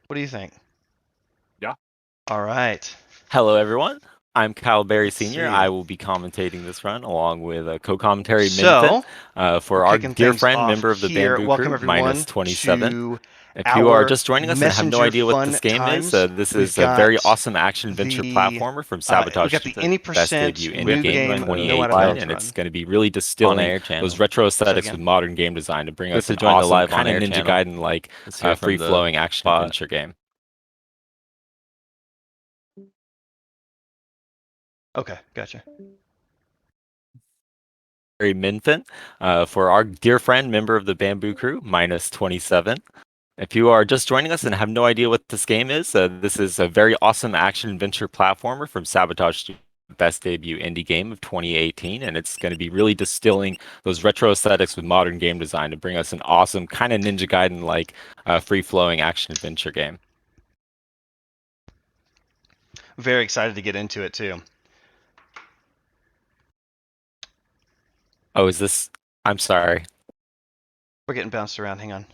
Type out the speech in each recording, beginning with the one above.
What do you think? Yeah. All right. Hello, everyone. I'm Kyle Berry Let's Sr. see. I will be commentating this run along with co-commentary So, Minfin for we're our kicking dear things friend, off member of the here. Bamboo Welcome Crew, everyone Minous27. to If you are our just joining us and have no Messenger idea what fun this game is, times. this We've is a very got awesome action-adventure the platformer from we Sabotage got the Studio, any best percent debut indie new game game of no out of 2018, bounds and run. it's going to be really distilling those retro aesthetics again. with modern game design to bring Good us to an join the awesome live kind of on-air Ninja channel. Gaiden-like Let's hear from the free-flowing bot. action-adventure game. Okay, gotcha. Minfin for our dear friend, member of the Bamboo Crew, Minous27. If you are just joining us and have no idea what this game is, this is a very awesome action-adventure platformer from Sabotage Studio, best debut indie game of 2018, and it's going to be really distilling those retro aesthetics with modern game design to bring us an awesome kind of Ninja Gaiden-like free-flowing action-adventure game. Very excited to get into it too. Oh, is this? I'm sorry. We're getting bounced around. Hang on.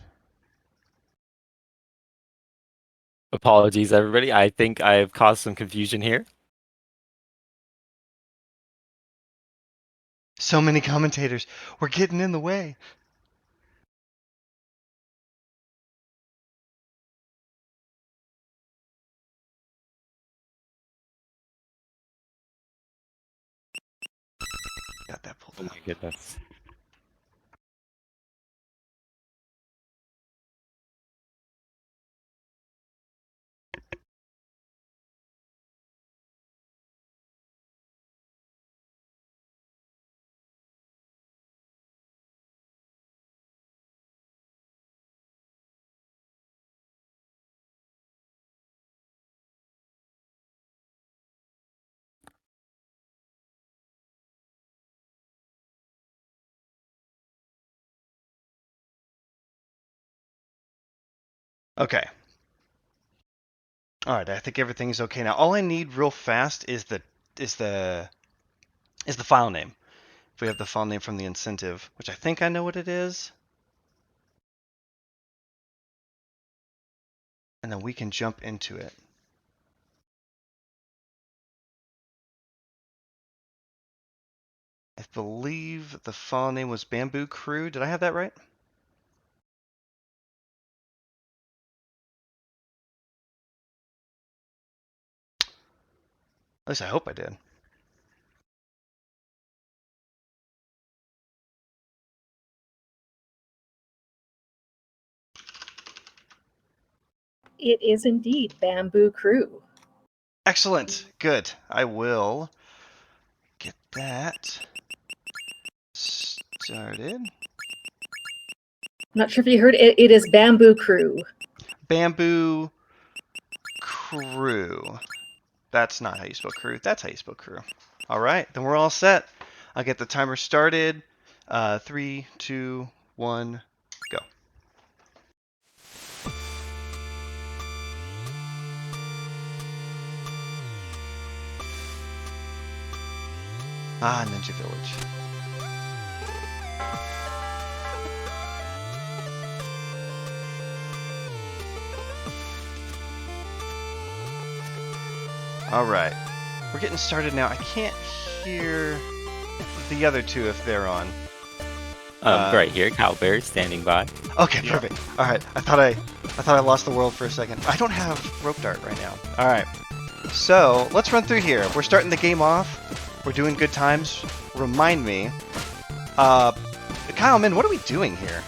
Apologies, everybody. I think I've caused some confusion here. So many commentators. We're getting in the way. Got that pulled Oh up. my goodness. Okay. All right, I think everything's okay now. All I need real fast is the file name. If we have the file name from the incentive, which I think I know what it is. And then we can jump into it. I believe the file name was Bamboo Crew. Did I have that right? At least I hope I did. It is indeed Bamboo Crew. Excellent. Good. I will get that started. I'm not sure if you heard it. It is Bamboo Crew. Bamboo Crew. That's not how you spell crew. That's how you spell crew. All right, then we're all set. I'll get the timer started. 3, 2, 1, go. Ah, Ninja Village. All right, we're getting started now. I can't hear the other two if they're on. Right here, Kyle Berry standing by. Okay, perfect. All right, I thought I lost the world for a second. I don't have rope dart right now. All right, so let's run through here. We're starting the game off. We're doing good times. Remind me, Kyle, man, what are we doing here?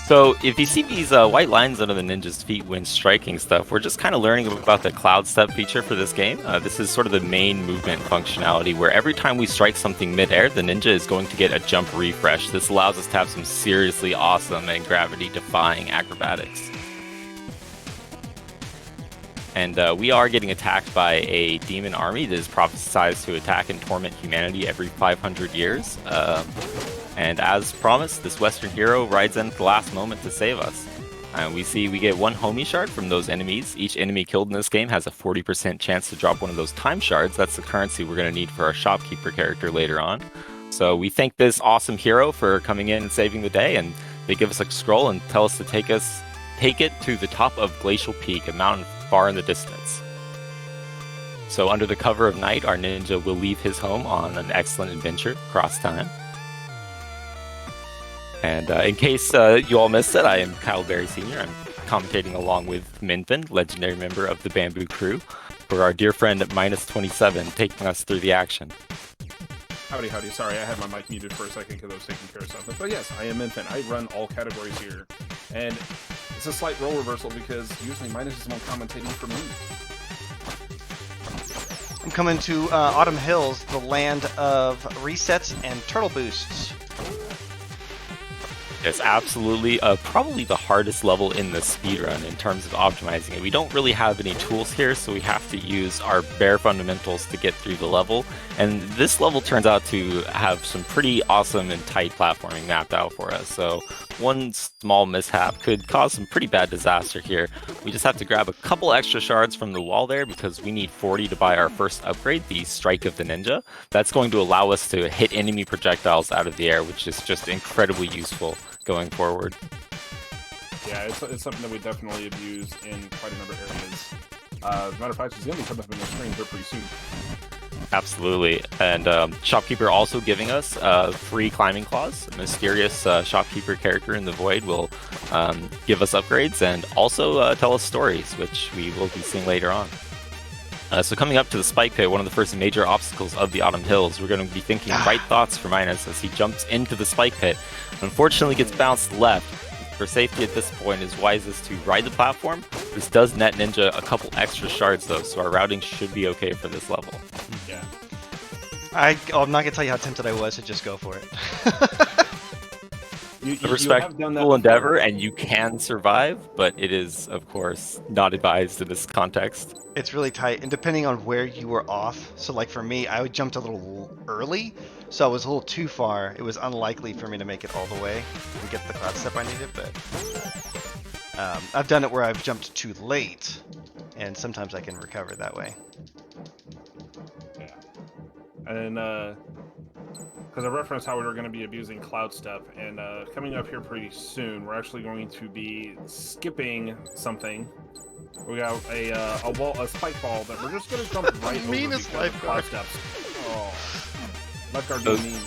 So if you see these white lines under the ninja's feet when striking stuff, we're just kind of learning about the cloud step feature for this game. This is sort of the main movement functionality where every time we strike something midair, the ninja is going to get a jump refresh. This allows us to have some seriously awesome and gravity-defying acrobatics. And we are getting attacked by a demon army that is prophesized to attack and torment humanity every 500 years. And as promised, this Western hero rides in at the last moment to save us. We get one homie shard from those enemies. Each enemy killed in this game has a 40% chance to drop one of those time shards. That's the currency we're going to need for our shopkeeper character later on. So we thank this awesome hero for coming in and saving the day, and they give us a scroll and tell us to take us take it to the top of Glacial Peak, a mountain far in the distance. So under the cover of night, our ninja will leave his home on an excellent adventure across time. And in case you all missed it, I am Kyle Berry Sr. I'm commentating along with Minfin, legendary member of the Bamboo Crew, for our dear friend Minous27 taking us through the action. Howdy, howdy. Sorry, I had my mic muted for a second because I was taking care of something. But yes, I am Infant. I run all categories here. And it's a slight role reversal because usually Minus is the one commentating for me. I'm coming to Autumn Hills, the land of resets and turtle boosts. It's absolutely probably the hardest level in the speedrun in terms of optimizing it. We don't really have any tools here, so we have to use our bare fundamentals to get through the level. And this level turns out to have some pretty awesome and tight platforming mapped out for us. So one small mishap could cause some pretty bad disaster here. We just have to grab a couple extra shards from the wall there because we need 40 to buy our first upgrade, the Strike of the Ninja. That's going to allow us to hit enemy projectiles out of the air, which is just incredibly useful going forward. Yeah, it's something that we definitely have used in quite a number of areas. As a matter of fact, it's going to be coming up in the screen here pretty soon. Absolutely. And Shopkeeper also giving us free climbing claws. A mysterious Shopkeeper character in the Void will give us upgrades and also tell us stories, which we will be seeing later on. So coming up to the Spike Pit, one of the first major obstacles of the Autumn Hills, we're going to be thinking right thoughts for Minus as he jumps into the Spike Pit. Unfortunately gets bounced left. For safety at this point, it is wisest to ride the platform. This does net Ninja a couple extra shards though, so our routing should be okay for this level. Yeah. I'm not going to tell you how tempted I was to just go for it. A respectful endeavor, and you can survive, but it is, of course, not advised in this context. It's really tight, and depending on where you were off, so like for me, I jumped a little early, so I was a little too far. It was unlikely for me to make it all the way and get the cloud step I needed, but I've done it where I've jumped too late, and sometimes I can recover that way. Yeah. And then, because I referenced how we were going to be abusing Cloud Step, and coming up here pretty soon, we're actually going to be skipping something. We got a spike ball that we're just going to jump right over meanest because of Cloud lifeguard. Steps. Oh, lifeguard being mean.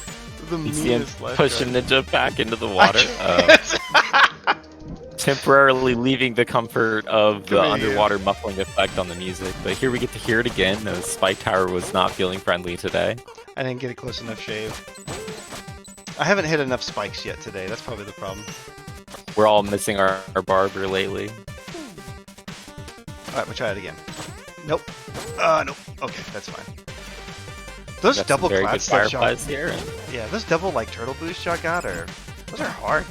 The You see him meanest lifeguard. pushing Ninja back into the water, temporarily leaving the comfort of the underwater muffling effect on the music. But here we get to hear it again. The Spike Tower was not feeling friendly today. I didn't get a close enough shave. I haven't hit enough spikes yet today. That's probably the problem. We're all missing our barber lately. Alright, we'll try it again. Nope. Nope. Okay, that's fine. Those Got double some very cloud good steps, y'all. fireflies here. Yeah, those double like turtle boosts y'all got those are hard.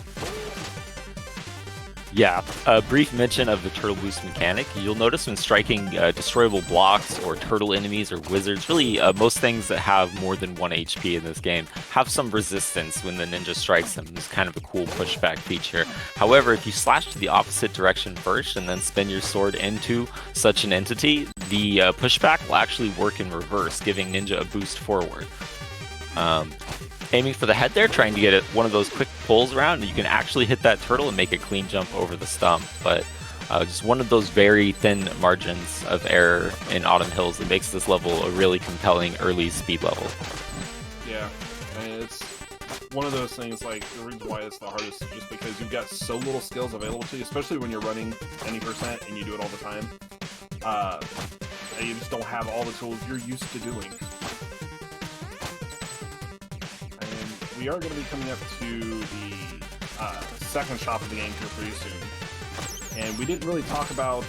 Yeah, a brief mention of the turtle boost mechanic. You'll notice when striking destroyable blocks or turtle enemies or wizards, really most things that have more than 1 HP in this game have some resistance when the ninja strikes them. It's kind of a cool pushback feature. However, if you slash to the opposite direction first and then spin your sword into such an entity, the pushback will actually work in reverse, giving ninja a boost forward. Aiming for the head there, trying to get one of those quick pulls around, and you can actually hit that turtle and make a clean jump over the stump. But just one of those very thin margins of error in Autumn Hills that makes this level a really compelling early speed level. Yeah, and it's one of those things, like, the reason why it's the hardest is just because you've got so little skills available to you, especially when you're running any percent and you do it all the time. You just don't have all the tools you're used to doing. We are going to be coming up to the second shop of the game here pretty soon. And we didn't really talk about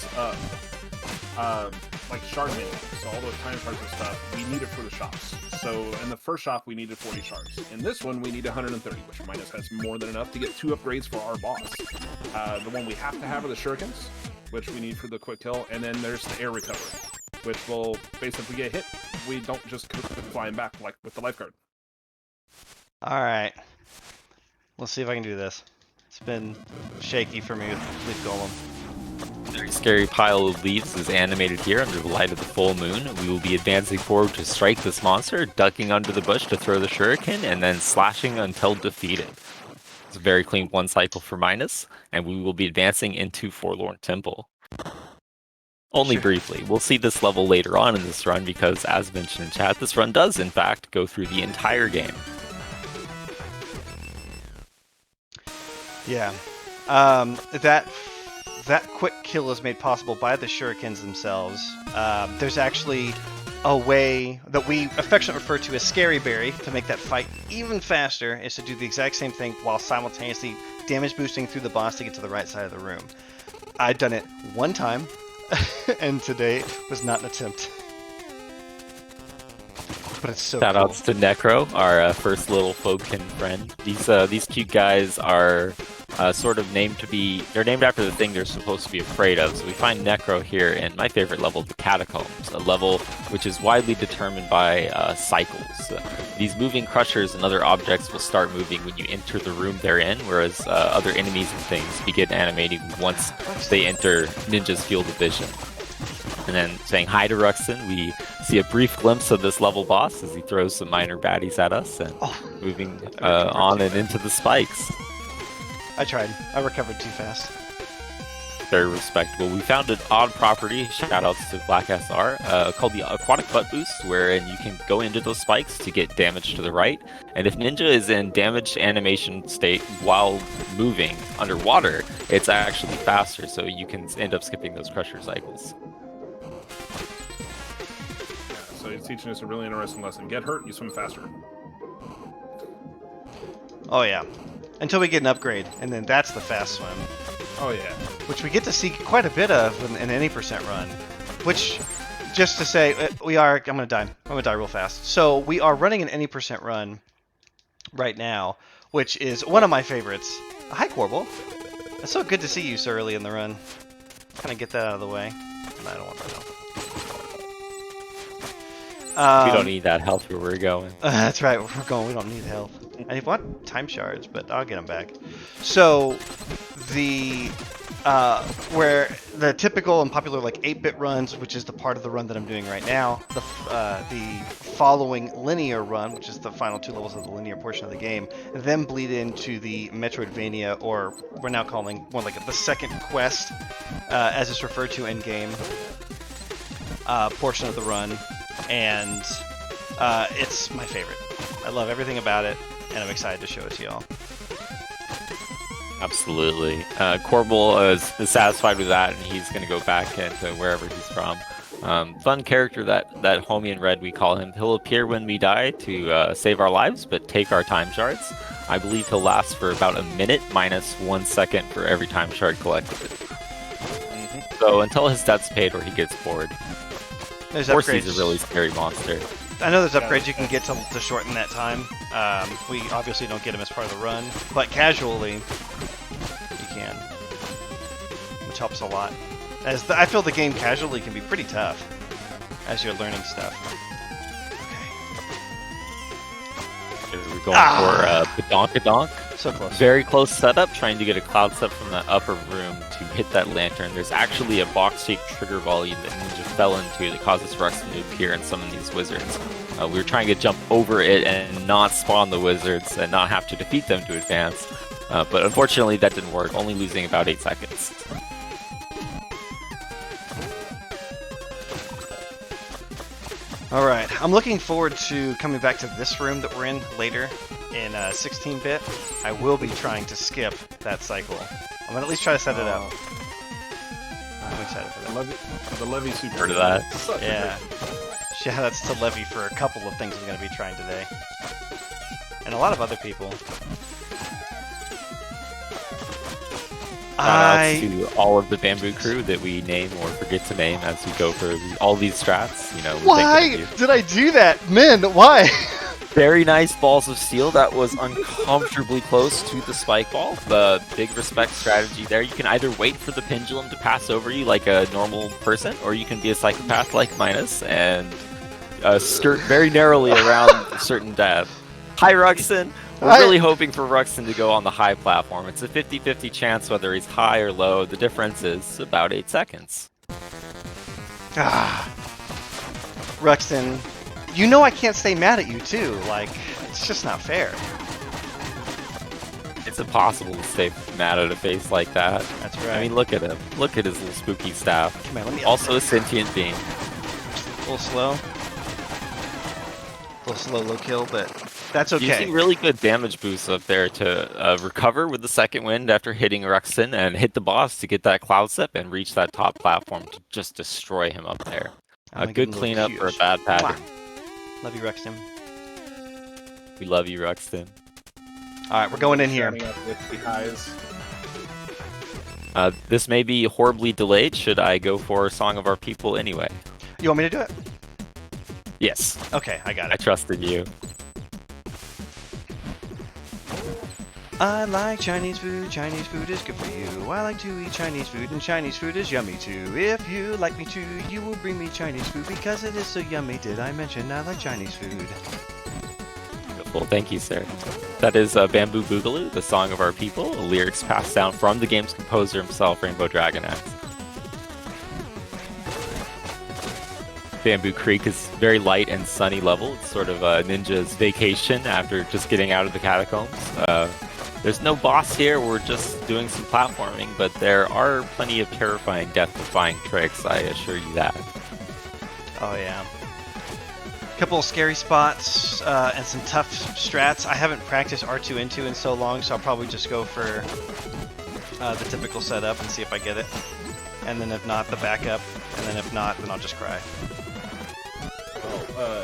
like shard mining, so all those time shards and stuff, we need it for the shops. So in the first shop we needed 40 shards. In this one we need 130, which Minus has more than enough to get 2 upgrades for our boss. The one we have to have are the shurikens, which we need for the quick kill, and then there's the air recovery, which will basically get hit, we don't just go flying back like with the lifeguard. Alright. Let's see if I can do this. It's been shaky for me with Leaf Golem. Very scary pile of leaves is animated here under the light of the full moon. We will be advancing forward to strike this monster, ducking under the bush to throw the shuriken, and then slashing until defeated. It's a very clean one cycle for Minus, and we will be advancing into Forlorn Temple. Only Sure. briefly. We'll see this level later on in this run because, as mentioned in chat, this run does, in fact, go through the entire game. Yeah. That quick kill is made possible by the shurikens themselves. There's actually a way that we affectionately refer to as Scary Berry to make that fight even faster, is to do the exact same thing while simultaneously damage boosting through the boss to get to the right side of the room. I've done it one time, and today was not an attempt. But it's so Shout cool. outs to Necro, our first little Fogkin friend. These cute guys are sort of they're named after the thing they're supposed to be afraid of. So we find Necro here in my favorite level, the Catacombs, a level which is widely determined by cycles. These moving crushers and other objects will start moving when you enter the room they're in, whereas other enemies and things begin animating once they enter Ninja's field of vision. And then saying hi to Ruxin, we see a brief glimpse of this level boss as he throws some minor baddies at us and moving on and into the spikes. I tried. I recovered too fast. Very respectable. We found an odd property, shoutouts to Black SR, called the Aquatic Butt Boost, wherein you can go into those spikes to get damage to the right. And if Ninja is in damaged animation state while moving underwater, it's actually faster, so you can end up skipping those crusher cycles. So he's teaching us a really interesting lesson. Get hurt, you swim faster. Oh yeah. Until we get an upgrade, and then that's the fast swim. Oh yeah. Which we get to see quite a bit of in any percent run. Which, just to say, I'm gonna die. I'm gonna die real fast. So we are running an any percent run right now, which is one of my favorites. Hi, Corbel. It's so good to see you so early in the run. Kind of get that out of the way. I don't want that help. We don't need that health where we're going. That's right, we're going. We don't need health. I want time shards, but I'll get them back. So, where the typical and popular like 8-bit runs, which is the part of the run that I'm doing right now, the following linear run, which is the final 2 levels of the linear portion of the game, then bleed into the Metroidvania, or we're now calling more like the second quest, as it's referred to in game, portion of the run. And it's my favorite. I love everything about it, and I'm excited to show it to y'all. Absolutely. Corbel is satisfied with that, and he's going to go back into wherever he's from. Fun character, that homie in red, we call him. He'll appear when we die to save our lives, but take our time shards. I believe he'll last for about a minute, minus 1 second for every time shard collected. So until his debt's paid or he gets bored. There's Of course, upgrades. he's a really scary monster. I know there's upgrades you can get to shorten that time. We obviously don't get them as part of the run, but casually you can, which helps a lot. I feel the game casually can be pretty tough as you're learning stuff. We're going for Badonkadonk. So close. Very close setup, trying to get a cloud step from that upper room to hit that lantern. There's actually a box-shaped trigger volume that Ninja fell into that causes Ruxin to appear and summon these wizards. We were trying to jump over it and not spawn the wizards and not have to defeat them to advance. But unfortunately that didn't work, only losing about 8 seconds. Alright, I'm looking forward to coming back to this room that we're in later in 16-bit. I will be trying to skip that cycle. I'm going to at least try to set it up. I'm excited for that. The Levy super. Heard of that? Yeah. Shoutouts to Levy for a couple of things I'm going to be trying today. And a lot of other people. Shoutouts to all of the Bamboo crew that we name or forget to name as we go for all these strats. You know, we're Why thinking of you. did I do that? Man, why? Very nice balls of steel. That was uncomfortably close to the spike ball. The big respect strategy there. You can either wait for the pendulum to pass over you like a normal person, or you can be a psychopath like Minus and skirt very narrowly around a certain death. Hi, Ruxin. We're really hoping for Ruxin to go on the high platform. It's a 50-50 chance whether he's high or low. The difference is about 8 seconds. Ruxin, you know I can't stay mad at you too. Like, it's just not fair. It's impossible to stay mad at a face like that. That's right. I mean, look at him. Look at his little spooky staff. Come on, let me Also a sentient being. a little slow. A little slow, low kill, but that's okay. Using really good damage boosts up there to recover with the second wind after hitting Ruxton and hit the boss to get that cloud step and reach that top platform to just destroy him up there. I'm A gonna give good him cleanup little for a cues. bad pattern. Love you, Rexton. We love you, Ruxton. All right, we're going in here. Shouting out with the highs. This may be horribly delayed. Should I go for Song of Our People anyway? You want me to do it? Yes, Okay, I got I it. trusted you. I like Chinese food. Chinese food is good for you. I like to eat Chinese food, and Chinese food is yummy too. If you like me too, you will bring me Chinese food because it is so yummy. Did I mention I like Chinese food? Well, thank you, sir. That is Bamboo Boogaloo, the Song of Our People, lyrics passed down from the game's composer himself, Rainbow Dragon X. Bamboo Creek is very light and sunny level. It's sort of a ninja's vacation after just getting out of the catacombs. There's no boss here, we're just doing some platforming, but there are plenty of terrifying, death-defying tricks, I assure you that. Oh yeah. Couple of scary spots and some tough strats. I haven't practiced R2-N2 in so long, so I'll probably just go for the typical setup and see if I get it. And then if not, the backup. And then if not, then I'll just cry. Well,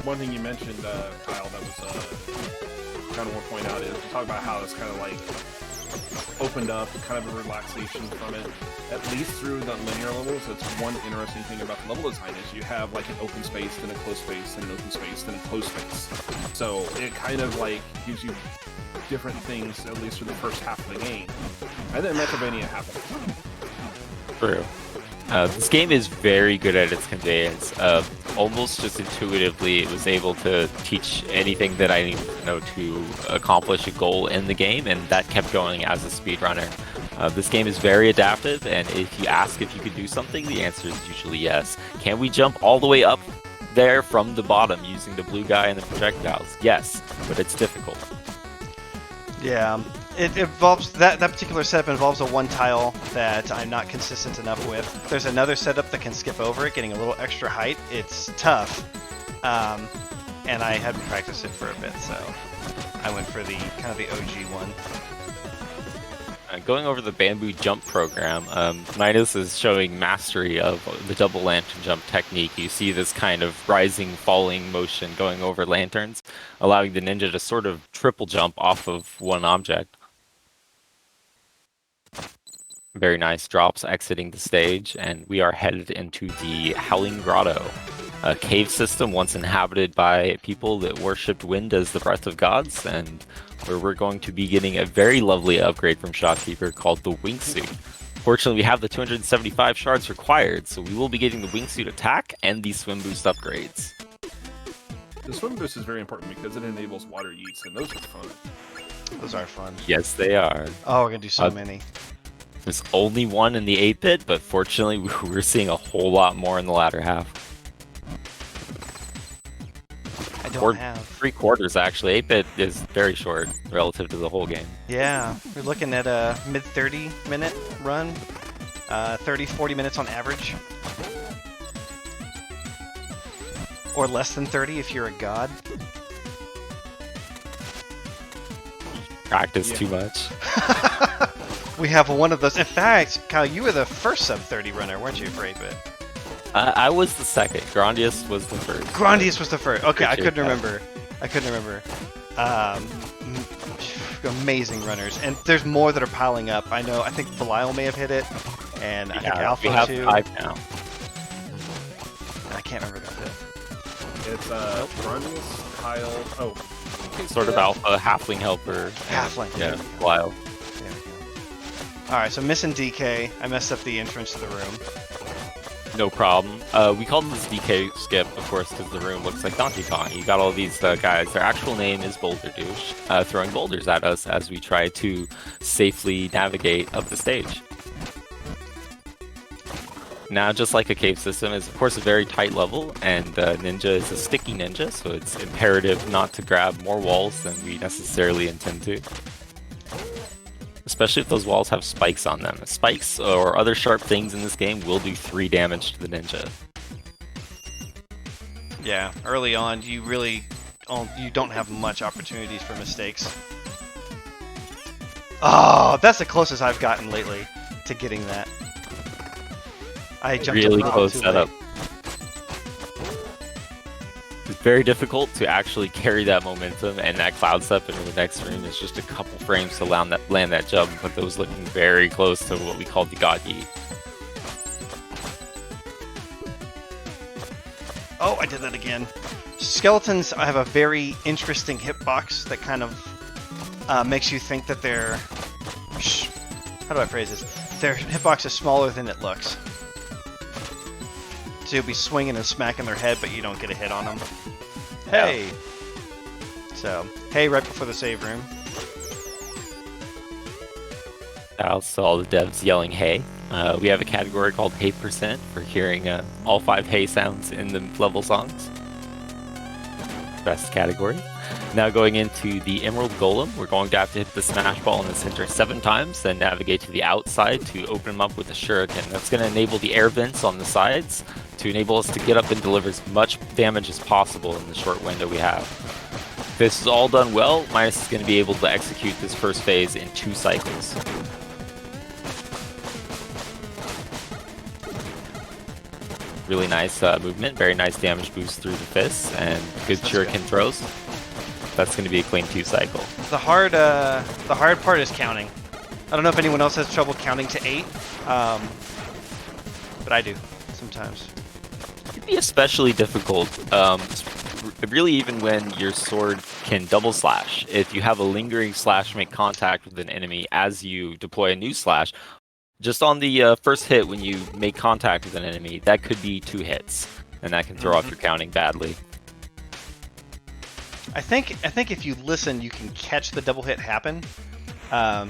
one thing you mentioned, Kyle, that was kind of want to point out is you talk about how it's kind of like opened up, kind of a relaxation from it. At least through the linear levels, it's one interesting thing about the level design is you have like an open space, then a closed space, then an open space, then a closed space. So it kind of like gives you different things, at least for the first half of the game. And then Metroidvania happens. True. This game is very good at its conveyance. Almost just intuitively, it was able to teach anything that I needed to know to accomplish a goal in the game, and that kept going as a speedrunner. This game is very adaptive, and if you ask if you could do something, the answer is usually yes. Can we jump all the way up there from the bottom using the blue guy and the projectiles? Yes, but it's difficult. Yeah, it involves that particular setup involves a one tile that I'm not consistent enough with. There's another setup that can skip over it, getting a little extra height. It's tough, and I hadn't practiced it for a bit, so I went for the kind of the OG one. Going over the bamboo jump program, Minus is showing mastery of the double lantern jump technique. You see this kind of rising, falling motion going over lanterns, allowing the ninja to sort of triple jump off of one object. Very nice drops exiting the stage, and we are headed into the Howling Grotto, a cave system once inhabited by people that worshipped wind as the breath of gods, and where we're going to be getting a very lovely upgrade from Shopkeeper called the Wingsuit. Fortunately, we have the 275 shards required, so we will be getting the Wingsuit attack and the Swim Boost upgrades. The swim boost is very important because it enables water yeets, and those are fun. Those are fun. Yes, they are. Oh, we're gonna do so many. There's only one in the 8-bit, but fortunately, we're seeing a whole lot more in the latter half. I don't Or have. 3/4 actually. 8-bit is very short relative to the whole game. Yeah, we're looking at a mid 30-minute run, 30-40 minutes on average. Or less than 30 if you're a god. Practice Yeah. too much. We have one of those. In fact, Kyle, you were the first sub 30 runner, weren't you, for 8-bit? I was the second. Grandius was the first. Grandius was the first. Okay, I Appreciate couldn't that. remember. I couldn't remember. Amazing runners, and there's more that are piling up. I know. I think Belial may have hit it, and I think Alpha we have too. 5 now. I can't remember that bit. It's Grandius, Kyle. Oh, Sort of alpha, halfling helper. Halfling. Yeah, wild. There we go. All right, so missing DK. I messed up the entrance to the room. No problem. We called this DK skip, of course, because the room looks like Donkey Kong. You got all these guys. Their actual name is Boulder Douche, throwing boulders at us as we try to safely navigate up the stage. Now, just like a cave system, is of course a very tight level, and Ninja is a sticky ninja, so it's imperative not to grab more walls than we necessarily intend to. especially if those walls have spikes on them. Spikes or other sharp things in this game will do 3 damage to the ninja. Yeah, early on, you don't have much opportunities for mistakes. Oh, that's the closest I've gotten lately to getting that. I jumped Really a little close too setup. late. It's very difficult to actually carry that momentum, and that cloud step into the next room is just a couple frames to land that jump, but those looking very close to what we call the God Yeet. Oh, I did that again. Skeletons have a very interesting hitbox that kind of makes you think that they're... How do I phrase this? Their hitbox is smaller than it looks. So you'll be swinging and smacking their head, but you don't get a hit on them. Hey! So, hey right before the save room. Shouts to all the devs yelling hey. We have a category called Hey Percent for hearing all 5 hey sounds in the level songs. Best category. Now going into the Emerald Golem, we're going to have to hit the smash ball in the center 7 times, then navigate to the outside to open them up with a shuriken. That's going to enable the air vents on the sides to enable us to get up and deliver as much damage as possible in the short window we have. If this is all done well, Minous is going to be able to execute this first phase in 2 cycles. Really nice movement, very nice damage boost through the fists, and good shuriken throws. That's going to be a clean 2 cycle. The hard part is counting. I don't know if anyone else has trouble counting to 8, but I do sometimes. It'd be especially difficult, really even when your sword can double slash. If you have a lingering slash make contact with an enemy as you deploy a new slash, just on the first hit when you make contact with an enemy, that could be 2 hits, and that can throw off your counting badly. I think if you listen, you can catch the double hit happen, but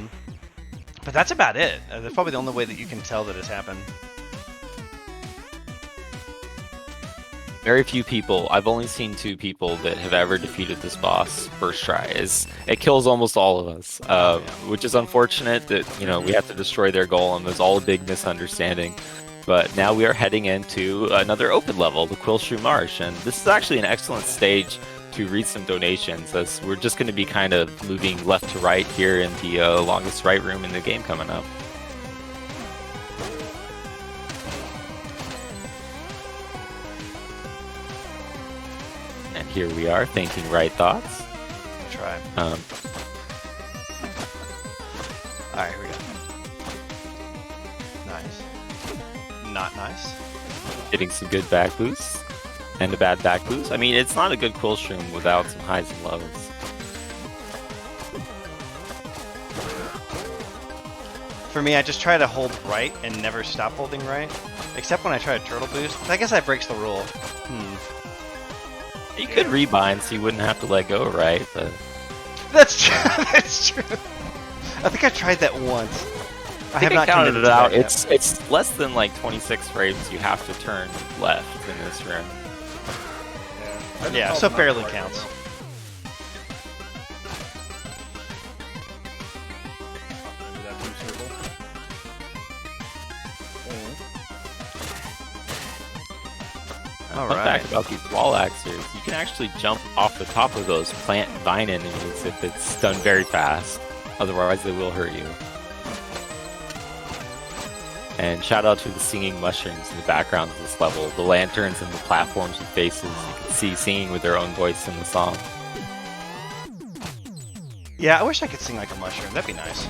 that's about it. That's probably the only way that you can tell that it's happened. Very few people, I've only seen 2 people that have ever defeated this boss first try. It kills almost all of us, which is unfortunate that, you know, we have to destroy their golem. It was all a big misunderstanding. But now we are heading into another open level, the Quillshrew Marsh, and this is actually an excellent stage to read some donations, as we're just going to be kind of moving left to right here in the longest right room in the game coming up. And here we are, thinking right thoughts. Try. Alright, here we go. Nice. Not nice. Getting some good back boosts. And a bad back boost. I mean, it's not a good Quillshrew without some highs and lows. For me, I just try to hold right and never stop holding right. Except when I try a turtle boost. I guess that breaks the rule. You could rebind so you wouldn't have to let go, right? But That's true. That's true. I think I tried that once. I have not counted committed it to out. that yet. It's less than like 26 frames you have to turn left in this room. Yeah, so barely counts. Fun fact about these wall axes, you can actually jump off the top of those plant vine enemies if it's done very fast. Otherwise, they will hurt you. And shout out to the singing mushrooms in the background of this level, the lanterns and the platforms with faces you can see singing with their own voice in the song. Yeah, I wish I could sing like a mushroom. That'd be nice.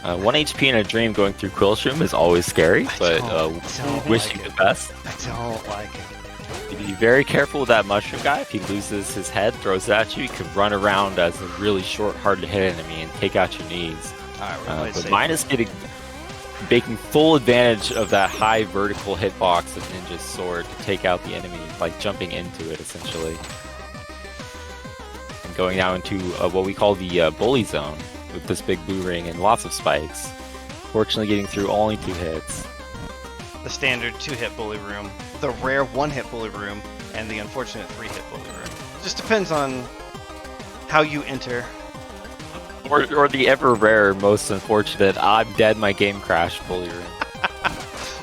1 HP in a dream going through Quillshrew is always scary, but wish you the best. I don't like it. Be very careful with that mushroom guy. If he loses his head, throws it at you, he can run around as a really short, hard-to-hit enemy and take out your knees. Alright, but Minous making full advantage of that high vertical hitbox of Ninja's sword to take out the enemy, like jumping into it, essentially. And going now into what we call the bully zone, with this big boo ring and lots of spikes. Fortunately getting through only 2 hits. The standard 2-hit bully room, the rare 1-hit bully room, and the unfortunate 3-hit bully room. Just depends on how you enter. Or the ever rare, most unfortunate, I'm dead, my game crashed fully.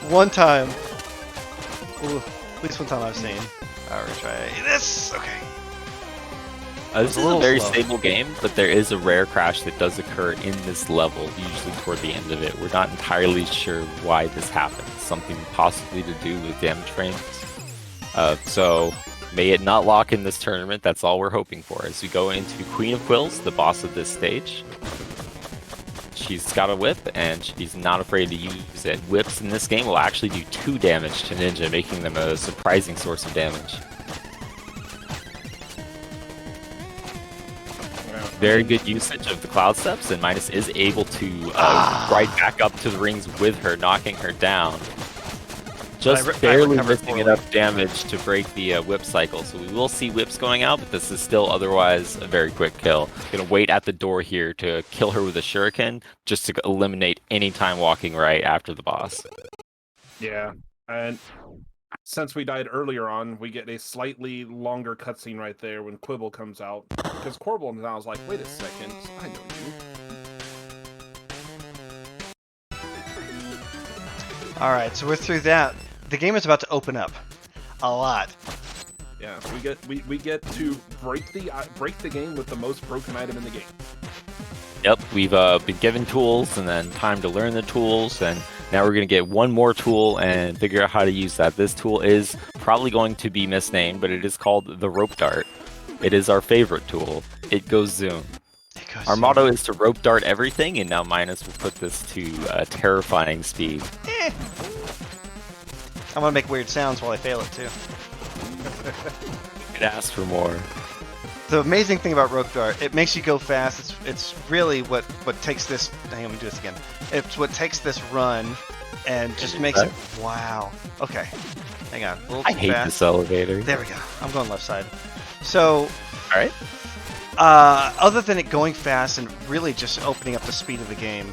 One time. Ooh, at least one time I've seen. Alright, we're gonna try this. Okay. This is a very stable game, but there is a rare crash that does occur in this level, usually toward the end of it. We're not entirely sure why this happens. Something possibly to do with damage frames. So may it not lock in this tournament. That's all we're hoping for. As we go into Queen of Quills, the boss of this stage. She's got a whip, and she's not afraid to use it. Whips in this game will actually do 2 damage to Ninja, making them a surprising source of damage. Very good usage of the cloud steps, and Minus is able to ride back up to the rings with her, knocking her down. Just barely missing enough damage to break the whip cycle. So we will see whips going out, but this is still otherwise a very quick kill. Gonna wait at the door here to kill her with a shuriken, just to eliminate any time walking right after the boss. Yeah, and since we died earlier on, we get a slightly longer cutscene right there when Quibble comes out. Because Quibble now is like, wait a second, I know you. Alright, so we're through that. The game is about to open up. A lot. Yeah, we get to break the game with the most broken item in the game. Yep, we've been given tools and then time to learn the tools, and now we're going to get one more tool and figure out how to use that. This tool is probably going to be misnamed, but it is called the rope dart. It is our favorite tool. It goes zoom. Our motto is to rope dart everything, and now Minus will put this to terrifying speed. I'm gonna make weird sounds while I fail it too. Could ask for more. The amazing thing about rope dart, it makes you go fast. It's really what takes this. Hang on, let me do this again. It's what takes this run and just makes it. Wow. Okay. Hang on. A little too I hate fast. this elevator. There we go. I'm going left side. So. All right. Other than it going fast and really just opening up the speed of the game,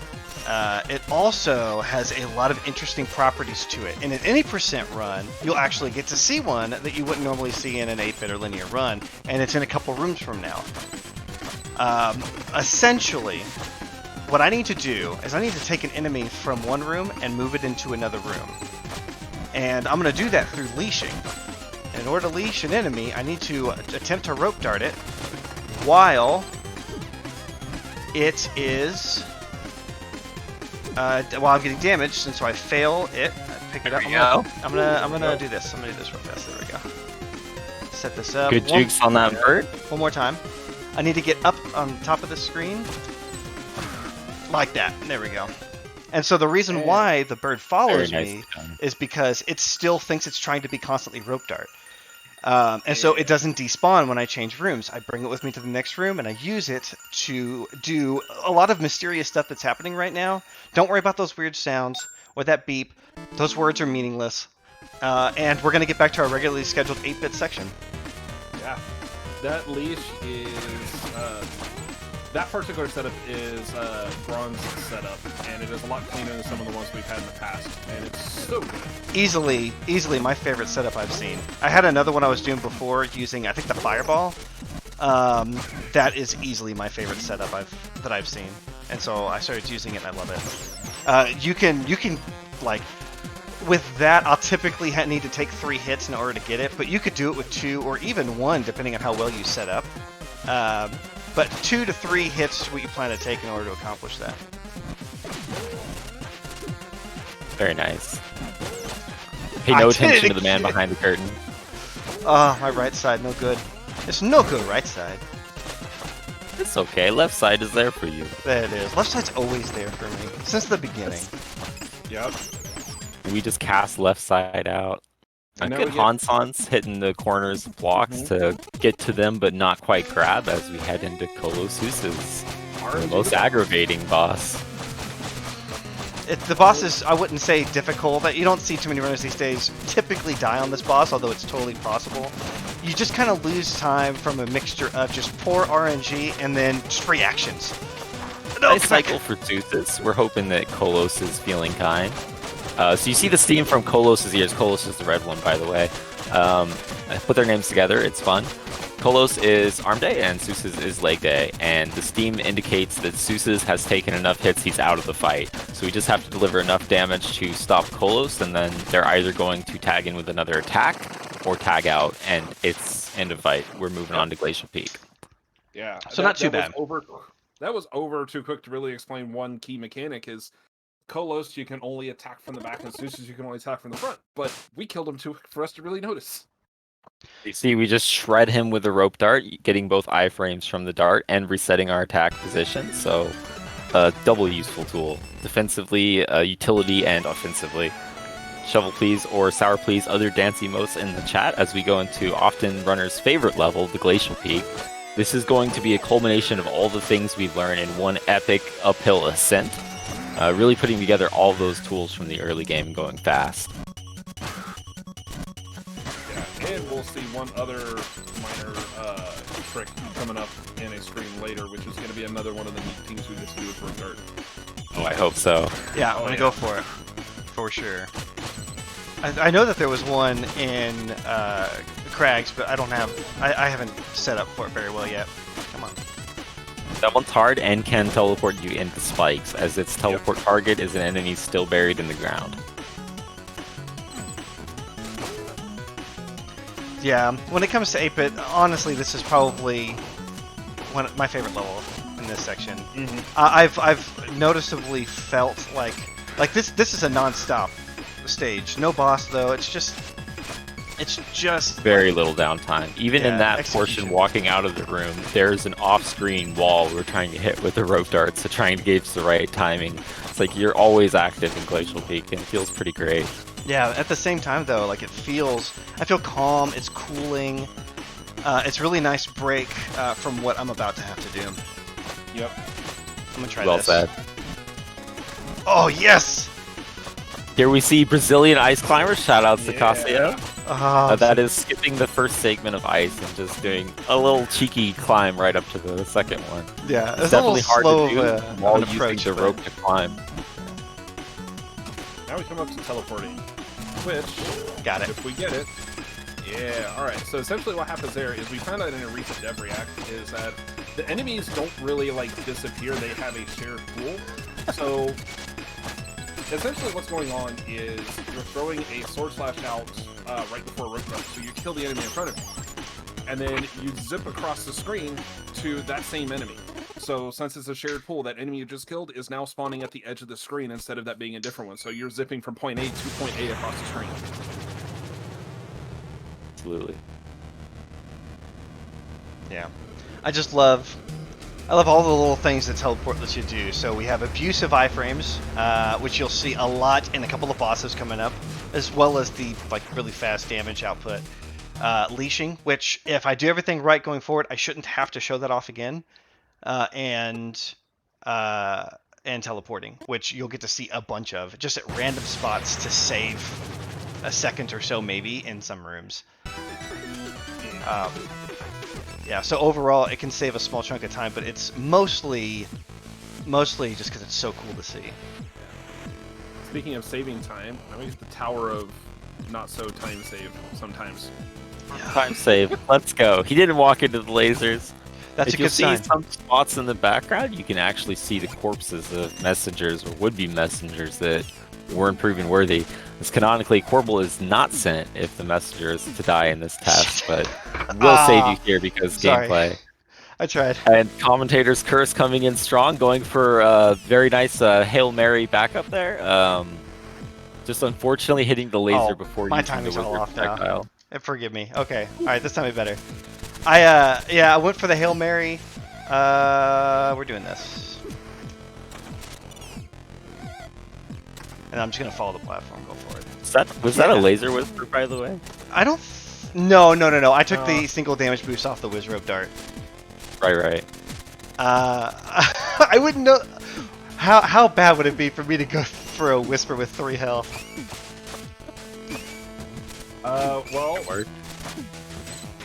it also has a lot of interesting properties to it. In an any percent run, you'll actually get to see one that you wouldn't normally see in an 8-bit or linear run, and it's in a couple rooms from now. Essentially, what I need to do is I need to take an enemy from one room and move it into another room. And I'm going to do that through leashing. And in order to leash an enemy, I need to attempt to rope dart it while it is while I'm getting damaged, and so I fail it. I pick it up. I'm gonna do this. I'm gonna do this real fast. There we go. Set this up. Good jukes on that bird. One more time. I need to get up on top of the screen like that. There we go. And so the reason why the bird follows me is because it still thinks it's trying to be constantly rope dart. And so it doesn't despawn when I change rooms. I bring it with me to the next room, and I use it to do a lot of mysterious stuff that's happening right now. Don't worry about those weird sounds or that beep. Those words are meaningless. And we're going to get back to our regularly scheduled 8-bit section. Yeah. That leash is... that particular setup is Braun's setup, and it is a lot cleaner than some of the ones we've had in the past, and it's so good. Easily my favorite setup I've seen. I had another one I was doing before using, I think, the Fireball. That is easily my favorite setup that I've seen, and so I started using it and I love it. You can like, with that, I'll typically need to take 3 hits in order to get it, but you could do it with 2 or even 1, depending on how well you set up. But 2 to 3 hits is what you plan to take in order to accomplish that. Very nice. Pay no attention to the man behind the curtain. Oh, my right side, no good. It's no good right side. It's okay. Left side is there for you. There it is. Left side's always there for me, since the beginning. Yep. We just cast left side out. Good Hansons hitting the corners of blocks to get to them, but not quite grab as we head into Colossus's the most aggravating boss. The boss is, I wouldn't say difficult, but you don't see too many runners these days typically die on this boss, although it's totally possible. You just kind of lose time from a mixture of just poor RNG and then just reactions. Nice cycle for Toothus. We're hoping that Kolos is feeling kind. So you see the steam from Kolos' ears. Kolos is the red one, by the way. I put their names together. It's fun. Kolos is arm day and Seuss's is leg day, and the Steam indicates that Seuss's has taken enough hits, he's out of the fight. So we just have to deliver enough damage to stop Kolos, and then they're either going to tag in with another attack or tag out, and it's end of fight. We're moving on to Glacial Peak. Yeah. So not too bad. That was over too quick to really explain one key mechanic is Kolos, you can only attack from the back, and Seuss's, you can only attack from the front. But we killed him too quick for us to really notice. You see, we just shred him with a rope dart, getting both iframes from the dart and resetting our attack position. So, double useful tool. Defensively, utility, and offensively. Shovel please or sour please other dance emotes in the chat as we go into often runners' favorite level, the Glacial Peak. This is going to be a culmination of all the things we've learned in one epic uphill ascent. Really putting together all those tools from the early game and going fast. And we'll see one other minor trick coming up in a stream later, which is going to be another one of the neat things we get to do with Rope Dart. Oh, I hope so. Yeah, I'm gonna go for it, for sure. I know that there was one in Crags, but I haven't set up for it very well yet. Come on. That one's hard and can teleport you into spikes, as its teleport target is an enemy still buried in the ground. Yeah, when it comes to 8-bit, honestly, this is probably my favorite level in this section. Mm-hmm. I've noticeably felt like this is a non-stop stage. No boss though. It's just very little downtime. Even in that execution. portion, walking out of the room, there's an off-screen wall we're trying to hit with the rope dart, so trying to gauge the right timing. It's like you're always active in Glacial Peak, and it feels pretty great. Yeah, at the same time though, like I feel calm, it's cooling, it's really nice break from what I'm about to have to do. Yep. I'm gonna try Well this. said. Oh yes! Here we see Brazilian ice climbers, shoutouts to Casio. Oh, That is skipping the first segment of ice and just doing a little cheeky climb right up to the second one. yeah, It's definitely hard to do while an using approach, the but- rope to climb. Now we come up to teleporting, which, Got it. if we get it, yeah, alright, so essentially what happens there is we found out in a recent dev react is that the enemies don't really, like, disappear, they have a shared pool, so essentially what's going on is you're throwing a sword slash out right before a rope dart, so you kill the enemy in front of you, and then you zip across the screen to that same enemy. So since it's a shared pool, that enemy you just killed is now spawning at the edge of the screen instead of that being a different one. So you're zipping from point A to point A across the screen. Absolutely. Yeah, I love all the little things that teleport lets you do. So we have abusive iframes, which you'll see a lot in a couple of bosses coming up, as well as the really fast damage output. Leashing, which if I do everything right going forward, I shouldn't have to show that off again. And teleporting, which you'll get to see a bunch of, just at random spots to save a second or so maybe in some rooms. Yeah, so overall it can save a small chunk of time, but it's mostly just because it's so cool to see. Speaking of saving time, I use the Tower of Not So Time Save sometimes. Time save. Let's go. He didn't walk into the lasers. That's If a you good see sign. some spots in the background, you can actually see the corpses of messengers or would-be messengers that weren't proven worthy. As canonically, Corbel is not sent if the messenger is to die in this test, but we'll save you here because sorry. gameplay. I tried. And commentator's curse coming in strong, going for a very nice Hail Mary backup there. Just unfortunately hitting the laser before my using the timing's all wizard off now. projectile. Forgive me. Okay. All right. This time be better. I went for the Hail Mary. We're doing this. And I'm just gonna follow the platform. Go for it. Was that a laser whisper, by the way? I don't. No. I took the single damage boost off the Wiz Rope Dart. Right. I wouldn't know. How bad would it be for me to go for a Whisper with 3 health? Well,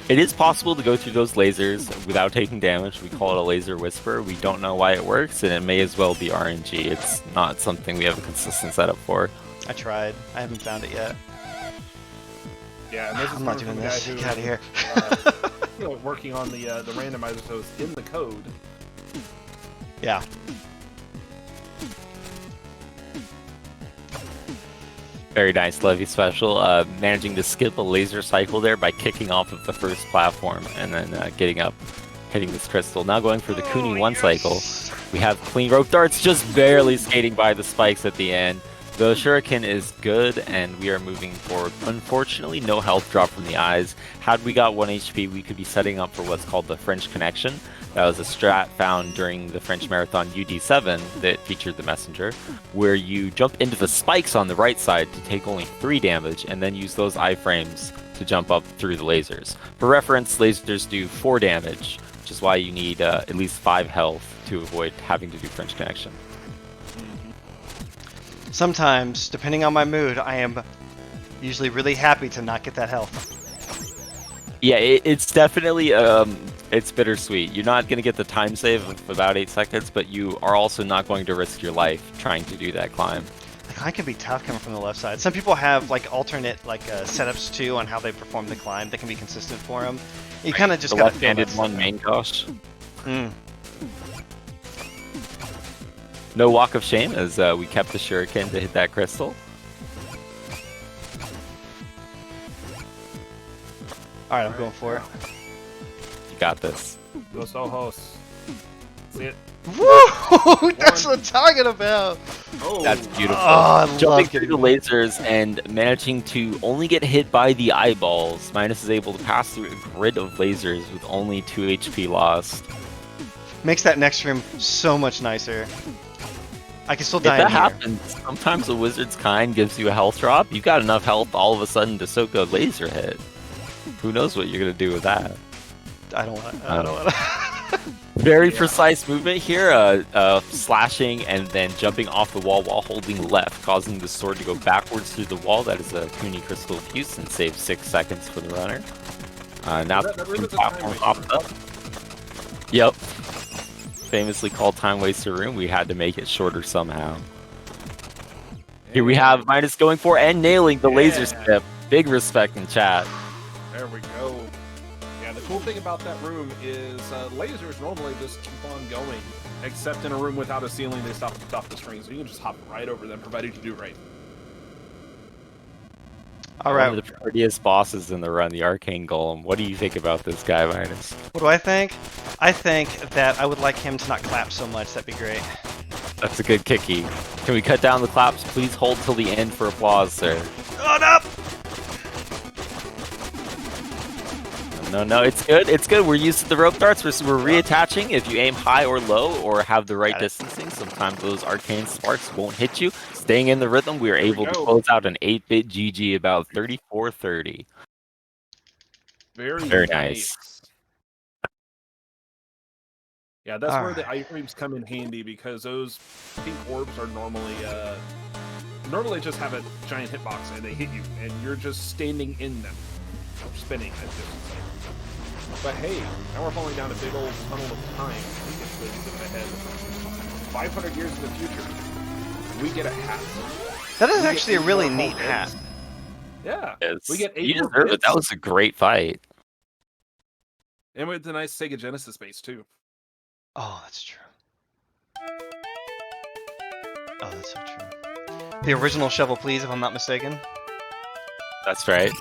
it is possible to go through those lasers without taking damage. We call it a laser whisper. We don't know why it works, and it may as well be RNG. It's not something we have a consistent setup for. I tried. I haven't found it yet. yeah, and this is I'm not coming doing from a guy this. who, Get out of here. also working on the randomizer, so it's in the code. Yeah. Very nice, Levy Special. Managing to skip a laser cycle there by kicking off of the first platform and then getting up, hitting this crystal. Now going for the Kuni 1 cycle. We have clean rope darts just barely skating by the spikes at the end. The shuriken is good, and we are moving forward. Unfortunately, no health drop from the eyes. Had we got 1 HP, we could be setting up for what's called the French Connection. That was a strat found during the French Marathon UD7 that featured the Messenger, where you jump into the spikes on the right side to take only 3 damage, and then use those iframes to jump up through the lasers. For reference, lasers do 4 damage, which is why you need at least 5 health to avoid having to do French Connection. Sometimes, depending on my mood, I am usually really happy to not get that health. Yeah, it's definitely it's bittersweet. You're not going to get the time save of about 8 seconds, but you are also not going to risk your life trying to do that climb. The climb can be tough coming from the left side. Some people have like alternate like setups too on how they perform the climb that can be consistent for them. You kind of just The gotta left-handed feel that one stuff main gosh. out. No walk of shame as we kept the shuriken to hit that crystal. All right, I'm going for it. You got this. Los ojos. See it? Woo! That's what I'm talking about. Oh, That's beautiful. Oh, I Jumping love through getting the lasers and managing to only get hit by the eyeballs. Minus is able to pass through a grid of lasers with only 2 HP lost. Makes that next room so much nicer. I can still If die that in here. happens, sometimes a wizard's kind gives you a health drop. You've got enough health all of a sudden to soak a laser hit. Who knows what you're going to do with that? I don't want. I don't want. Very precise movement here, slashing and then jumping off the wall while holding left, causing the sword to go backwards through the wall. That is a Kuni Crystal Abuse and saves 6 seconds for the runner. Now that room the is a time platform waster. popped up. Yep. Famously called Time Waster Room. We had to make it shorter somehow. Here we have Minus going for and nailing the laser skip. Big respect in chat. There we go. Yeah, the cool thing about that room is lasers normally just keep on going, except in a room without a ceiling, they stop off the screen, so you can just hop right over them, provided you do right. All One right. of the prettiest bosses in the run, the Arcane Golem. What do you think about this guy, Minus? What do I think? I think that I would like him to not clap so much. That'd be great. That's a good kicky. Can we cut down the claps? Please hold till the end for applause, sir. Oh no! No, it's good. It's good. We're used to the rope darts. We're reattaching. If you aim high or low or have the right distancing, sometimes those arcane sparks won't hit you. Staying in the rhythm, we are able to close out an 8-bit GG about 34-30. Very nice. Yeah, that's where the Alright. iframes come in handy, because those pink orbs are normally just have a giant hitbox and they hit you, and you're just standing in them, or spinning at this point. But hey, now we're falling down a big old tunnel of time. We get to ahead. 500 years in the future, we get a hat. That is We get actually a 8 really more neat whole hat. bits. Yeah, Yes. we get 8 You more deserve it. bits. That was a great fight. And with the nice Sega Genesis base too. Oh, that's true. Oh, that's so true. The original Shovel Please, if I'm not mistaken. That's right.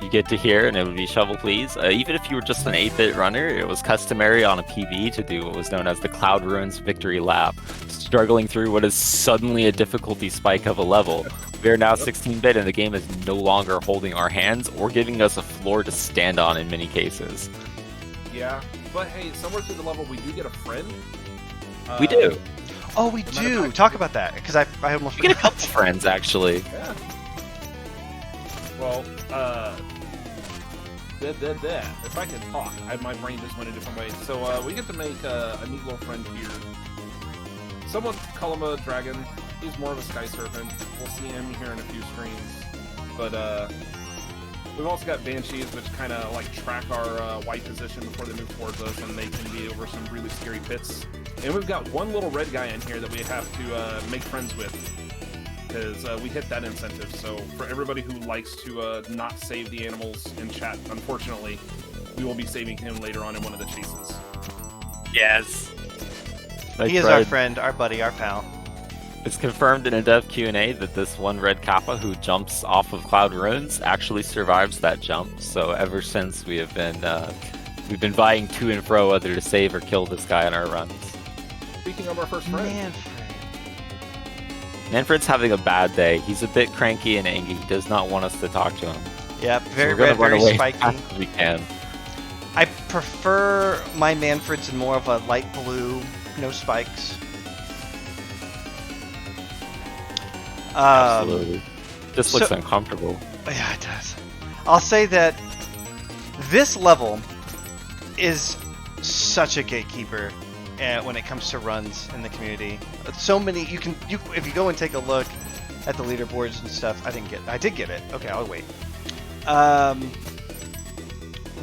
You get to hear, and it would be Shovel Please. Even if you were just an 8-bit runner, it was customary on a PB to do what was known as the Cloud Ruins Victory Lap, struggling through what is suddenly a difficulty spike of a level. We are now 16-bit, and the game is no longer holding our hands or giving us a floor to stand on in many cases. Yeah, but hey, somewhere through the level we do get a friend. We do. Oh, we matter of do. fact- Talk about that, because I almost We get a forgot. couple friends, actually. Yeah. Well, if I can talk, my brain just went a different way. So we get to make a neat little friend here. Someone call him a dragon. He's more of a sky serpent. We'll see him here in a few screens. But we've also got banshees, which kind of like track our white position before they move towards us, and they can be over some really scary pits. And we've got one little red guy in here that we have to make friends with, because we hit that incentive. So for everybody who likes to not save the animals in chat, unfortunately, we will be saving him later on in one of the chases. Yes. Like He is our friend, our buddy, our pal. It's confirmed in a dev Q&A that this one red kappa who jumps off of Cloud Ruins actually survives that jump. So ever since we've been vying to and fro whether to save or kill this guy on our runs. Speaking of our first friend, Manfred. Manfred's having a bad day. He's a bit cranky and angry. He does not want us to talk to him. Yeah, very So we're red, gonna run very away spiky. as fast as we can. I prefer my Manfreds in more of a light blue, no spikes. Absolutely. Just looks so- uncomfortable. Yeah, it does. I'll say that this level is such a gatekeeper when it comes to runs in the community. So many if you go and take a look at the leaderboards and stuff. I did get it. Okay, I'll wait.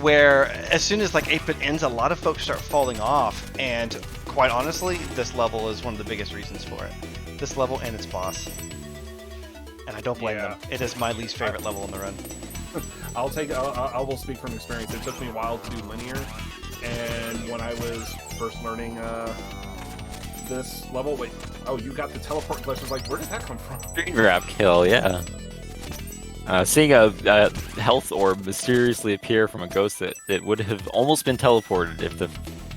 Where as soon as like 8-bit ends, a lot of folks start falling off, and quite honestly, this level is one of the biggest reasons for it. This level and its boss. And I don't blame them. It is my least favorite level in the run. I will speak from experience. It took me a while to do linear, and when I was first learning this level, wait, oh, you got the teleport glitch. I was like, where did that come from? Green grab kill, yeah. Seeing a health orb mysteriously appear from a ghost that would have almost been teleported if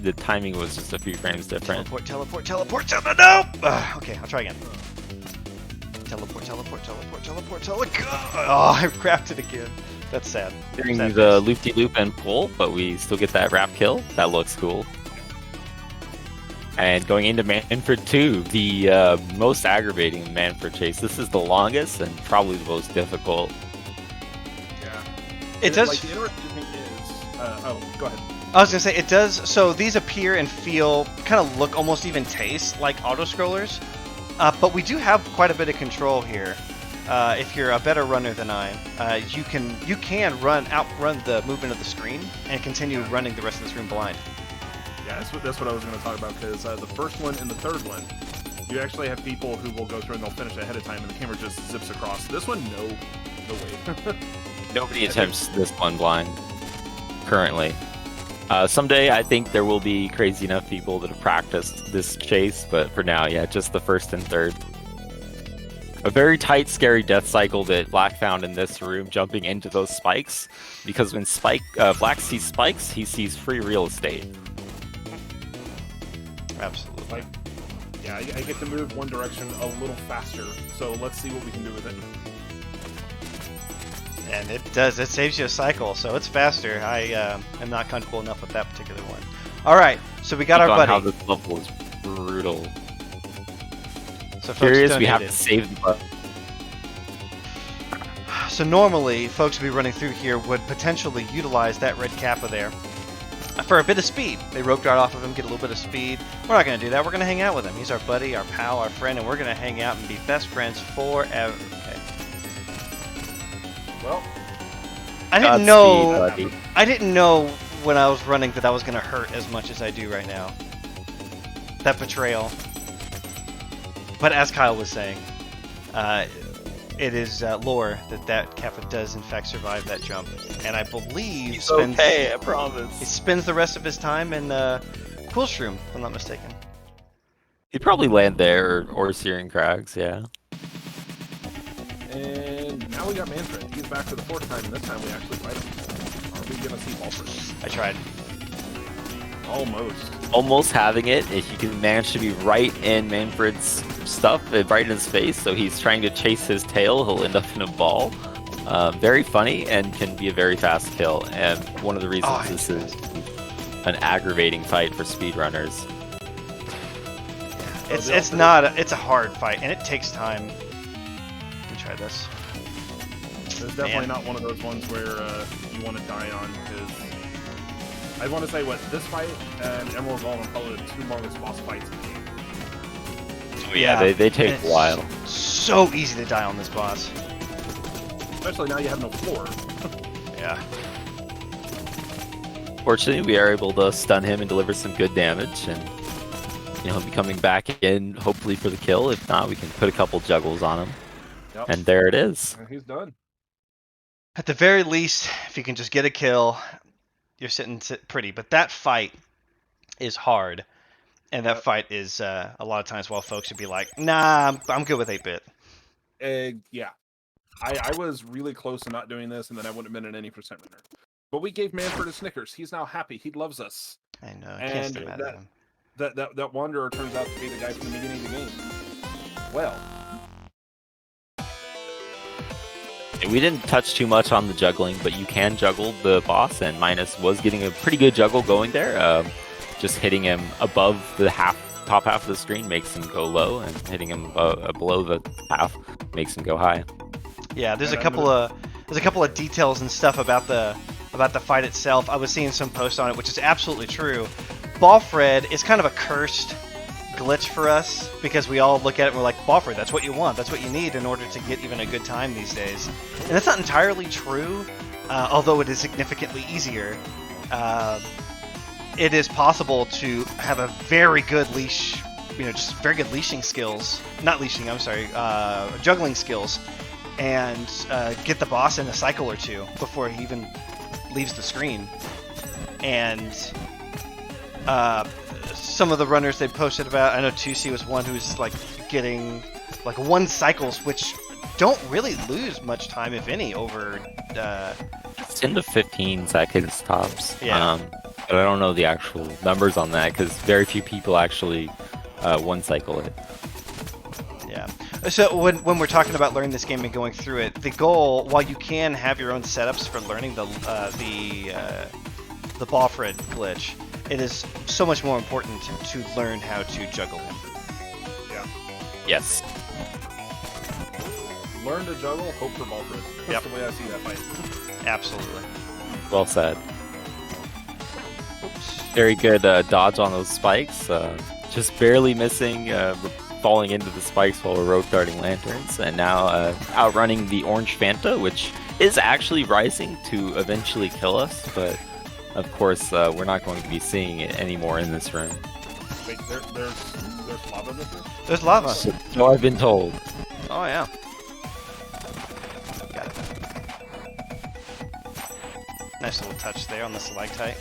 the timing was just a few frames different. Teleport, no! Okay, I'll try again. Teleport. Oh, I crapped it again. That's sad. Doing Sad the face. loop-de-loop and pull, but we still get that wrap kill. That looks cool. And going into Manfred 2, the most aggravating Manfred chase. This is the longest and probably the most difficult. Yeah. It does. Like, the interesting thing is, oh, go ahead. I was gonna say it does. So these appear and feel, kind of look, almost even taste like auto scrollers, but we do have quite a bit of control here. If you're a better runner than I am, you can outrun the movement of the screen and continue running the rest of this room blind. Yeah, that's what I was going to talk about, because the first one and the third one, you actually have people who will go through and they'll finish ahead of time, and the camera just zips across. This one, no way. Nobody attempts this one blind currently. Someday, I think there will be crazy enough people that have practiced this chase, but for now, yeah, just the first and third. A very tight, scary death cycle that Black found in this room, jumping into those spikes, because when Black sees spikes, he sees free real estate. Absolutely. Like, yeah, I get to move one direction a little faster, so let's see what we can do with it. And it does. It saves you a cycle, so it's faster. I am not comfortable enough with that particular one. All right, so we got our buddy. How this level is brutal. So folks Curious, we have donated. to save the button. So normally, folks would be running through here would potentially utilize that red kappa there for a bit of speed. They rope dart off of him, get a little bit of speed. We're not going to do that. We're going to hang out with him. He's our buddy, our pal, our friend, and we're going to hang out and be best friends forever. Okay. Well, I didn't Godspeed, know. buddy. I didn't know when I was running that I was going to hurt as much as I do right now. That betrayal. But as Kyle was saying, it is lore that Kappa does in fact survive that jump, and I believe He's okay, I promise. he spends the rest of his time in Quillshroom, if I'm not mistaken. He'd probably land there or Searing Crags, yeah. and now we got Manfred. He's back for the fourth time, and this time we actually fight him. Are we going to see Walford? I tried. Almost. Almost having it if you can manage to be right in Manfred's stuff, right in his face, so he's trying to chase his tail, he'll end up in a ball. Very funny and can be a very fast kill, and one of the reasons this is an aggravating fight for speedrunners. It's a hard fight, and it takes time. Let me try this. It's definitely not one of those ones where you want to die on, because I want to say this fight and Emerald Golem are probably the two longest boss fights in the game. Yeah, they take and a while. it's so easy to die on this boss. Especially now you have no floor. Yeah. Fortunately, we are able to stun him and deliver some good damage, and he'll be coming back in, hopefully for the kill. If not, we can put a couple juggles on him. Yep. And there it is. And he's done. At the very least, if you can just get a kill, pretty. But that fight is hard, and that Yep. fight is a lot of times while folks would be like, "Nah, I'm good with 8-bit." Yeah. I was really close to not doing this, and then I wouldn't have been an any percent winner. But we gave Manfred a Snickers. He's now happy. He loves us. I know. I can't stay mad at him. That Wanderer turns out to be the guy from the beginning of the game. Well, We didn't touch too much on the juggling, but you can juggle the boss, and Minus was getting a pretty good juggle going there. Just hitting him above the top half of the screen makes him go low, and hitting him below the half makes him go high. Yeah, there's a couple of details and stuff about the fight itself. I was seeing some posts on it, which is absolutely true. Balfred is kind of a cursed glitch for us because we all look at it and we're like, Balfred, that's what you want, that's what you need in order to get even a good time these days. And that's not entirely true, although it is significantly easier. It is possible to have a very good leash, just very good leashing skills. Not leashing, I'm sorry, juggling skills, and get the boss in a cycle or two before he even leaves the screen. And some of the runners they posted about, I know 2C was one who's like getting like 1 cycles, which don't really lose much time, if any, over 10 to 15 seconds tops. Yeah. But I don't know the actual numbers on that because very few people actually one cycle it. Yeah. So when we're talking about learning this game and going through it, the goal, while you can have your own setups for learning the Balfred glitch, it is so much more important to learn how to juggle him. yeah. Yes. Learn to juggle, hope for Balfred. That's the way I see that fight. Absolutely. Well said. Oops. Very good dodge on those spikes. Just barely missing, falling into the spikes while we're rope darting lanterns, and now outrunning the orange Fanta, which is actually rising to eventually kill us, but of course we're not going to be seeing it anymore in this room. Wait, there's lava in this room? There's lava. So I've been told. Oh, yeah. Got it. Nice little touch there on the stalactite.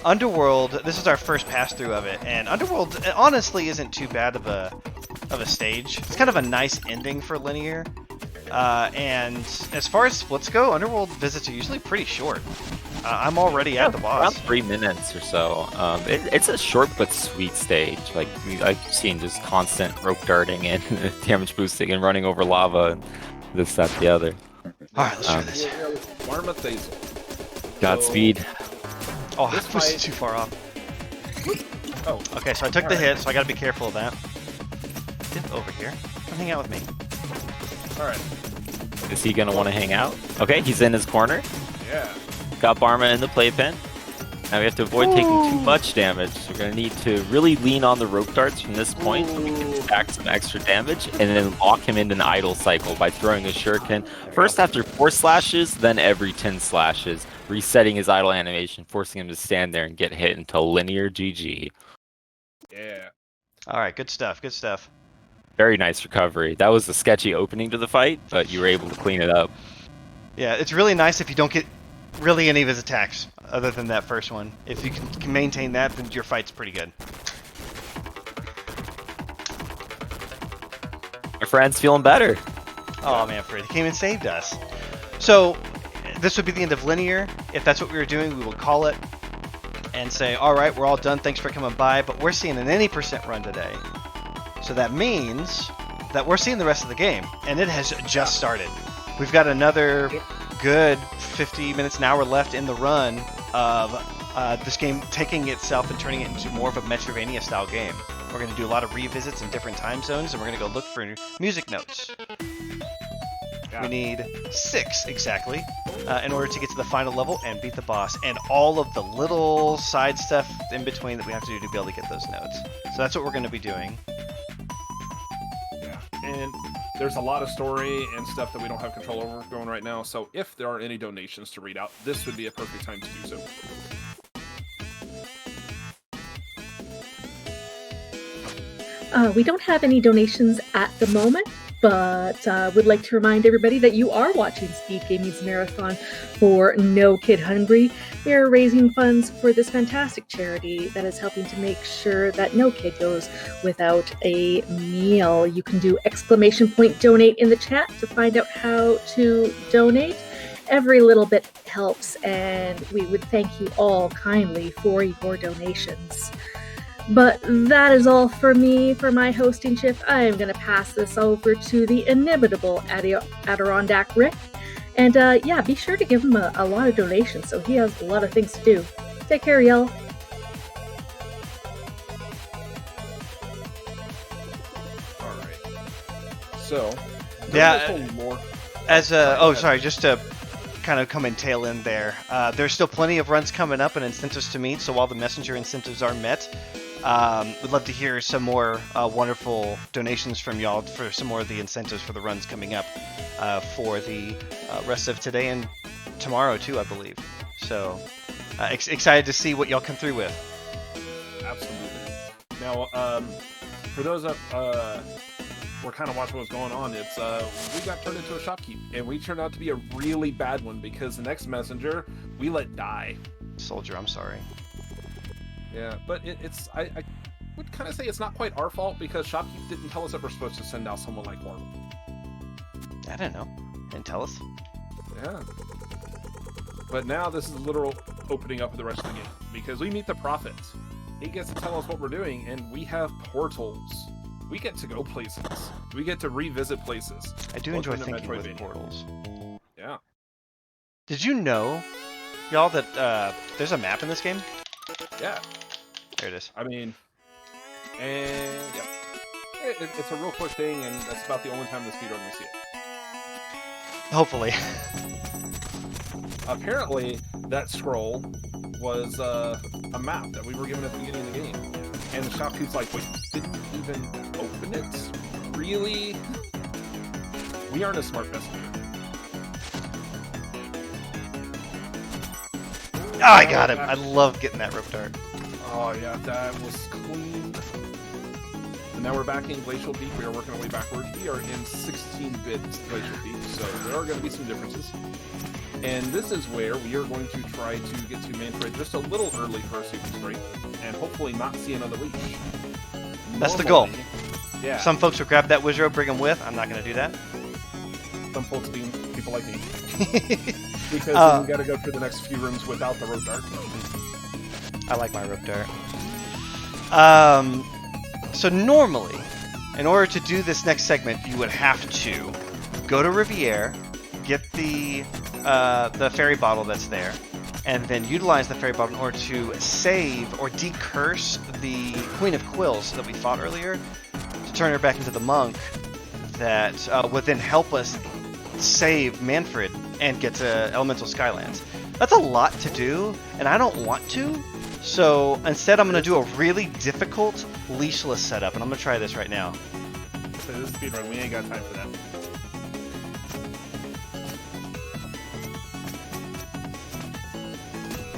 Underworld, this is our first pass through of it, and Underworld honestly isn't too bad of a stage. It's kind of a nice ending for linear. And as far as splits go, Underworld visits are usually pretty short. I'm already at the boss. Around 3 minutes or so. It's a short but sweet stage. Like I've seen just constant rope darting and damage boosting and running over lava and this, that, the other. Alright, let's try this. Marmothazel. Godspeed. Oh, This I was fight- too far off. Oh, Okay, so I took the hit, so I gotta be careful of that. Get over here. Come hang out with me. alright. Is he gonna want to hang out? Okay, he's in his corner. Yeah. Got Barma in the playpen. Now we have to avoid taking too much damage. We're gonna need to really lean on the rope darts from this point so we can stack some extra damage and then lock him into an idle cycle by throwing a shuriken. First after 4 slashes, then every 10 slashes, resetting his idle animation, forcing him to stand there and get hit until linear GG. Yeah. Alright, good stuff, good stuff. Very nice recovery. That was a sketchy opening to the fight, but you were able to clean it up. Yeah, it's really nice if you don't get really any of his attacks, other than that first one. If you can maintain that, then your fight's pretty good. Our friend's feeling better. Oh, Manfred, he came and saved us. So, this would be the end of linear. If that's what we were doing, we will call it and say, alright, we're all done, thanks for coming by, but we're seeing an any percent run today. So that means that we're seeing the rest of the game, and it has just started. We've got another good 50 minutes, an hour left in the run of this game taking itself and turning it into more of a Metroidvania style game. We're going to do a lot of revisits in different time zones, and we're going to go look for music notes. We need 6 exactly in order to get to the final level and beat the boss, and all of the little side stuff in between that we have to do to be able to get those notes. So that's what we're going to be doing. Yeah. And there's a lot of story and stuff that we don't have control over going right now, so if there are any donations to read out, this would be a perfect time to do so. We don't have any donations at the moment, but would like to remind everybody that you are watching SpeedGaming's marathon for No Kid Hungry. We are raising funds for this fantastic charity that is helping to make sure that no kid goes without a meal. You can do !donate in the chat to find out how to donate. Every little bit helps, and we would thank you all kindly for your donations. But that is all for me for my hosting shift. I am going to pass this over to the inimitable Adirondack Rick. And yeah, be sure to give him a lot of donations so he has a lot of things to do. Take care, y'all. Alright. So, Yeah, more. Sorry, just to kind of come and tail in there. There's still plenty of runs coming up and incentives to meet, so while the messenger incentives are met, we'd love to hear some more wonderful donations from y'all for some more of the incentives for the runs coming up for the rest of today and tomorrow too, I believe. So excited to see what y'all come through with. Absolutely. Now, for those that were kind of watching what's going on, it's we got turned into a shopkeep, and we turned out to be a really bad one because the next messenger we let die. Soldier, I'm sorry. Yeah, but I would kind of say it's not quite our fault because Shopkeep didn't tell us that we're supposed to send out someone like Wardle. I don't know. Didn't tell us. Yeah. But now this is a literal opening up of the rest of the game because we meet the Prophet. He gets to tell us what we're doing, and we have portals. We get to go places. We get to revisit places. I do enjoy thinking with portals. Yeah. Did you know, y'all, that there's a map in this game? Yeah. There it is. I mean, and yeah, it's a real quick thing, and that's about the only time in the speedrun we see it. Hopefully. Apparently, that scroll was a map that we were given at the beginning of the game, and the shopkeep's like, "Wait, didn't even open it? Really? We aren't a smart messenger." Oh, I got him. I love getting that rope dart. Oh yeah, that was clean. And now we're back in Glacial Peak. We are working our way backwards. We are in 16-bit Glacial Peak, so there are going to be some differences. And this is where we are going to try to get to Manfred just a little early for our super straight, and hopefully not see another leash. That's the goal. Yeah. Some folks will grab that Wizro, bring them with. I'm not going to do that. Some folks being people like me. Because we got to go through the next few rooms without the rope dart. I like my rope dart. So normally, in order to do this next segment, you would have to go to Riviere, get the fairy bottle that's there, and then utilize the fairy bottle in order to save or decurse the Queen of Quills that we fought earlier, to turn her back into the monk that would then help us save Manfred and get to Elemental Skylands. That's a lot to do, and I don't want to, so instead I'm going to do a really difficult leashless setup, and I'm going to try this right now. So this is speedrun, we ain't got time for that.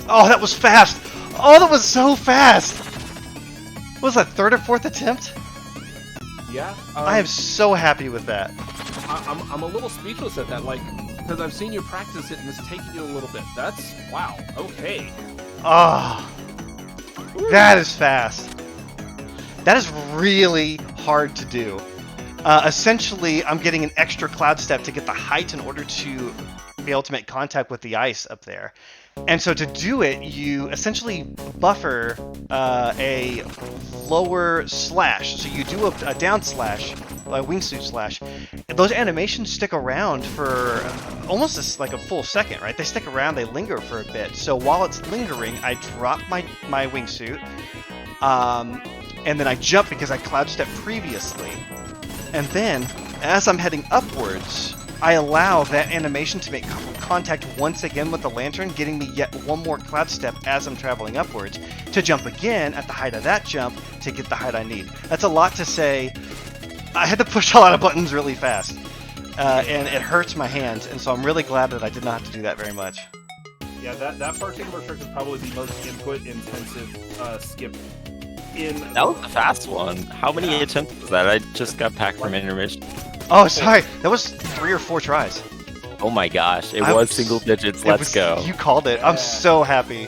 Oh, that was fast! Oh, that was so fast! What was that, third or fourth attempt? Yeah. I am so happy with that. I'm a little speechless at that, like, because I've seen you practice it and it's taking you a little bit. That's, wow, okay. Oh, that is fast. That is really hard to do. Essentially, I'm getting an extra cloud step to get the height in order to be able to make contact with the ice up there. And so to do it, you essentially buffer a lower slash. So you do a down slash, a wingsuit slash. And those animations stick around for almost like a full second, right? They stick around, they linger for a bit. So while it's lingering, I drop my wingsuit, and then I jump because I cloud stepped previously. And then, as I'm heading upwards, I allow that animation to make contact once again with the lantern, getting me yet one more cloud step as I'm traveling upwards, to jump again at the height of that jump to get the height I need. That's a lot to say. I had to push a lot of buttons really fast, and it hurts my hands, and so I'm really glad that I did not have to do that very much. Yeah, that particular trick is probably the most input-intensive skip in... That was a fast one. How many attempts was that? I just got back from intermission. Oh, sorry. That was 3 or 4 tries. Oh my gosh, it I was was- single digits. It Let's was- go. You called it. I'm Yeah. so happy.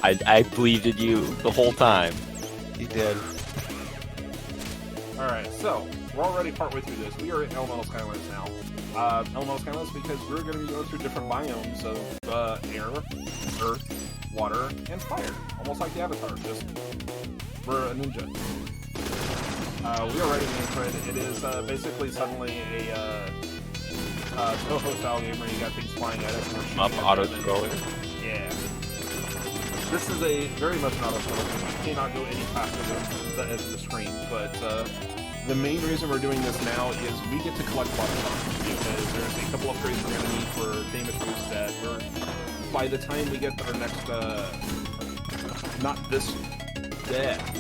I believed in you the whole time. You did. Alright, so we're already partway through this. We are at Elemental Skylands now. Elemental Skylands because we're going to be going through different biomes of air, earth, water, and fire. Almost like the Avatar, just we're a ninja. We are ready into it. It is basically suddenly a Toho style game where you got things flying at us. And we're shooting Up at them auto and- scroller. Yeah. This is a very much an auto scroller game. You cannot go any faster than the edge of the screen, but the main reason we're doing this now is we get to collect a lot of charms because there's a couple upgrades we're going to need for damage boost that we're, by the time we get our next,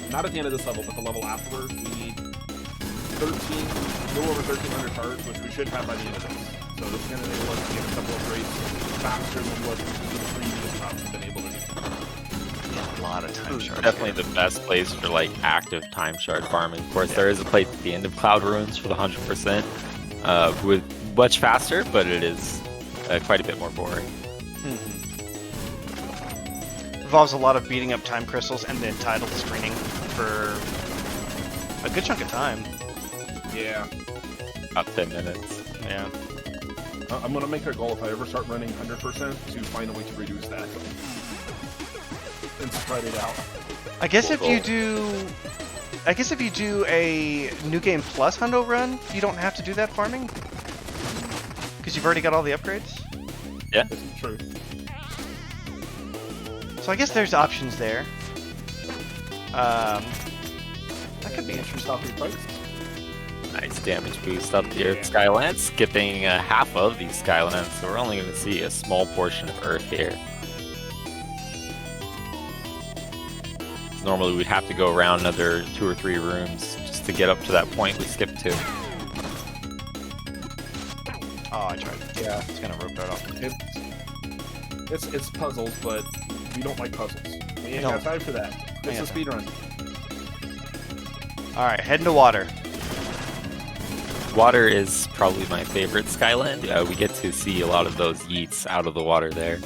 not at the end of this level, but the level afterwards, we need 13, a little over 1,300 cards, which we should have by the end of this. So this is going to enable us to get a couple upgrades faster than what the previous crops have been able to do. A lot of time shards. Definitely the best place for like active time shard farming. Of course, there is a place at the end of Cloud Ruins for the 100%, with much faster, but it is quite a bit more boring. Involves a lot of beating up time crystals and then title screening for a good chunk of time. Yeah. About 10 minutes. Yeah. I'm going to make a goal if I ever start running 100% to find a way to reduce that. And spread it out. I guess Cool if you goal. do a New Game Plus Hundo run, you don't have to do that farming? Because you've already got all the upgrades? Yeah. This is true. So I guess there's options there. That could be interesting. Stop your fights. Nice damage boost up here at Skylands, skipping half of these Skylands, so we're only going to see a small portion of Earth here. Normally we'd have to go around another 2 or 3 rooms just to get up to that point we skipped to. Oh, I tried. Yeah, it's gonna rope dart off. It's puzzles, but we don't like puzzles. We ain't No. got time for that. It's a got speedrun. All right, heading to water. Water is probably my favorite Skyland. We get to see a lot of those yeets out of the water there.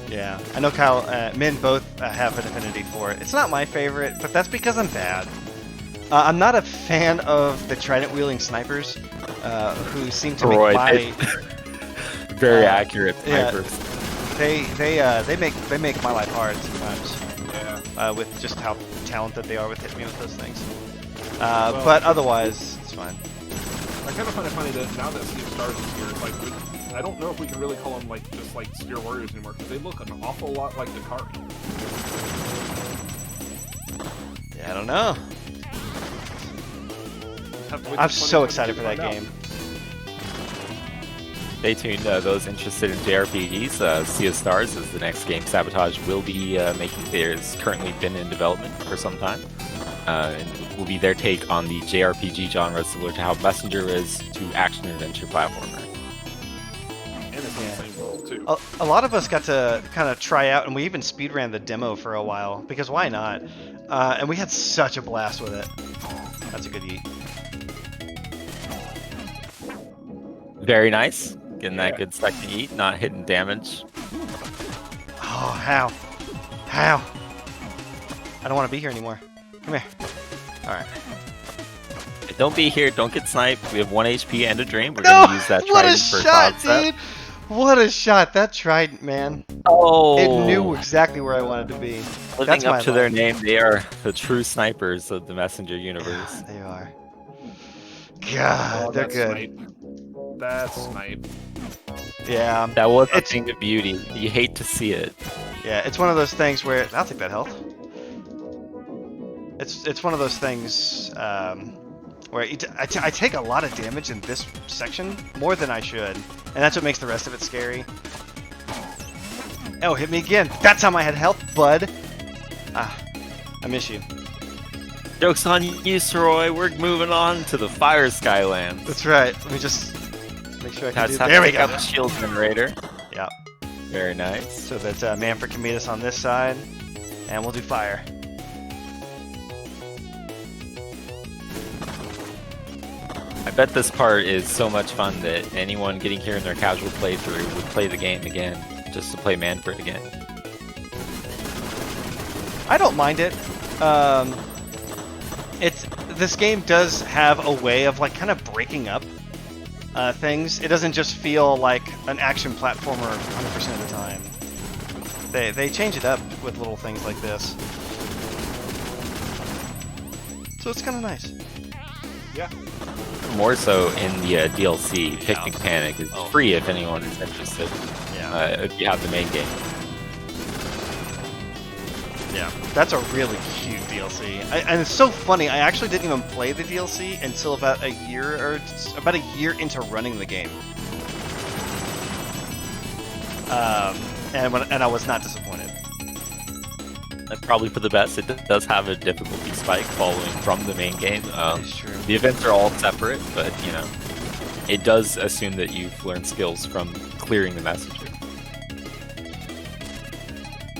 Yeah, I know Kyle, Min both have an affinity for it. It's not my favorite, but that's because I'm bad. I'm not a fan of the trident-wielding snipers, who seem to Roy, make my Very accurate yeah. snipers. they make my life hard sometimes Yeah. with just how talented they are with hitting me with those things. But otherwise, it's fine. I kind of find it funny that now that Sea of Stars is here, it's like, I don't know if we can really call them like just like Spear Warriors anymore, because they look an awful lot like Dakari. Yeah, I don't know. Have to wait I'm till so 2022 excited to for that find out. game. Stay tuned, those interested in JRPGs. Sea of Stars is the next game Sabotage will be making. There's currently been in development for some time. And will be their take on the JRPG genre, similar to how Messenger is to action-adventure platformer. And it's on the same world too. A lot of us got to kind of try out, and we even speedran the demo for a while, because why not? And we had such a blast with it. That's a good eat. Very nice. Getting that good second eat, not hitting damage. Oh, how? How? I don't want to be here anymore. Come here. Alright. Don't be here, don't get sniped. We have 1 HP and a dream. We're No! going to use that What a trident for shot, top step. dude! What a shot! That trident, man. Oh! It knew exactly where I wanted to be. Living That's my up to their life. name, they are the true snipers of the Messenger universe. They are. God, Oh, they're that's good. Snipe. That's Snipe. Yeah. That was a It's- thing of beauty. You hate to see it. Yeah, it's one of those things where I'll take that health. It's one of those things where I take a lot of damage in this section, more than I should, and that's what makes the rest of it scary. Oh, hit me again! That's how I had health, bud. Ah, I miss you. Joke's on you, Soroy. We're moving on to the Fire Skylands. That's right. Let me just make sure I can That's do. how There to we pick go. out the shield generator. Yeah. Very nice. So that Manfred can meet us on this side, and we'll do fire. bet this part is so much fun that anyone getting here in their casual playthrough would play the game again, just to play Manfred again. I don't mind it. This game does have a way of like kind of breaking up things. It doesn't just feel like an action platformer 100% of the time. They change it up with little things like this. So it's kind of nice. Yeah. More so in the DLC, Picnic Panic is free if anyone is interested. Yeah. If you have the main game. Yeah. That's a really cute DLC. And it's so funny, I actually didn't even play the DLC until about a year into running the game. And I was not disappointed. That's probably for the best. It does have a difficulty spike following from the main game. That's true. The events are all separate, but you know, it does assume that you've learned skills from clearing the messages.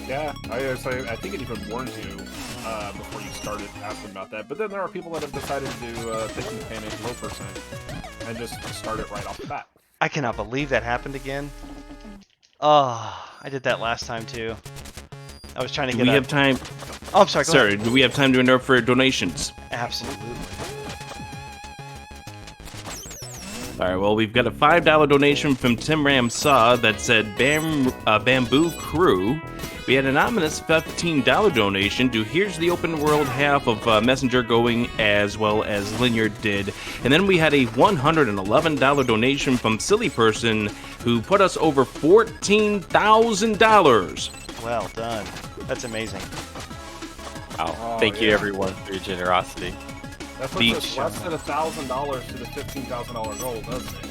Yeah, I think it even warns you before you started asking about that. But then there are people that have decided to do Picnic Panic low percent and just start it right off the bat. I cannot believe that happened again. Oh, I did that last time too. I was trying to Do get. we have time? Oh, I'm sorry. Go Sorry, ahead. do we have time to enter for donations? Absolutely. All right, well, we've got a $5 donation from Tim Ramsaw that said Bamboo Crew. We had an ominous $15 donation to Here's the Open World half of Messenger going as well as Linear did. And then we had a $111 donation from Silly Person who put us over $14,000. Well done. That's amazing. Wow. Oh, Thank you yeah. everyone for your generosity. That puts Beach. us less than $1,000 to the $15,000 goal, doesn't it?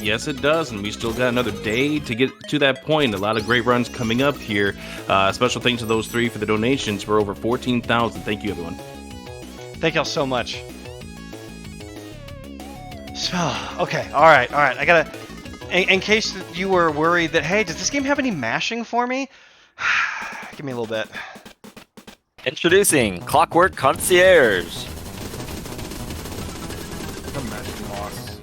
Yes, it does, and we still got another day to get to that point. A lot of great runs coming up here. Special thanks to those three for the donations. We're over 14,000. Thank you, everyone. Thank y'all so much. So, okay, all right. I gotta. In case you were worried that, hey, does this game have any mashing for me? Give me a little bit. Introducing Clockwork Concierge. The Magic Boss.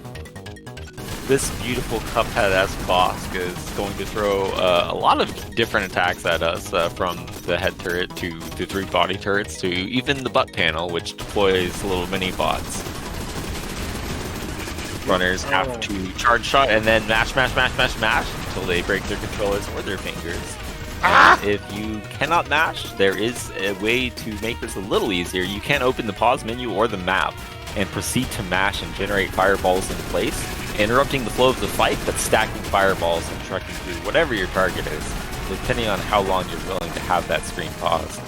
This beautiful Cuphead-esque boss is going to throw a lot of different attacks at us, from the head turret to the 3 body turrets to even the butt panel, which deploys little mini bots. Runners have to charge shot and then mash until they break their controllers or their fingers. And if you cannot mash, there is a way to make this a little easier. You can open the pause menu or the map and proceed to mash and generate fireballs in place, interrupting the flow of the fight, but stacking fireballs and trucking through whatever your target is, depending on how long you're willing to have that screen paused.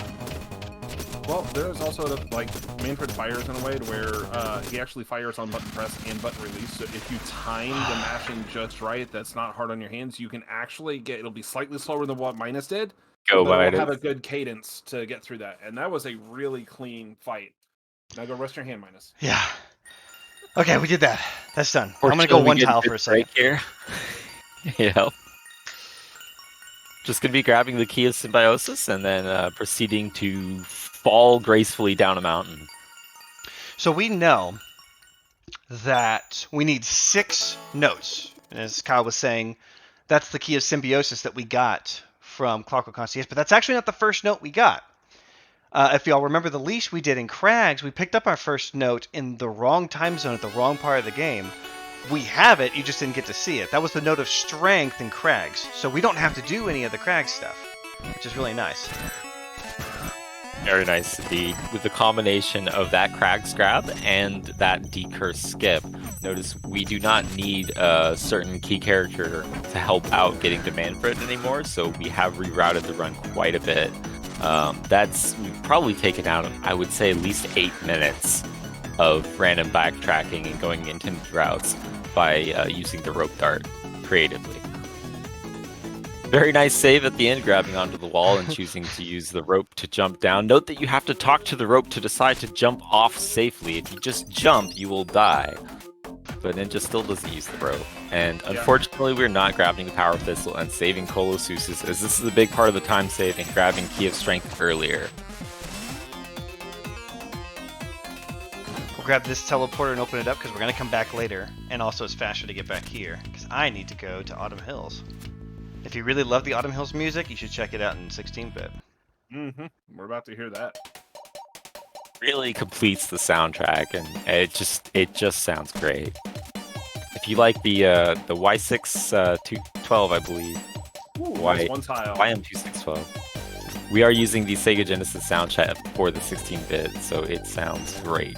Well, there's also like Manfred fires in a way to where he actually fires on button press and button release. So if you time the mashing just right, that's not hard on your hands. You can actually get. It'll be slightly slower than what Minus did. Go but by it'll have a good cadence to get through that, and that was a really clean fight. Now go rest your hand, Minus. Yeah. Okay, we did that. That's done. I'm gonna go one tile for a second. Here. Yeah. Just gonna be grabbing the key of symbiosis and then proceeding to fall gracefully down a mountain. So we know that we need 6 notes. And as Kyle was saying, that's the key of symbiosis that we got from Clockwork Concierge, but that's actually not the first note we got. If y'all remember the leash we did in Crags, we picked up our first note in the wrong time zone at the wrong part of the game. We have it, you just didn't get to see it. That was the note of strength in Crags, so we don't have to do any of the Crags stuff, which is really nice. Very nice indeed. With the combination of that Crags grab and that decurse skip, notice we do not need a certain key character to help out getting to Manfred anymore, so we have rerouted the run quite a bit. We've probably taken out, I would say, at least 8 minutes of random backtracking and going into new routes by using the rope dart creatively. Very nice save at the end, grabbing onto the wall and choosing to use the rope to jump down. Note that you have to talk to the rope to decide to jump off safely. If you just jump, you will die. But Ninja still doesn't use the rope. And unfortunately, we're not grabbing the Power Pistol and saving Colossus, as this is a big part of the time saving, grabbing Key of Strength earlier. grab this teleporter and open it up because we're going to come back later. And also it's faster to get back here because I need to go to Autumn Hills. If you really love the Autumn Hills music, you should check it out in 16-bit. We're about to hear that. Really completes the soundtrack, and it just sounds great. If you like the Y6 212, I believe. Ooh, nice one tile. YM2612. We are using the Sega Genesis soundtrack for the 16-bit, so it sounds great.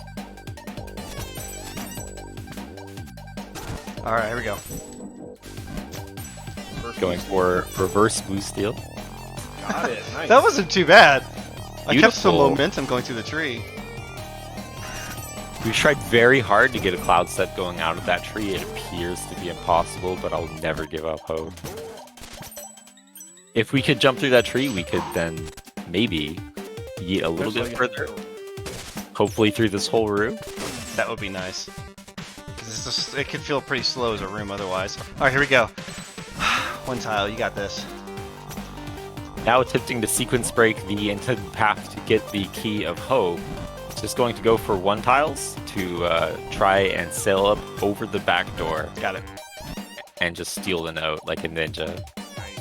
All right, here we go. Going for reverse blue steel. Got it. Nice. That wasn't too bad. I kept some Beautiful. momentum going through the tree. We've tried very hard to get a cloud set going out of that tree. It appears to be impossible, but I'll never give up hope. If we could jump through that tree, we could then maybe yeet a little bit further. Hopefully through this whole room. That would be nice. 'Cause it could feel pretty slow as a room otherwise. All right, here we go. One tile, you got this. Now attempting to sequence break the intended path to get the Key of Hope. Just going to go for 1 tiles to try and sail up over the back door. Got it. And just steal the note like a ninja. Nice.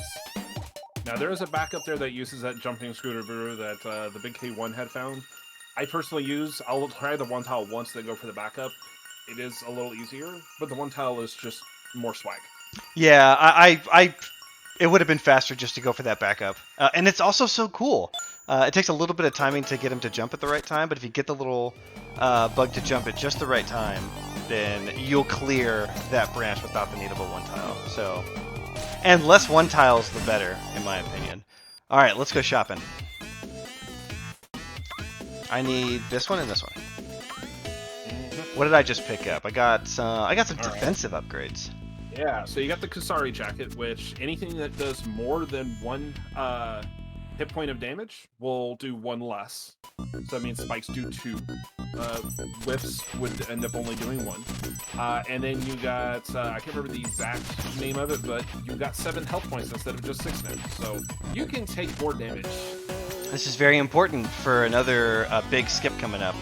Now there is a backup there that uses that jumping scooter brew that the Big K1 had found. I personally I'll try the 1 tile once, then go for the backup. It is a little easier, but the 1 tile is just more swag. Yeah, it would have been faster just to go for that backup. And it's also so cool. It takes a little bit of timing to get him to jump at the right time, but if you get the little bug to jump at just the right time, then you'll clear that branch without the need of a 1 tile. So, and less 1 tiles, the better, in my opinion. All right, let's go shopping. I need this one and this one. What did I just pick up? I got some defensive upgrades. Yeah, so you got the Kusari jacket, which anything that does more than 1 hit point of damage will do 1 less. So that means spikes do 2. Whiffs would end up only doing 1. And then you got, I can't remember the exact name of it, but you got 7 health points instead of just 6 now. So you can take more damage. This is very important for another big skip coming up.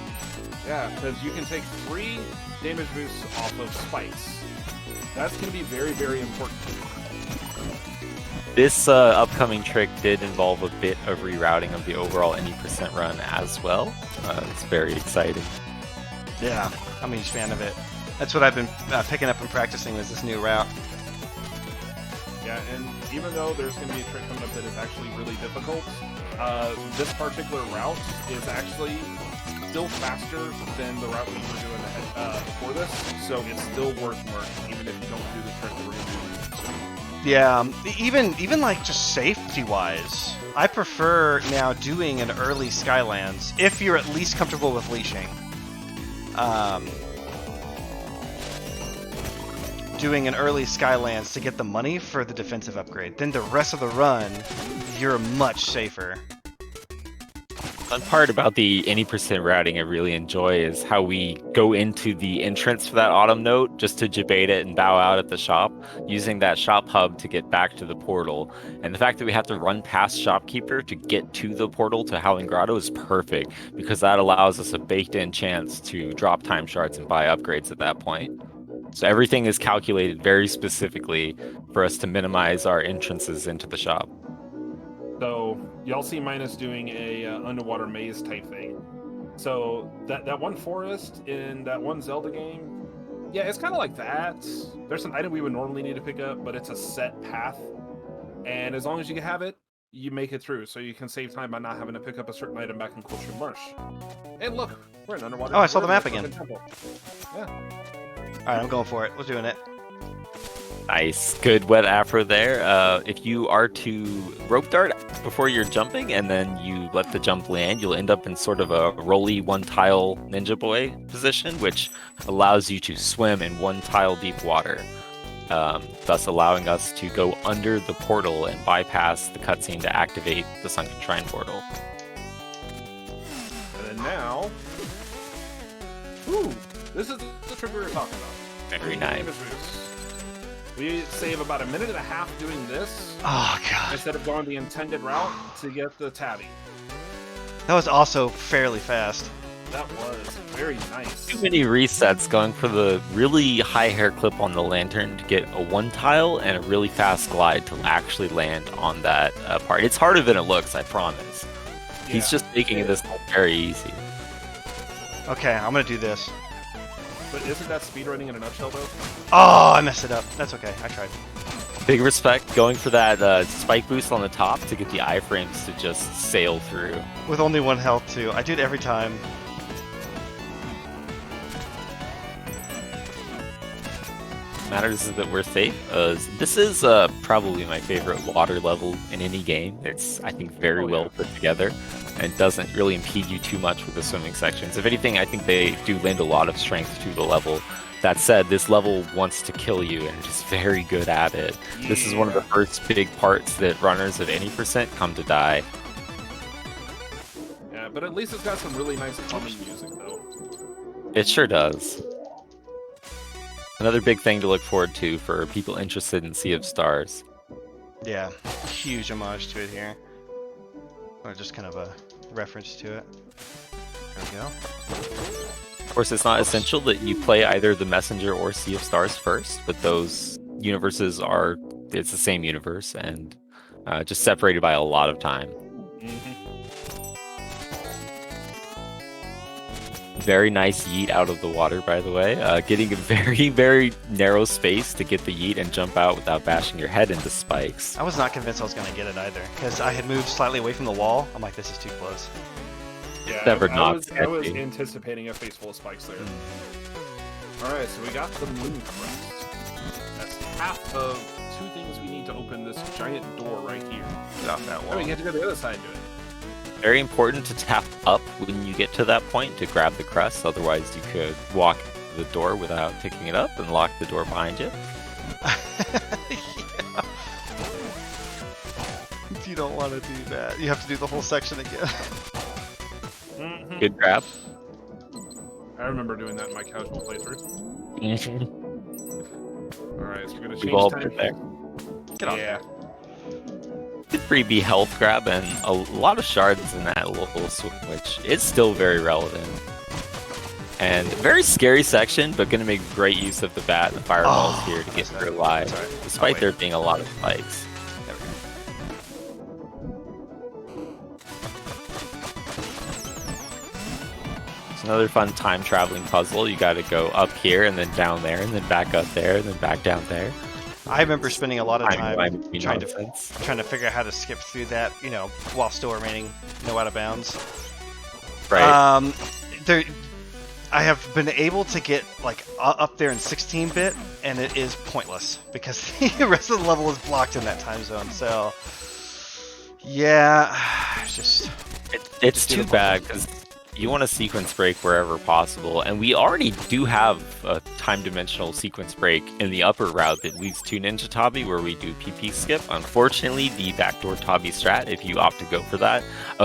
Yeah, because you can take 3 damage boosts off of spikes. That's going to be very, very important. This upcoming trick did involve a bit of rerouting of the overall any % run as well. It's very exciting. Yeah, I'm a huge fan of it. That's what I've been picking up and practicing is this new route. Yeah, and even though there's going to be a trick coming up that is actually really difficult, this particular route is actually still faster than the route we were doing before this, so it's still worth learning, even if you don't do the trick that we're going to do. Yeah, even like just safety-wise, I prefer now doing an early Skylands, if you're at least comfortable with leashing. Doing an early Skylands to get the money for the defensive upgrade. Then the rest of the run, you're much safer. One part about the any % routing I really enjoy is how we go into the entrance for that autumn note just to debate it and bow out at the shop, using that shop hub to get back to the portal. And the fact that we have to run past Shopkeeper to get to the portal to Howling Grotto is perfect, because that allows us a baked-in chance to drop time shards and buy upgrades at that point. So everything is calculated very specifically for us to minimize our entrances into the shop. So y'all see Minus doing a underwater maze type thing. So that one forest in that one Zelda game, yeah, it's kind of like that. There's an item we would normally need to pick up, but it's a set path, and as long as you have it, you make it through. So you can save time by not having to pick up a certain item back in Culture Marsh. And look, we're in underwater. Oh, I saw the map again. Yeah. All right, I'm going for it. We're doing it. Nice. Good wet afro there. If you are to rope dart before you're jumping and then you let the jump land, you'll end up in sort of a rolly 1 tile ninja boy position, which allows you to swim in 1 tile deep water, thus allowing us to go under the portal and bypass the cutscene to activate the Sunken Shrine portal. And then now, this is the trick we were talking about. Very nice. We save about 1.5 minutes doing this. Oh, God. Instead of going the intended route to get the tabby. That was also fairly fast. that was very nice. Too many resets going for the really high hair clip on the lantern to get a one tile and a really fast glide to actually land on that part. It's harder than it looks, I promise. He's just making this very easy. Okay, I'm gonna do this. But isn't that speedrunning in a nutshell, though? Oh, I messed it up. That's okay. I tried. Big respect going for that spike boost on the top to get the iframes to just sail through. With only 1 health, too. I do it every time. Matters is that we're safe. This is probably my favorite water level in any game. It's, I think, very well put together and doesn't really impede you too much with the swimming sections. If anything, I think they do lend a lot of strength to the level. That said, this level wants to kill you and is very good at it. Yeah. This is one of the first big parts that runners of any percent come to die. Yeah, but at least it's got some really nice calming music, though. It sure does. Another big thing to look forward to for people interested in Sea of Stars. Yeah, huge homage to it here. Or just kind of a reference to it. There we go. Of course, it's not essential that you play either the Messenger or Sea of Stars first, but those universes are, it's the same universe and just separated by a lot of time. Very nice yeet out of the water, by the way. Getting a very, very narrow space to get the yeet and jump out without bashing your head into spikes. I was not convinced I was going to get it either, because I had moved slightly away from the wall. I'm like, this is too close. Yeah, Never I was anticipating a face full of spikes there. Alright, so we got the moon crest. That's half of 2 things we need to open this giant door right here. Get off that wall. Oh, you have to go to the other side and do it. Very important to tap up when you get to that point to grab the crest, otherwise you could walk the door without picking it up and lock the door behind you. Yeah. You don't want to do that. You have to do the whole section again. Good grab. I remember doing that in my casual playthrough. Alright, so we're gonna change We've all time. been there. Get off. Yeah. Good freebie health grab and a lot of shards in that little swim, which is still very relevant. And very scary section, but going to make great use of the bat and the fireballs here to get through alive, despite there being a lot of spikes. There we go. It's another fun time traveling puzzle. You got to go up here and then down there and then back up there and then back down there. I remember spending a lot of time trying to figure out how to skip through that, you know, while still remaining no out of bounds. Right. I have been able to get like up there in 16-bit, and it is pointless because the rest of the level is blocked in that time zone. So, yeah, it's too bad because you want to sequence break wherever possible, and we already do have a time-dimensional sequence break in the upper route that leads to Ninja Tabi, where we do PP skip. Unfortunately, the backdoor Tabi strat, if you opt to go for that,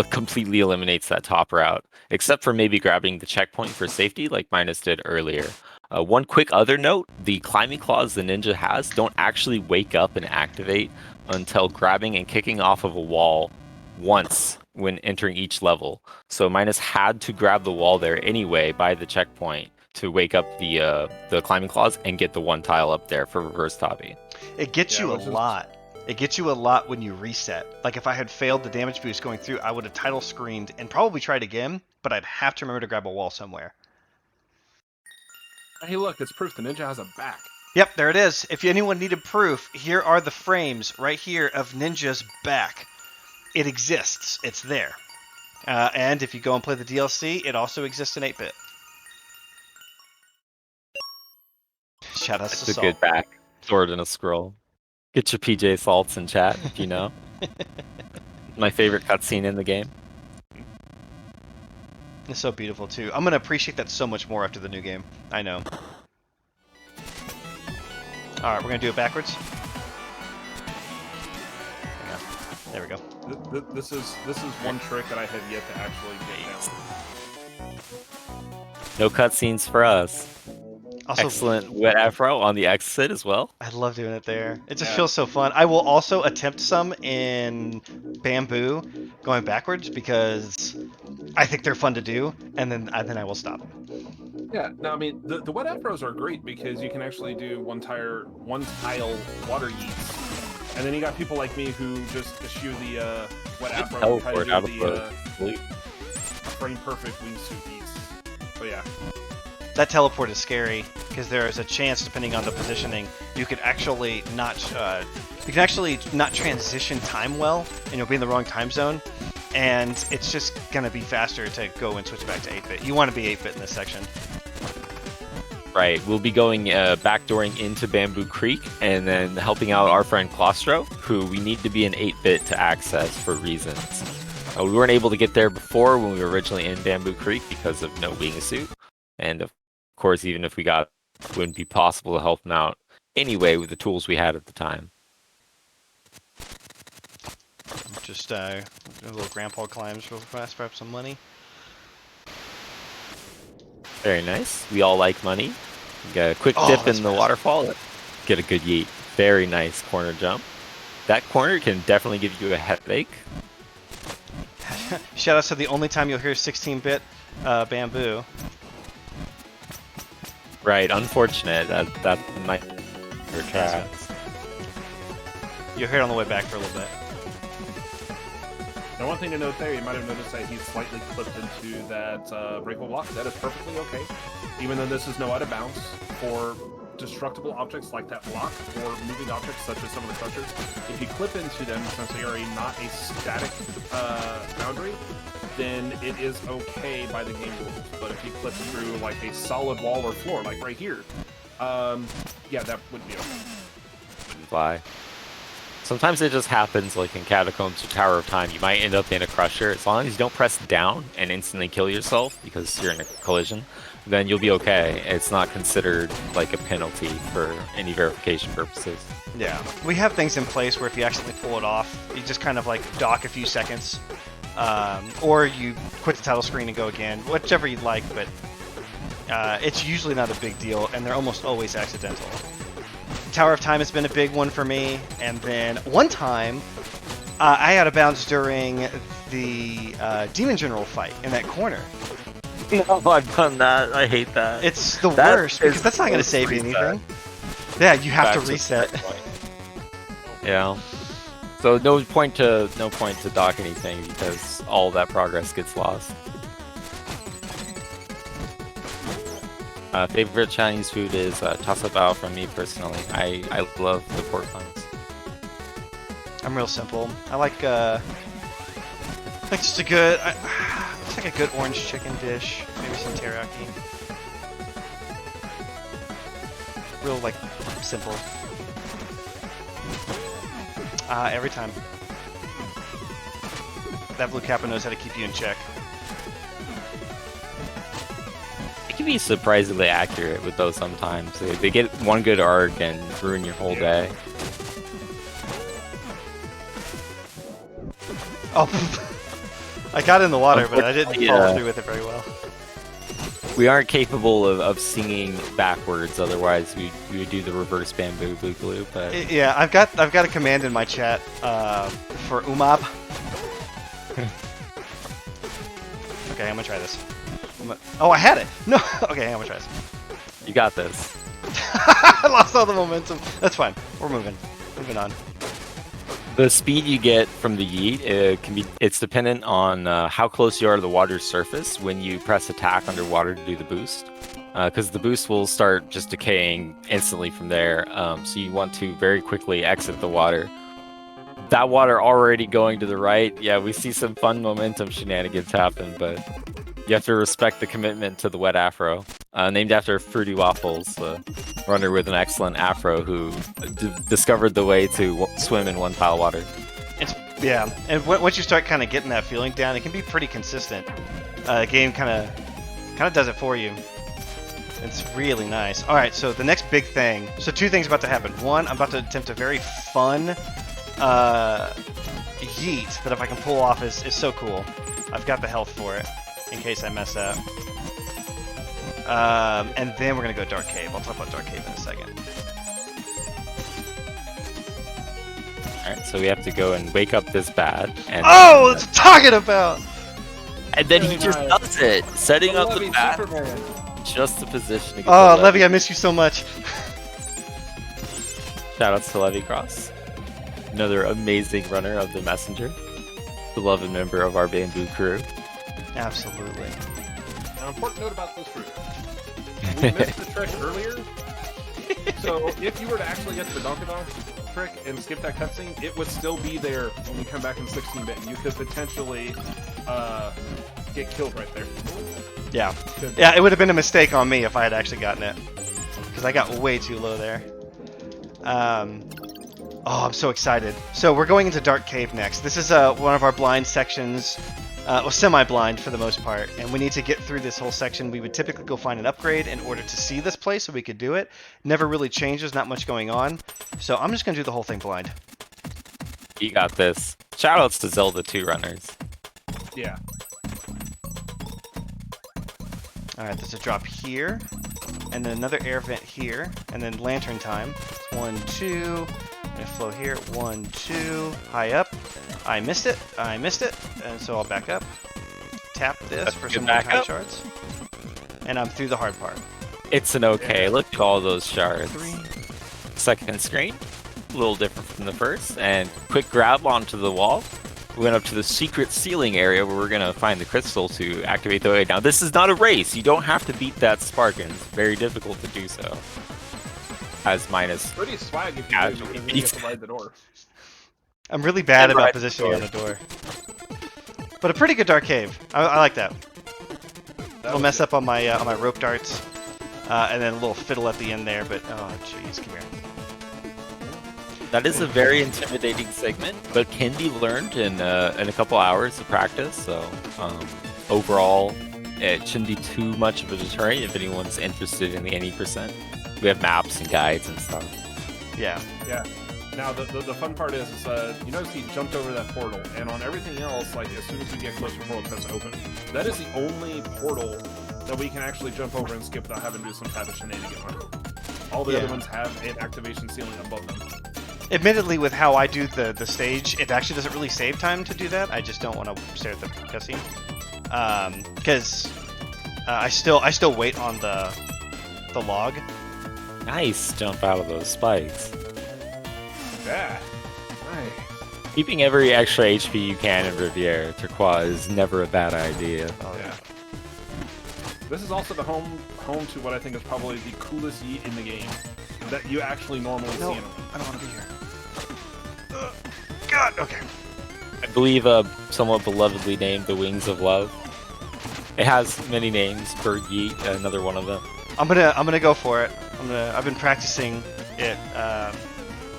completely eliminates that top route, except for maybe grabbing the checkpoint for safety, like Minous did earlier. One quick other note, the climbing claws the ninja has don't actually wake up and activate until grabbing and kicking off of a wall once when entering each level. So Minous had to grab the wall there anyway by the checkpoint to wake up the climbing claws and get the 1 tile up there for reverse Tabi. It gets you a lot. It gets you a lot when you reset. Like if I had failed the damage boost going through, I would have title screened and probably tried again, but I'd have to remember to grab a wall somewhere. Hey look, it's proof the ninja has a back. Yep, there it is. If anyone needed proof, here are the frames right here of Ninja's back. It exists. It's there. And if you go and play the DLC, it also exists in 8-bit. Shout out to It's a Salt. good back. Sword and a scroll. Get your PJ Salts in chat if you know. My favorite cutscene in the game. It's so beautiful too. I'm going to appreciate that so much more after the new game. I know. Alright, we're going to do it backwards. There we go. This is one trick that I have yet to actually get down. No cutscenes for us. Also, excellent wet afro on the exit as well. I love doing it there. It just feels so fun. I will also attempt some in Bamboo going backwards because I think they're fun to do, and then I will stop. Yeah, no, I mean the wet afros are great because you can actually do one tile water yeets, and then you got people like me who just eschew the wet afro and try to do the frame perfect wingsuit yeets. So yeah. That teleport is scary because there is a chance, depending on the positioning, you could actually not transition time well, and you'll be in the wrong time zone, and it's just gonna be faster to go and switch back to 8-bit. You want to be 8-bit in this section. Right, we'll be going backdooring into Bamboo Creek and then helping out our friend Claustro, who we need to be an 8-bit to access for reasons. We weren't able to get there before when we were originally in Bamboo Creek because of no wingsuit, and of course, even if we got, it wouldn't be possible to help him out anyway with the tools we had at the time. Just a little grandpa climbs real fast, grab some money. Very nice. We all like money. Get a quick dip in the waterfall. Get a good yeet. Very nice corner jump. That corner can definitely give you a headache. Shout out to the only time you'll hear 16-bit bamboo. Right, unfortunate. That might hurt tracks. You'll hear it on the way back for a little bit. Now, one thing to note there, you might have noticed that he's slightly clipped into that breakable block. That is perfectly okay, even though this is no out of bounds for destructible objects like that block or moving objects such as some of the crushers. If you clip into them, since they are not a static boundary, then it is okay by the game rules. But if you clip through like a solid wall or floor, like right here, yeah, that would be okay. Fly. Sometimes it just happens, like in Catacombs or Tower of Time, you might end up in a crusher. As long as you don't press down and instantly kill yourself because you're in a collision, then you'll be okay. It's not considered like a penalty for any verification purposes. Yeah, we have things in place where if you accidentally pull it off, you just kind of like dock a few seconds, or you quit the title screen and go again, whichever you'd like, but it's usually not a big deal, and they're almost always accidental. Tower of Time has been a big one for me, and then one time I out of bounds during the Demon General fight in that corner. No, I've done that. I hate that. It's the worst because that's not going to save you anything. Yeah, you have to reset. Yeah. So no point to dock anything because all that progress gets lost. Favorite Chinese food is toss bao from me personally. I love the pork buns. I'm real simple. I like just a good, it's like a good orange chicken dish, maybe some teriyaki. Real like simple. Every time. That blue kappa knows how to keep you in check. It can be surprisingly accurate with those sometimes. They get one good arc and ruin your whole day. Oh, I got in the water, but I didn't follow through with it very well. We aren't capable of singing backwards, otherwise we would do the reverse bamboo boogaloo. But yeah, I've got a command in my chat for umab. Okay, I'm gonna try this. Oh, I had it! No! Okay, I'm gonna try this. You got this. I lost all the momentum. That's fine. We're moving. Moving on. The speed you get from the yeet, it's dependent on how close you are to the water's surface when you press attack underwater to do the boost. Because the boost will start just decaying instantly from there. So you want to very quickly exit the water. That water already going to the right, yeah, we see some fun momentum shenanigans happen, but you have to respect the commitment to the wet afro. Named after Fruity Waffles, a runner with an excellent afro who discovered the way to swim in one tile water. Yeah, and once you start kind of getting that feeling down, it can be pretty consistent. The game kind of does it for you. It's really nice. All right, so the next big thing. So two things about to happen. One, I'm about to attempt a very fun yeet that if I can pull off is so cool. I've got the health for it in case I mess up. And then we're gonna go Dark Cave. I'll talk about Dark Cave in a second. Alright, so we have to go and wake up this bat. And oh, let's talk it about! And then he just does it, setting up the Levy path, Superman. just the position to get Oh, the Levy, I miss you so much. Shoutouts to Levy Cross, another amazing runner of the Messenger, beloved member of our Bamboo crew. Absolutely. An important note about this route. We missed the trick earlier. So if you were to actually get to the Donkey Kong trick and skip that cutscene, it would still be there when we come back in 16-bit. You could potentially get killed right there. Yeah. Yeah, it would have been a mistake on me if I had actually gotten it. Because I got way too low there. Oh, I'm so excited. So we're going into Dark Cave next. This is one of our blind sections. Well, semi-blind for the most part, and we need to get through this whole section. We would typically go find an upgrade in order to see this place so we could do it. Never really changes, not much going on. So I'm just going to do the whole thing blind. You got this. Shoutouts to Zelda 2 runners. Yeah. Alright, there's a drop here, and then another air vent here, and then lantern time. 1, 2, and flow here. 1, 2, high up. I missed it, and so I'll back up. Tap this That's for good some more time backup. shards. And I'm through the hard part. It's an okay. Look at all those shards. 3. Second screen, a little different from the first, and quick grab onto the wall. We went up to the secret ceiling area where we're gonna find the crystal to activate the way. Now this is not a race. You don't have to beat that Sparkin. It's very difficult to do so. As minus. Pretty swag if you Yeah, do, because you get to ride the door. I'm really bad And about right positioning door. on the door. But a pretty good dark cave. I like that. That I'll was mess good. up on my rope darts, and then a little fiddle at the end there. But oh jeez, come here. That is a very intimidating segment, but can be learned in a couple hours of practice. So overall, it shouldn't be too much of a deterrent if anyone's interested in the any percent. We have maps and guides and stuff. Yeah. Yeah. Now the fun part is you notice he jumped over that portal, and on everything else, like as soon as we get closer, the portal cuts open. That is the only portal that we can actually jump over and skip without having to do some type of shenanigan on. All the Yeah. other ones have an activation ceiling above them. Admittedly, with how I do the stage, it actually doesn't really save time to do that. I just don't want to stare at the cutscene. Because I still wait on the log. Nice jump out of those spikes. Yeah. Nice. Keeping every extra HP you can in Riviera Turquoise is never a bad idea. Oh Yeah. This is also the home to what I think is probably the coolest yeet in the game that you actually normally No, see in a I don't want to be here. God. Okay. I believe somewhat belovedly named the Wings of Love. It has many names. Bird Yeet, another one of them. I'm gonna go for it. I've been practicing it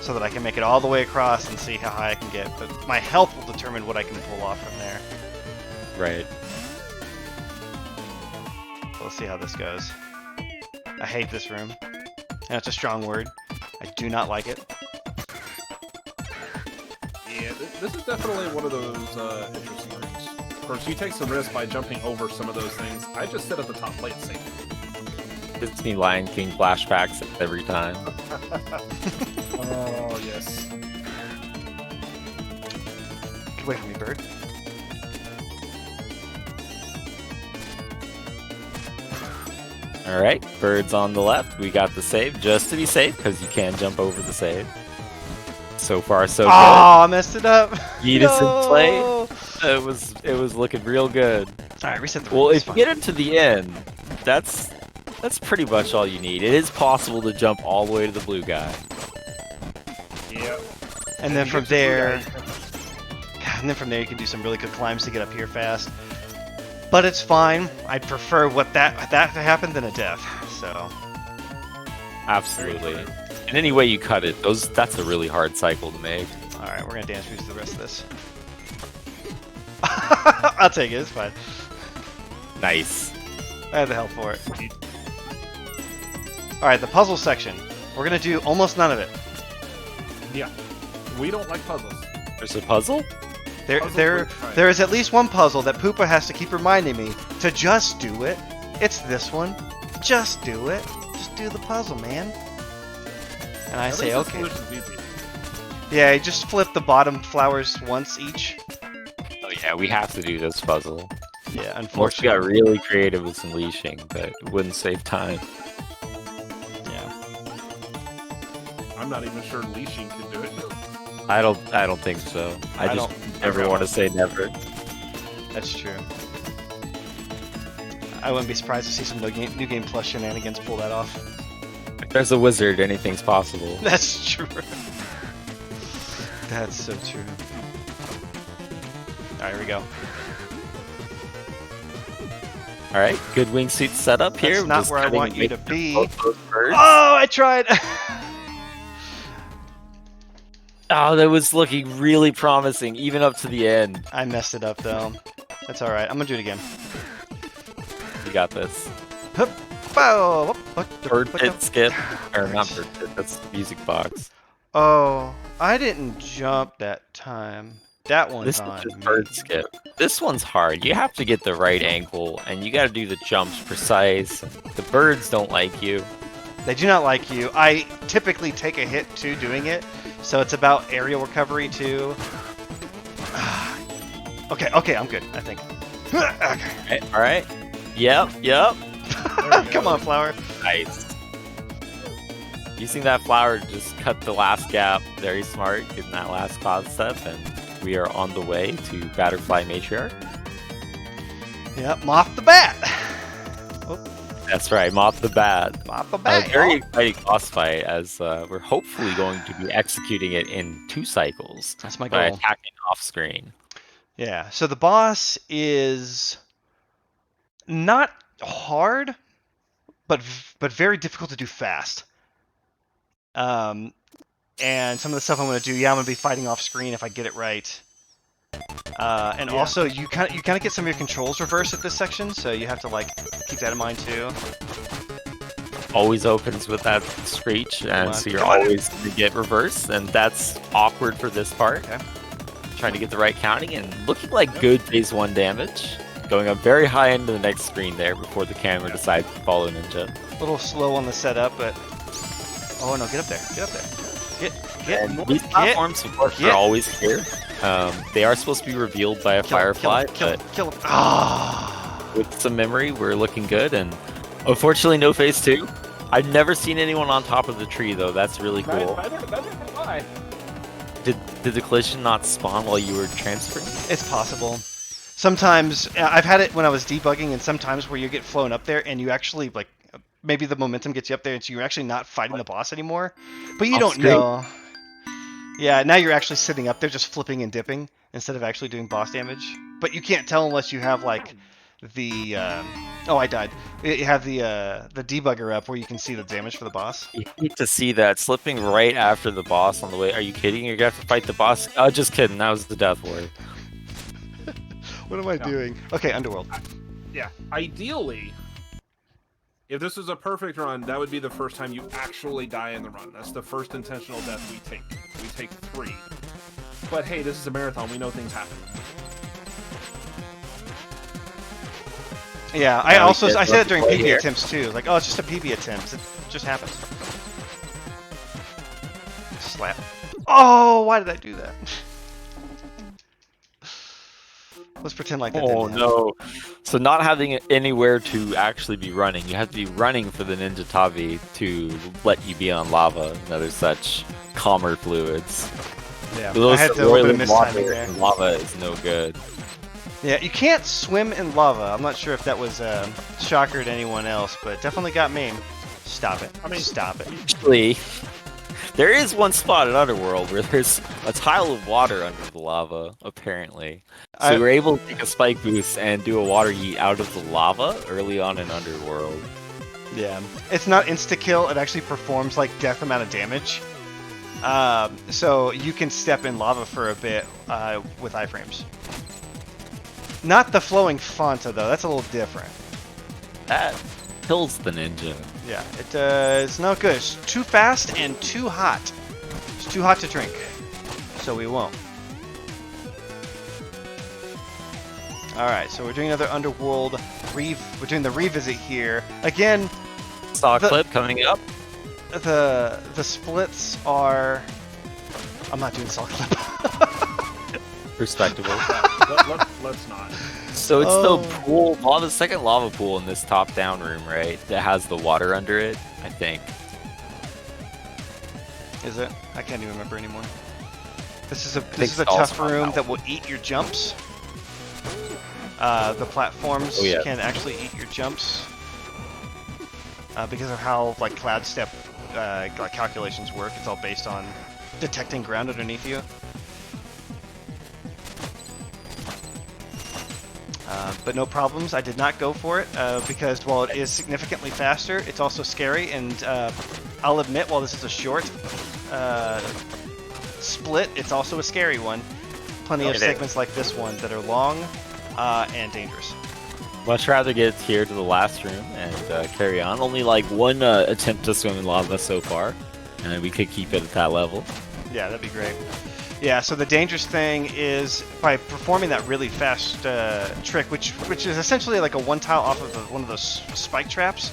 so that I can make it all the way across and see how high I can get. But my health will determine what I can pull off from there. Right. We'll see how this goes. I hate this room. And it's a strong word. I do not like it. Yeah, this is definitely one of those interesting rooms. Of course, you take some risk by jumping over some of those things. I just sit at the top, play it safe. Disney Lion King flashbacks every time. Oh, yes. Get away from me, bird. Alright, birds on the left. We got the save, just to be safe, because you can jump over the save. So far, so Oh, I messed it up. good. Yeetus in play. No. It was looking real good. Alright, reset the Well, room, if it's you fine. get into the end, that's pretty much all you need. It is possible to jump all the way to the blue guy. Yep. And then You from get to the there, guy. and then from there you can do some really good climbs to get up here fast. But it's fine. I'd prefer that to happen than a death. So Absolutely. And any way you cut it, that's a really hard cycle to make. all right, we're gonna dance through the rest of this. I'll take it. It's fine. Nice. I have the health for it. All right, the puzzle section. We're gonna do almost none of it. Yeah. We don't like puzzles. There's a puzzle? Puzzles There worth trying. is at least one puzzle that Poopa has to keep reminding me to just do it. It's this one. Just do it. Just do the puzzle, man. And I At say, least the okay. solution's easy. Yeah, you just flip the bottom flowers once each. Oh yeah, we have to do this puzzle. Yeah, Unless we unfortunately. got really creative with some leashing, but it wouldn't save time. Yeah. I'm not even sure leashing can do it. I don't think so. I just never want to say never. That's true. I wouldn't be surprised to see some New Game Plus shenanigans pull that off. If there's a wizard, anything's possible. That's true. That's so true. Alright, here we go. Alright, good wingsuit setup here. That's not Just where I cutting want you to away be. both those birds. Oh, I tried! Oh, that was looking really promising, even up to the end. I messed it up though. That's alright, I'm gonna do it again. You got this. Hup, bow, Bird pit skip. Or not bird pit, that's music box. Oh, I didn't jump that time. That one's This on is just me. bird skip. This one's hard. You have to get the right angle, and you gotta do the jumps precise. The birds don't like you. They do not like you. I typically take a hit too doing it, so it's about aerial recovery too. Okay, I'm good, I think. Okay. Alright. Yep. Come on, Flower. Nice. Using that flower to just cut the last gap. Very smart, getting that last cloud step, and we are on the way to Batterfly Matriarch. Yep, Moth the Bat. Oh, That's right, Moth the Bat. Moth the Bat. Very exciting boss fight, as we're hopefully going to be executing it in 2 cycles That's my by goal. attacking off screen. Yeah, so the boss is not hard, but very difficult to do fast. And some of the stuff I'm going to do, I'm going to be fighting off screen if I get it right. And also, you kind of get some of your controls reversed at this section, so you have to like keep that in mind too. Always opens with that screech, and so you're Come on. always going to get reversed, and that's awkward for this part. Okay. Trying to get the right counting, and looking like good phase 1 damage. Going up very high into the next screen there before the camera decides to follow Ninja. A little slow on the setup, but oh no, get up there, get up there, And these platforms, of course, are always here. They are supposed to be revealed by a firefly, kill but him. Ah. with some memory, we're looking good. And unfortunately, no phase 2. I've never seen anyone on top of the tree, though. That's really cool. Did the collision not spawn while you were transferring? It's possible. Sometimes I've had it when I was debugging, and sometimes where you get flown up there and you actually like maybe the momentum gets you up there, and so you're actually not fighting the boss anymore, but you don't know. Yeah, now you're actually sitting up there just flipping and dipping instead of actually doing boss damage. But you can't tell unless you have like the oh, I died. You have the debugger up where you can see the damage for the boss. You hate to see that slipping right after the boss on the way. Are you kidding? You're gonna have to fight the boss. Oh, just kidding. That was the death ward. What am I doing? Okay, Underworld. Yeah, ideally, if this was a perfect run, that would be the first time you actually die in the run. That's the first intentional death we take. We take 3. But hey, this is a marathon. We know things happen. Yeah, I said it during PB attempts too. Like, oh, it's just a PB attempt. It just happens. Slap. Oh, why did I do that? Let's pretend like that Oh didn't happen. no. So not having anywhere to actually be running, you have to be running for the Ninja Tabi to let you be on lava and other such calmer fluids. Yeah, Those I had a little bit of boiling mistiming water there. and lava is no good. Yeah, you can't swim in lava. I'm not sure if that was a shocker to anyone else, but it definitely got me. Stop it. Stop it. Actually, there is one spot in Underworld where there's a tile of water under the lava, apparently. So we're able to take a spike boost and do a water yeet out of the lava early on in Underworld. Yeah. It's not insta-kill. It actually performs like death amount of damage. So you can step in lava for a bit with iframes. Not the flowing Fanta, though. That's a little different. That kills the ninja. Yeah, it's no good. It's too fast and too hot. It's too hot to drink. So we won't. Alright, so we're doing another Underworld we're doing the revisit here. Again, Saw a clip coming up. the splits are... I'm not doing saw clip. Respectable. Let's not. So it's Oh. the pool, the second lava pool in this top-down room, right? That has the water under it, I think. Is it? I can't even remember anymore. This is a think tough also on room that that will eat your jumps. The platforms Oh, yeah. can actually eat your jumps because of how like cloud step like calculations work. It's all based on detecting ground underneath you. But no problems. I did not go for it because while it is significantly faster, it's also scary. And I'll admit, while this is a short split, it's also a scary one. Plenty of segments like this one that are long and dangerous. Much rather get here to the last room and carry on. Only like one attempt to swim in lava so far, and we could keep it at that level. Yeah, that'd be great. Yeah, so the dangerous thing is by performing that really fast trick, which is essentially like a one tile off of one of those spike traps,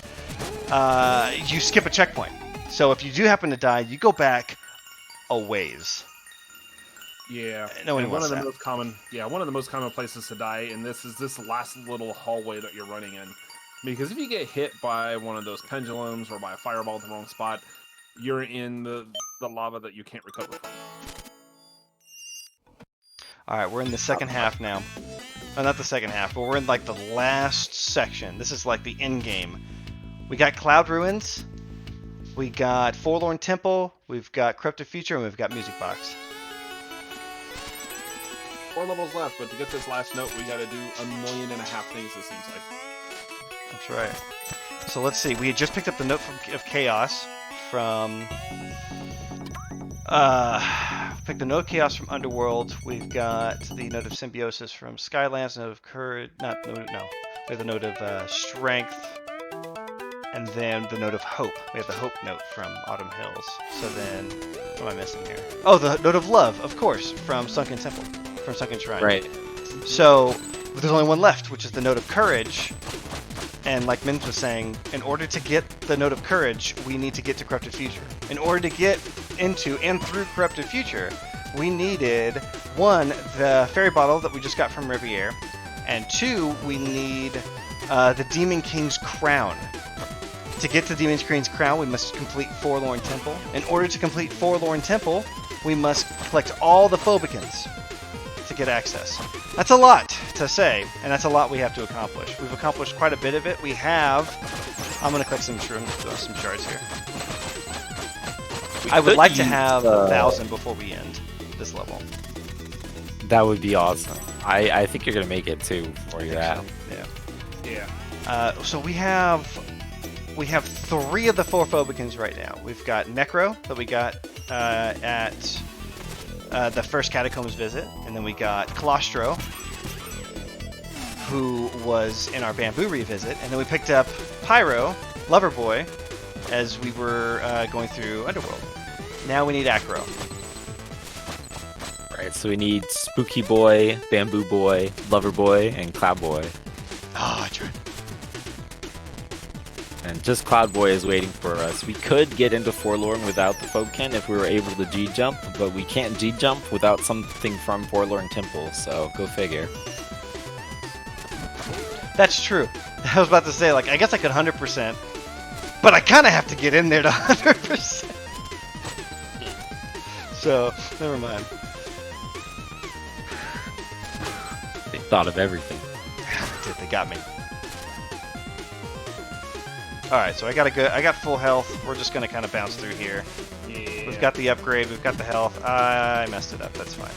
you skip a checkpoint. So if you do happen to die, you go back a ways. Yeah. No one And one wants of the that. most common, one of the most common places to die, and this is this last little hallway that you're running in, because if you get hit by one of those pendulums or by a fireball at the wrong spot, you're in the lava that you can't recover from. All right, we're in the second half now. Oh, not the second half, but we're in like the last section. This is like the end game. We got Cloud Ruins, we got Forlorn Temple, we've got Corrupted Future, and we've got Music Box. 4 levels left, but to get this last note, we gotta do 1.5 million things, it seems like. That's right. So let's see. We had just picked up the note of Chaos from. Picked the note of Chaos from Underworld. We've got the note of Symbiosis from Skylands. Note of Courage. No. We have the note of Strength, and then the note of Hope. We have the Hope note from Autumn Hills. So then, what am I missing here? Oh, the note of Love, of course, from Sunken Temple, from Sunken Shrine. Right. So there's only one left, which is the note of Courage. And like Min was saying, in order to get the note of Courage, we need to get to Corrupted Future. In order to get into and through Corrupted Future, we needed 1, the fairy bottle that we just got from Riviere, and 2, we need the Demon King's crown. To get to Demon King's crown, we must complete Forlorn Temple. In order to complete Forlorn Temple, we must collect all the Phobicans to get access. That's a lot to say, and that's a lot we have to accomplish. We've accomplished quite a bit of it. We have... I'm going to collect some shards here. I would like to have 1,000 before we end this level. That would be awesome. I think you're going to make it too before you're at. Yeah. So we have 3 of the 4 Phobicans right now. We've got Necro that we got at the first Catacombs visit, and then we got Colostro, who was in our Bamboo revisit, and then we picked up Pyro, Loverboy, as we were going through Underworld. Now we need Acro. Right, so we need Spooky Boy, Bamboo Boy, Lover Boy, and Cloud Boy. Oh, I tried. And just Cloud Boy is waiting for us. We could get into Forlorn without the Phobkin if we were able to G-jump, but we can't G-jump without something from Forlorn Temple, so go figure. That's true. I was about to say, like, I guess I could 100%, but I kind of have to get in there to 100%. So, never mind. They thought of everything. They got me. Alright, so I got full health. We're just gonna kind of bounce through here. Yeah. We've got the upgrade, we've got the health. I messed it up, that's fine.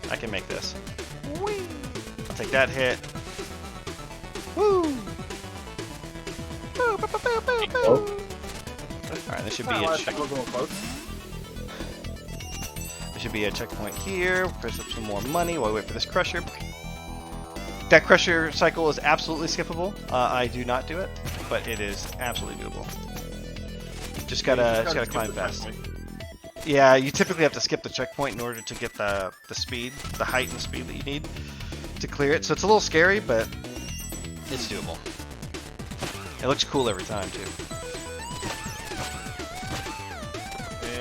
I can make this. I'll take that hit. Woo! Alright, this should be a checkpoint here. Press up some more money while we wait for this crusher. That crusher cycle is absolutely skippable. I do not do it, but it is absolutely doable. Just gotta climb fast. Yeah, you typically have to skip the checkpoint in order to get the speed, the height and speed that you need to clear it. So it's a little scary, but it's doable. It looks cool every time too.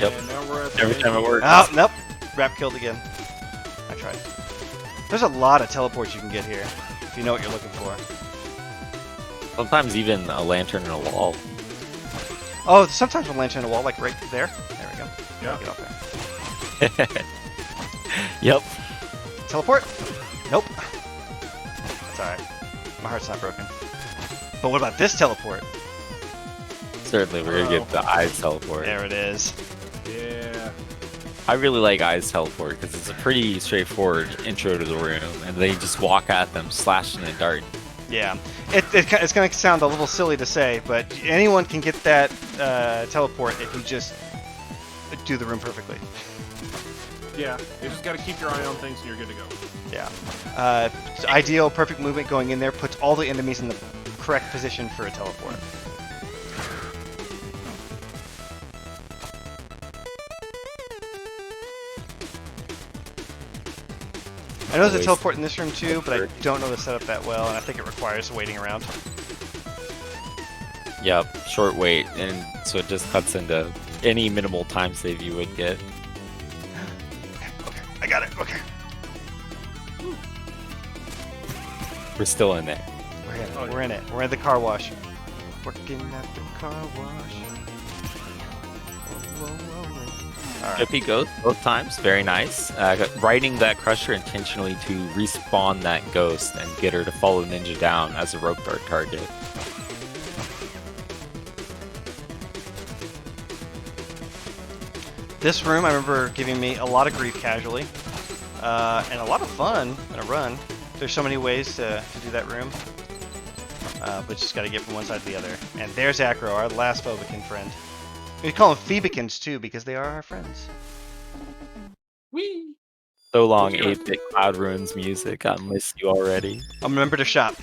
Yep. Every time it works. Oh, nope. Rap killed again. I tried. There's a lot of teleports you can get here if you know what you're looking for. Sometimes even a lantern in a wall. Oh, sometimes a lantern in a wall, like right there. There we go. Yeah. Get off there. Yep. Teleport? Nope. It's alright. My heart's not broken. But what about this teleport? Certainly, we're gonna get the eyes teleport. There it is. Yeah. I really like eyes teleport because it's a pretty straightforward intro to the room, and they just walk at them, slashing and darting. Yeah. It's going to sound a little silly to say, but anyone can get that teleport if you just do the room perfectly. Yeah. You just got to keep your eye on things and you're good to go. Yeah. Ideal, perfect movement going in there puts all the enemies in the correct position for a teleport. I know there's a teleport in this room too, but I don't know the setup that well, and I think it requires waiting around. Yep, short wait, and so it just cuts into any minimal time save you would get. Okay, I got it. Okay. We're still in there. We're in it. Oh, We're in it. We're at the car wash. Working at the car wash. Whoa, whoa, whoa, whoa. All right. Chippy ghost both times, very nice. Riding that crusher intentionally to respawn that ghost and get her to follow Ninja down as a rope dart target. This room, I remember giving me a lot of grief casually, and a lot of fun in a run. There's so many ways to do that room, but just got to get from one side to the other. And there's Acro, our last Phobican friend. We call them Phoebicans too because they are our friends. Whee! So long, 8-bit Cloud Ruins music. I miss you already. I'll remember to shop.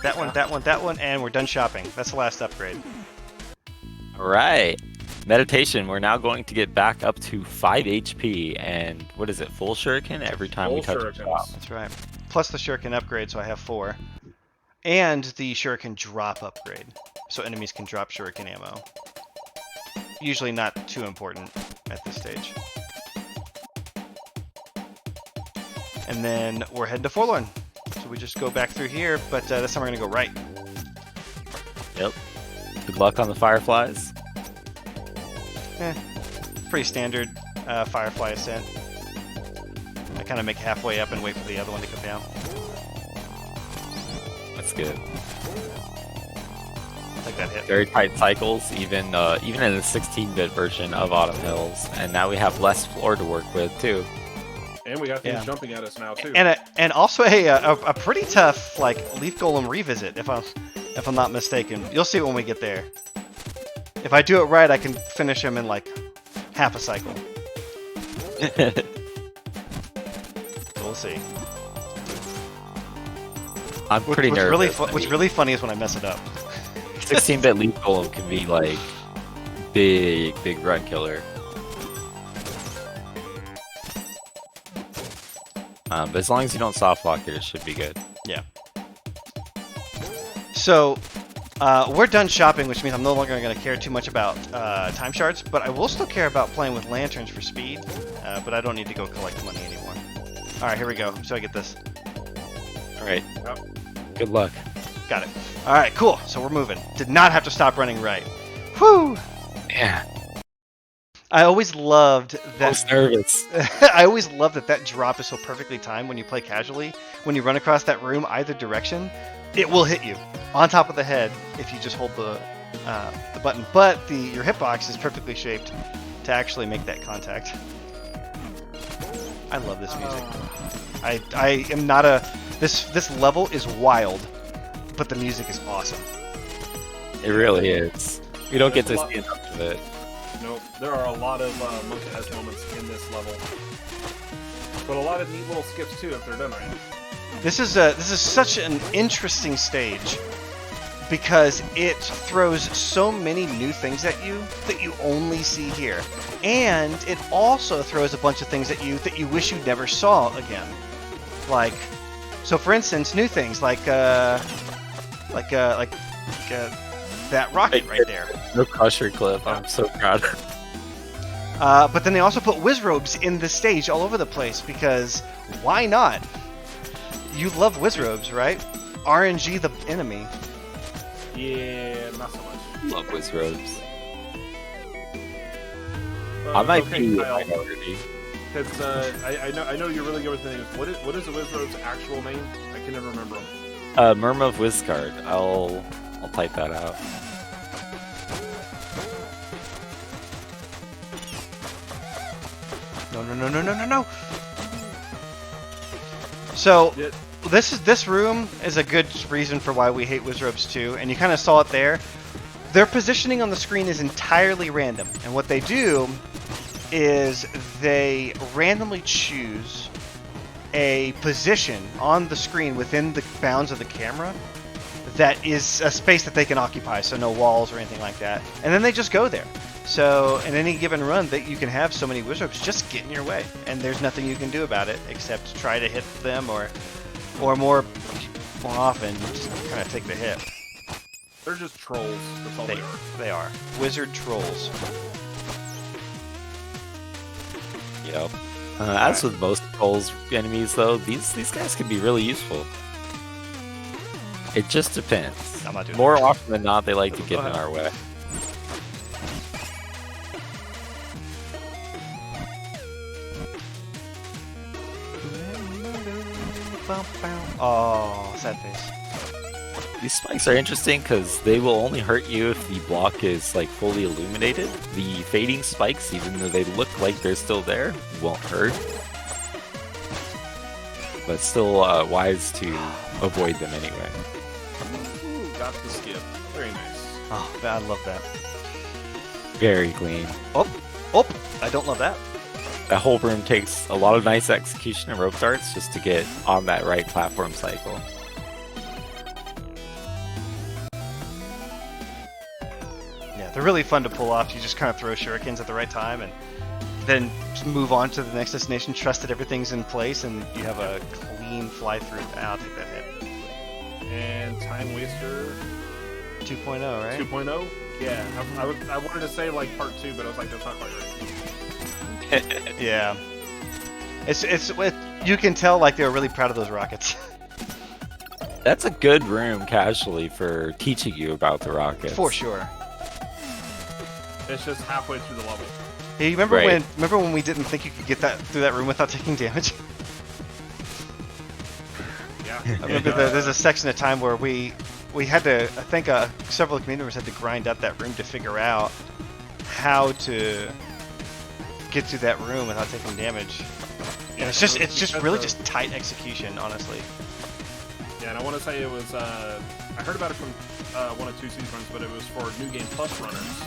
That one, that one, that one, and we're done shopping. That's the last upgrade. All right. Meditation. We're now going to get back up to 5 HP, and what is it? Full shuriken every time we touch a shop. That's right. Plus the shuriken upgrade, so I have 4. And the shuriken drop upgrade, so enemies can drop shuriken ammo. Usually not too important at this stage. And then we're heading to Forlorn. So we just go back through here, but this time we're going to go right. Yep. Good luck on the fireflies. Pretty standard firefly ascent. I kind of make halfway up and wait for the other one to come down. That's good. Like that hit. Very tight cycles, even in the 16-bit version of Autumn Hills, and now we have less floor to work with too. And we got things Yeah. jumping at us now too. And also a pretty tough like Leaf Golem revisit if I'm not mistaken. You'll see it when we get there. If I do it right, I can finish him in like half a cycle. We'll see. I'm pretty nervous. What's really funny is when I mess it up. 16-bit Leaf Golem can be like big run killer. But as long as you don't soft lock it should be good. Yeah. So, we're done shopping, which means I'm no longer going to care too much about time shards, but I will still care about playing with lanterns for speed, but I don't need to go collect money anymore. Alright, here we go. So I get this. Alright. Yep. Good luck. Got it. Alright, cool. So we're moving. Did not have to stop running right. Whew! Yeah. I always loved I that. was nervous. I always loved that drop is so perfectly timed when you play casually. When you run across that room either direction, it will hit you on top of the head if you just hold the button. But your hitbox is perfectly shaped to actually make that contact. I love this music. I am not a this level is wild, but the music is awesome. It really is. We don't get There's to a see enough of it. Nope. There are a lot of monkey head moments in this level, but a lot of neat little skips too if they're done right. This is such an interesting stage because it throws so many new things at you that you only see here, and it also throws a bunch of things at you that you wish you never saw again. Like, so for instance, new things like that rocket right there. No crusher clip. I'm so proud. But then they also put whiz robes in the stage all over the place because why not? You love Wizrobes, right? RNG the enemy. Yeah, not so much. Love Wizrobes. I might okay, be a Kyle, minority. because I know you're really good with the names. What is the Wizrobe's actual name? I can never remember them. Murmur of Wizcard. I'll type that out. No. So Yeah. this room is a good reason for why we hate Wizrobes too, and you kind of saw it there. Their positioning on the screen is entirely random, and what they do is they randomly choose a position on the screen within the bounds of the camera that is a space that they can occupy, so no walls or anything like that, and then they just go there. So in any given run that you can have so many Wizrobes just get in your way, and there's nothing you can do about it except try to hit them, or more often just kind of take the hit. They're just trolls. That's all they are. They are wizard trolls. Yep. As with most trolls enemies, though, these guys can be really useful. It just depends. I'm not doing More that. often than not, they like to get in our way. Oh, sad face. These spikes are interesting because they will only hurt you if the block is like fully illuminated. The fading spikes, even though they look like they're still there, won't hurt. But still wise to avoid them anyway. Ooh, got the skip. Very nice. Oh, I love that. Very clean. Oh, I don't love that. That whole room takes a lot of nice execution and rope darts just to get on that right platform cycle. Yeah, they're really fun to pull off. You just kind of throw shurikens at the right time and then just move on to the next destination, trust that everything's in place, and you have a clean fly through. I'll take that hit. And Time Waster 2.0, right? 2.0? Yeah, I wanted to say like part 2, but I was like, that's not quite right. Yeah. You can tell like they were really proud of those rockets. That's a good room casually for teaching you about the rockets. For sure. It's just halfway through the level. Hey, you remember Right. when we didn't think you could get that through that room without taking damage? Yeah. I remember there's a section of time where we had to, I think several community members had to grind up that room to figure out how to get through that room without taking damage. And it's just really just tight execution, honestly. Yeah, and I want to say it was, I heard about it from one of 2 speedruns, but it was for New Game Plus runners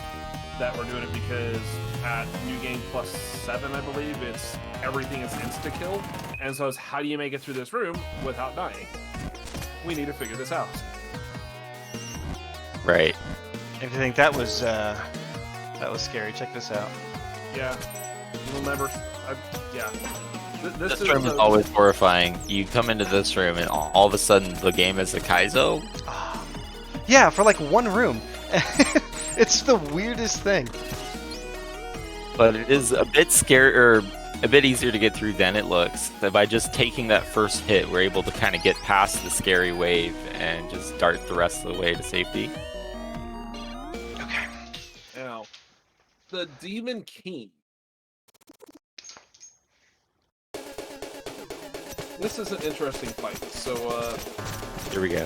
that were doing it because at New Game Plus 7, I believe, everything is insta-kill. And so it's, how do you make it through this room without dying? We need to figure this out. Right. If you think that was scary, check this out. Yeah. You'll never... yeah. This room is always horrifying. You come into this room and all of a sudden the game is a Kaizo. Yeah, for like one room. It's the weirdest thing. But it is a bit scary, or a bit easier to get through than it looks. That by just taking that first hit, we're able to kind of get past the scary wave and just dart the rest of the way to safety. Okay. Now, the Demon King. This is an interesting fight. So, Here we go.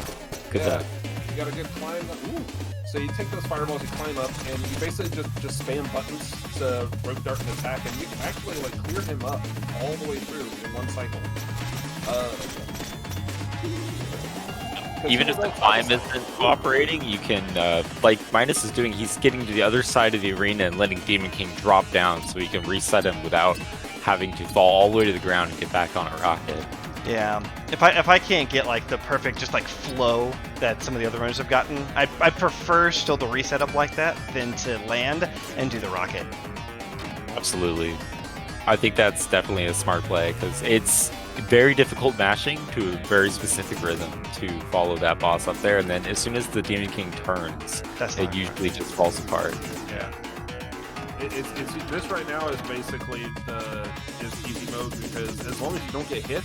Good yeah, luck. you got a good climb up. Ooh. So you take those fireballs, you climb up, and you basically just spam buttons to rope dart and attack, and you can actually like clear him up all the way through in one cycle. Even if the climb isn't cooperating, you can, like Minus is doing, he's getting to the other side of the arena and letting Demon King drop down so he can reset him without having to fall all the way to the ground and get back on a rocket. Yeah. If I can't get like the perfect just like flow that some of the other runners have gotten, I prefer still to reset up like that than to land and do the rocket. Absolutely. I think that's definitely a smart play because it's very difficult mashing to a very specific rhythm to follow that boss up there, and then as soon as the Demon King turns, it usually just falls apart. Yeah. This right now is basically is easy mode because as long as you don't get hit,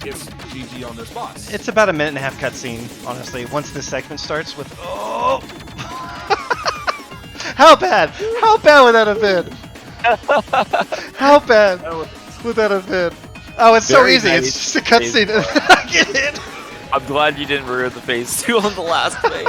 it's GG on this boss. It's about a minute and a half cutscene, honestly. Once this segment starts with oh, how bad? How bad would that have been? How bad would that have been? Oh, it's so Very easy. nice. It's just a cutscene. I get it. I'm glad you didn't ruin the phase 2 on the last phase.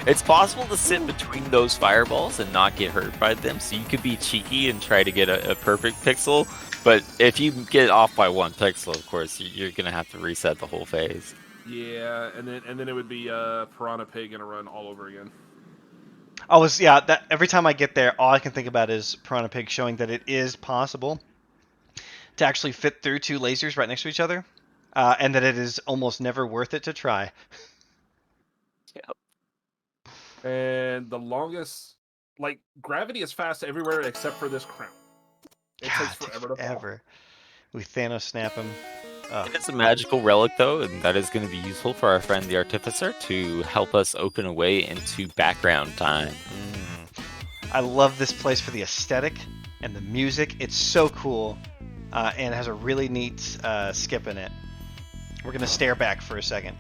It's possible to sit between those fireballs and not get hurt by them, so you could be cheeky and try to get a perfect pixel. But if you get off by 1 pixel, of course, you're gonna have to reset the whole phase. Yeah, and then it would be Piranha Pig gonna run all over again. That every time I get there, all I can think about is Piranha Pig showing that it is possible to actually fit through 2 lasers right next to each other, and that it is almost never worth it to try. And the longest, like, gravity is fast everywhere except for this crown. It takes forever to fall. Ever. We Thanos snap him. It's a magical relic, though, and that is going to be useful for our friend the Artificer to help us open a way into background time. I love this place for the aesthetic and the music. It's so cool, and has a really neat skip in it. We're going to stare back for a second.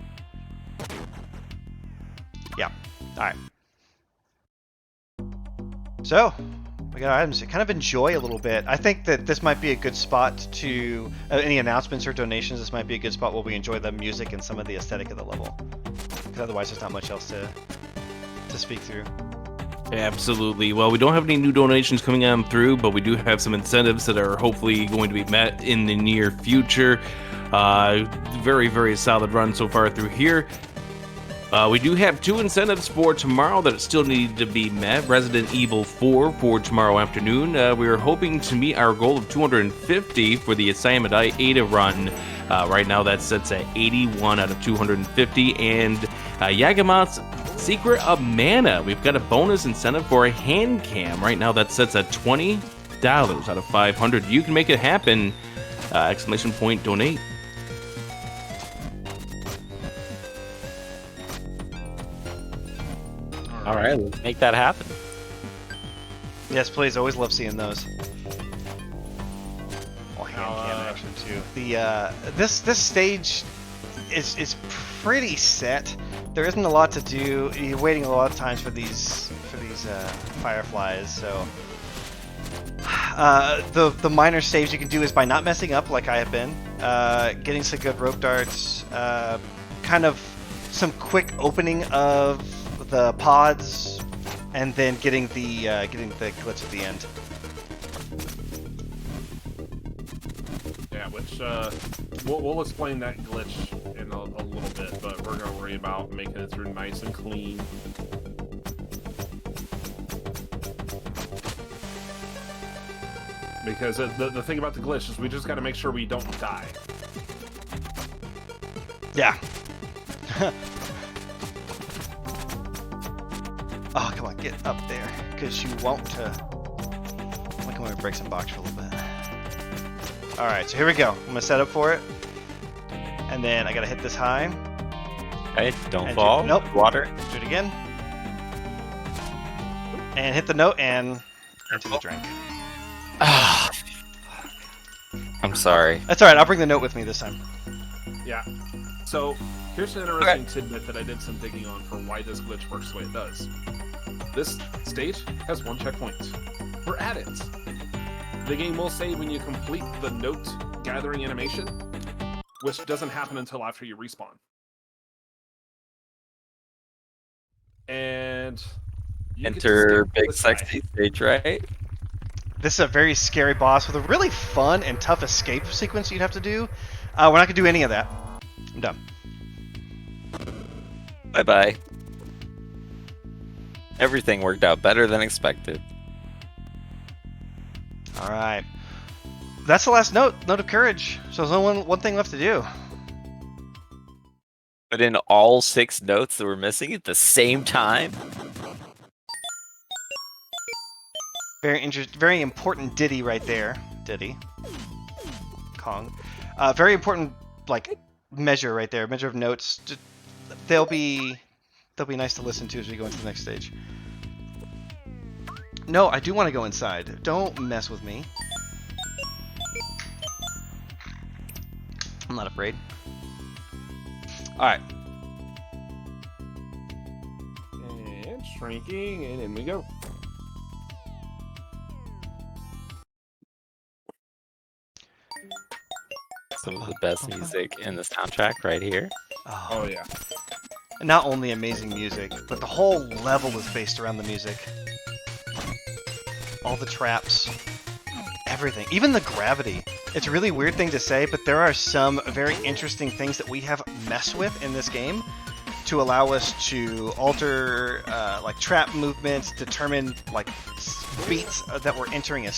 Yeah. Alright. So, we got items to kind of enjoy a little bit. I think that this might be a good spot to... any announcements or donations, this might be a good spot where we enjoy the music and some of the aesthetic of the level. Because otherwise there's not much else to speak through. Absolutely. Well, we don't have any new donations coming on through, but we do have some incentives that are hopefully going to be met in the near future. Very, very solid run so far through here. We do have 2 incentives for tomorrow that still need to be met. Resident Evil 4 for tomorrow afternoon. We are hoping to meet our goal of 250 for the Assignment Ada run. Right now that sets at 81 out of 250. And Yagamat's Secret of Mana. We've got a bonus incentive for a hand cam. Right now that sets at $20 out of 500. You can make it happen. ! Donate. All right, let's make that happen. Yes, please. Always love seeing those. Oh, hand cam action too. The this stage is pretty set. There isn't a lot to do. You're waiting a lot of times for these fireflies. So the minor saves you can do is by not messing up like I have been, getting some good rope darts, kind of some quick opening of the pods, and then getting the glitch at the end. Yeah, which we'll explain that glitch in a little bit, but we're gonna worry about making it through nice and clean. Because the thing about the glitch is we just got to make sure we don't die. Yeah. Oh, come on, get up there, because you won't. Look, I'm gonna break some box for a little bit. All right, so here we go. I'm gonna set up for it, and then I gotta hit this high. Okay, don't And fall. nope. Water. Do it again, and hit the note and into the drink. Ah, I'm sorry. That's all right. I'll bring the note with me this time. Yeah. So here's an interesting tidbit that I did some digging on for why this glitch works the way it does. This stage has 1 checkpoint. We're at it. The game will say when you complete the note gathering animation, which doesn't happen until after you respawn. And you get to Enter skip big this guy. sexy stage, right? This is a very scary boss with a really fun and tough escape sequence you'd have to do. We're not gonna do any of that. I'm done. Bye bye. Everything worked out better than expected. All right. That's the last note. Note of courage. So there's only one thing left to do. But in all 6 notes that we're missing at the same time. Very important ditty right there. Ditty. Kong. Very important, like, measure right there. Measure of notes. They'll be nice to listen to as we go into the next stage. No, I do want to go inside. Don't mess with me. I'm not afraid. Alright. And shrinking, and in we go. Some of the best music in the soundtrack right here. Oh yeah. Not only amazing music, but the whole level is based around the music. All the traps, everything, even the gravity. It's a really weird thing to say, but there are some very interesting things that we have messed with in this game to allow us to alter like trap movements, determine like beats that we're entering a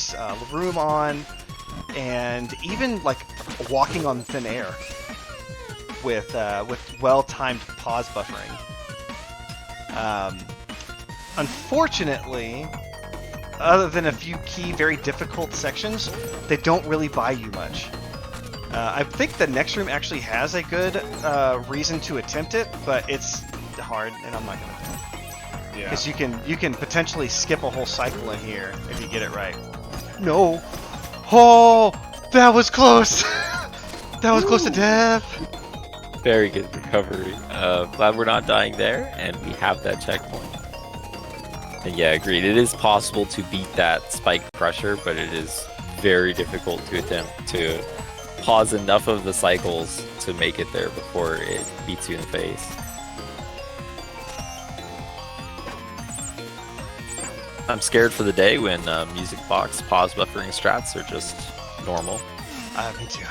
room on, and even like walking on thin air with well-timed pause buffering. Unfortunately, other than a few key, very difficult sections, they don't really buy you much. I think the next room actually has a good reason to attempt it, but it's hard, and I'm not gonna. Yeah. Because you can potentially skip a whole cycle in here if you get it right. No. Oh, that was close. That was close to death. Very good recovery. Glad we're not dying there, and we have that checkpoint. And yeah, agreed. It is possible to beat that spike pressure, but it is very difficult to attempt to pause enough of the cycles to make it there before it beats you in the face. I'm scared for the day when music box pause buffering strats are just normal. Me too.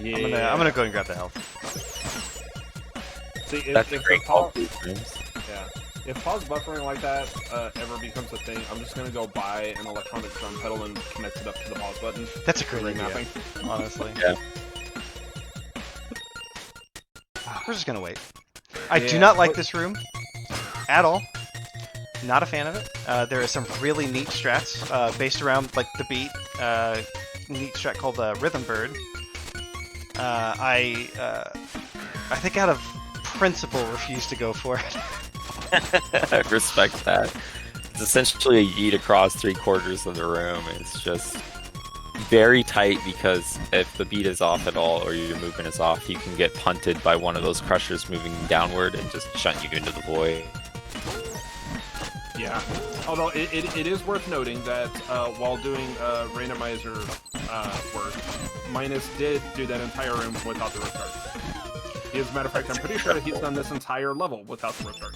Yeah. I'm gonna go and grab the health. See, That's a great call. Yeah. If pause buffering like that ever becomes a thing, I'm just gonna go buy an electronic drum pedal and connect it up to the pause button. That's a great Ring idea, mapping. honestly. Yeah. We're just gonna wait. I do Yeah. not like this room at all. Not a fan of it. There are some really neat strats based around like the beat. Neat strat called Rhythm Bird. I think out of principle refuse to go for it. I respect that. It's essentially a yeet across 3/4 of the room. It's just very tight because if the beat is off at all or your movement is off, you can get punted by one of those crushers moving downward and just shunt you into the void. Yeah. Although it is worth noting that while doing randomizer work, Minus did do that entire room without the rope dart. As a matter of fact, I'm pretty sure that he's done this entire level without the rope dart.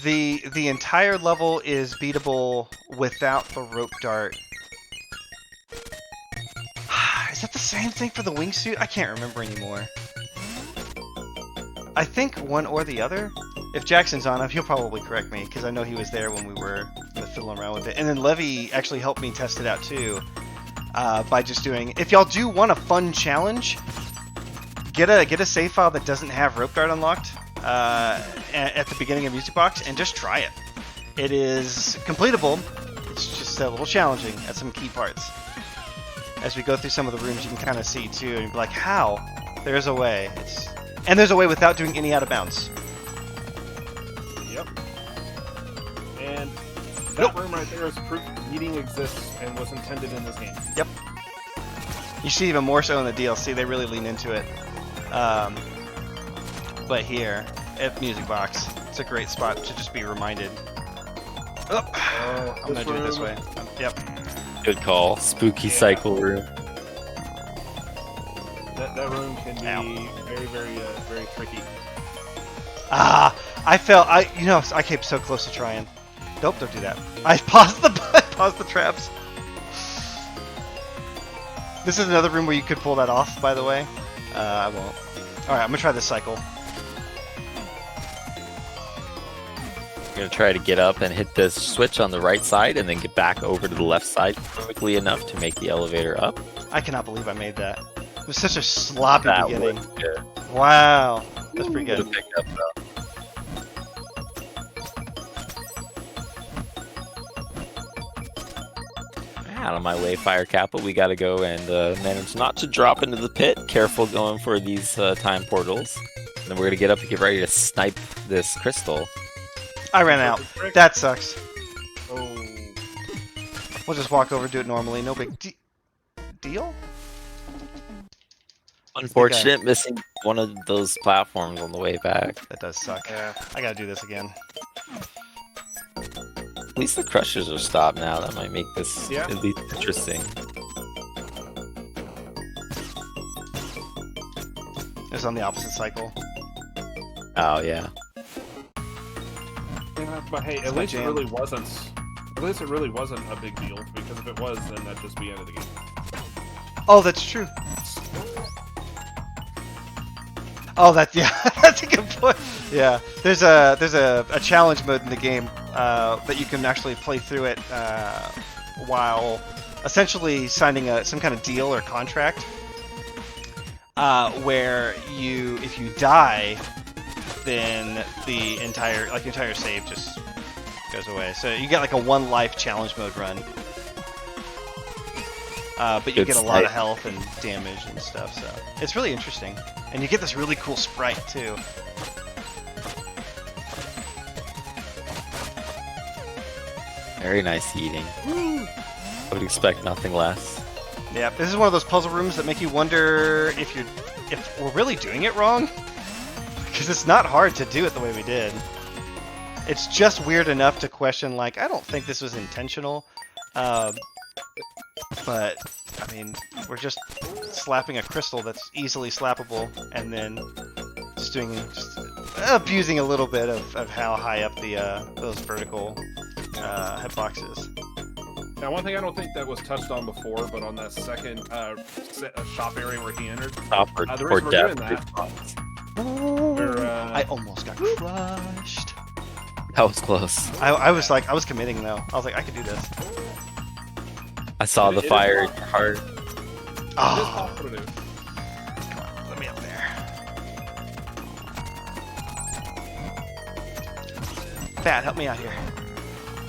The entire level is beatable without the rope dart. Is that the same thing for the wingsuit? I can't remember anymore. I think one or the other. If Jackson's on, he'll probably correct me, because I know he was there when we were fiddling around with it. And then Levy actually helped me test it out too, by just doing... If y'all do want a fun challenge, get a save file that doesn't have rope dart unlocked at the beginning of Music Box, and just try it. It is completable. It's just a little challenging at some key parts. As we go through some of the rooms, you can kind of see too, and be like, how? There's a way. And there's a way without doing any out of bounds. Yep. And that room right there is proof yeeting exists and was intended in this game. Yep. You see even more so in the DLC, they really lean into it. But here, at Music Box, it's a great spot to just be reminded. Oh, I'm gonna do it this way. Yep. Good call. Spooky cycle room. That room can be very, very, very tricky. I came so close to trying. Nope, don't do that. I paused the traps. This is another room where you could pull that off, by the way. I won't. Alright, I'm gonna try this cycle. I'm gonna try to get up and hit this switch on the right side and then get back over to the left side quickly enough to make the elevator up. I cannot believe I made that. It was such a sloppy That beginning. was good. Wow. That's pretty good. Could've picked up, though. Out of my way, Fire Kappa. We gotta go and manage not to drop into the pit. Careful going for these time portals. And then we're gonna get up and get ready to snipe this crystal. I ran out. That sucks. Oh. We'll just walk over, do it normally. No big deal? Unfortunate, missing one of those platforms on the way back. That does suck. Yeah. I gotta do this again. At least the crushers are stopped now. That might make this Yeah. at least interesting. It's on the opposite cycle. Oh yeah. Yeah, but hey, It's at my least it jam. really wasn't. At least it really wasn't a big deal, because if it was, then that'd just be the end of the game. Oh, that's true. Oh, yeah, that's a good point. Yeah, there's a challenge mode in the game that you can actually play through it while essentially signing some kind of deal or contract where if you die, then the entire save just goes away. So you get like a 1 life challenge mode run. But you Good get a lot of snipe. health and damage and stuff, so it's really interesting. And you get this really cool sprite too. Very nice eating. I would expect nothing less. Yeah, this is one of those puzzle rooms that make you wonder if we're really doing it wrong, because it's not hard to do it the way we did. It's just weird enough to question, like, I don't think this was intentional. But, I mean, we're just slapping a crystal that's easily slappable, and then just abusing a little bit of how high up those vertical hitboxes. Now, one thing I don't think that was touched on before, but on that second shop area where he entered, Stop the or reason we're doing death. that, we're, I almost got crushed. That was close. I was committing though. I was like, I could do this. I saw It the is fire in possible. your heart. it is Oh, possible to do. come on, let me up there. Fat, help me out here.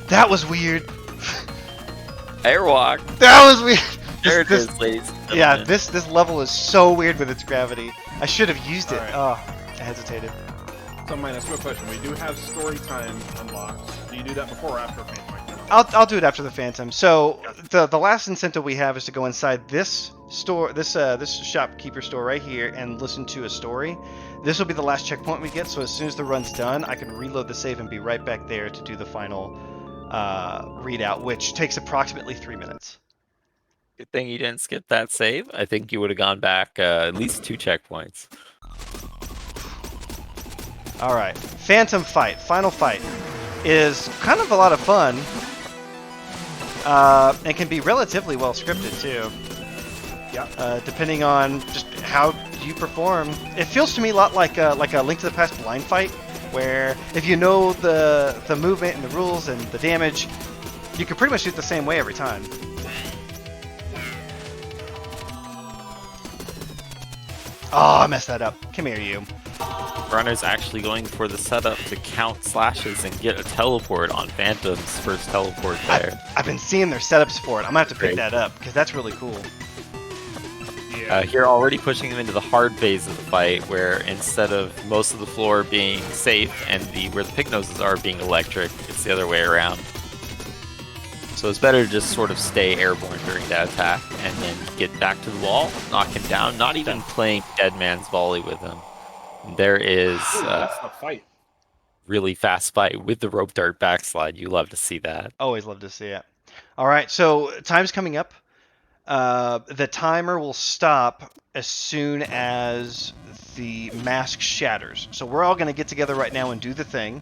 That was weird. Airwalk. That was weird. There it This- is, ladies. and Yeah, gentlemen. this level is so weird with its gravity. I should have used it. Alright. Oh, I hesitated. So, Minus, quick question. We do have story time unlocked. Do you do that before or after Phantom? I'll do it after the Phantom. So the last incentive we have is to go inside this store, this shopkeeper store right here, and listen to a story. This will be the last checkpoint we get. So as soon as the run's done, I can reload the save and be right back there to do the final readout, which takes approximately 3 minutes. Good thing you didn't skip that save. I think you would have gone back at least 2 checkpoints. All right, Phantom fight, final fight, is kind of a lot of fun. And can be relatively well scripted too. Yeah. Depending on just how you perform. It feels to me a lot like a Link to the Past blind fight, where if you know the movement and the rules and the damage, you can pretty much do it the same way every time. Oh, I messed that up. Come here, you. Runner's actually going for the setup to count slashes and get a teleport on Phantom's first teleport there. I've been seeing their setups for it. I'm gonna have to pick Great. that up because that's really cool. Yeah. Here, already pushing them into the hard phase of the fight, where instead of most of the floor being safe and where the pig noses are being electric, it's the other way around. So it's better to just sort of stay airborne during that attack and then get back to the wall, knock him down, not even playing Dead Man's Volley with him. There is Ooh, that's the fight. really fast fight with the rope dart backslide. You love to see that. Always love to see it. All right, so time's coming up. The timer will stop as soon as the mask shatters. So we're all going to get together right now and do the thing.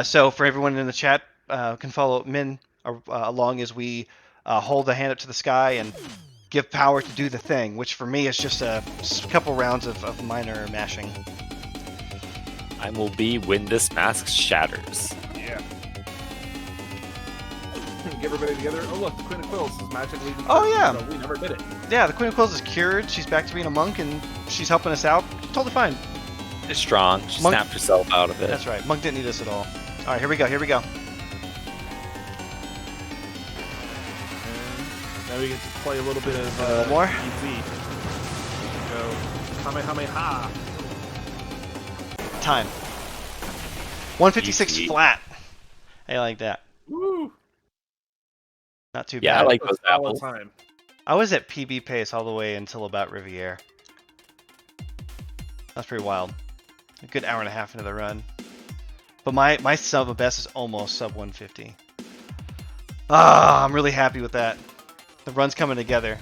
So for everyone in the chat, can follow Min along as we hold the hand up to the sky and give power to do the thing, which for me is just a couple rounds of minor mashing. Time will be when this mask shatters. Yeah. Get everybody together. Oh, look, the Queen of Quills is magically. Oh, yeah. So we never did it. Yeah, the Queen of Quills is cured. She's back to being a monk, and she's helping us out. Totally fine. It's strong. She Monk- snapped herself out of it. That's right. Monk didn't need us at all. All right, here we go. Here we go. Now we get to play a little bit of little more? EZ. Go Kamehameha. Time. 156 Easy. flat. I like that. Woo! Not too Yeah, bad. I like That's those solid apples. time. I was at PB pace all the way until about Riviere. That's pretty wild. A good hour and a half into the run. But my sub best is almost sub 150. Ah, I'm really happy with that. The run's coming together.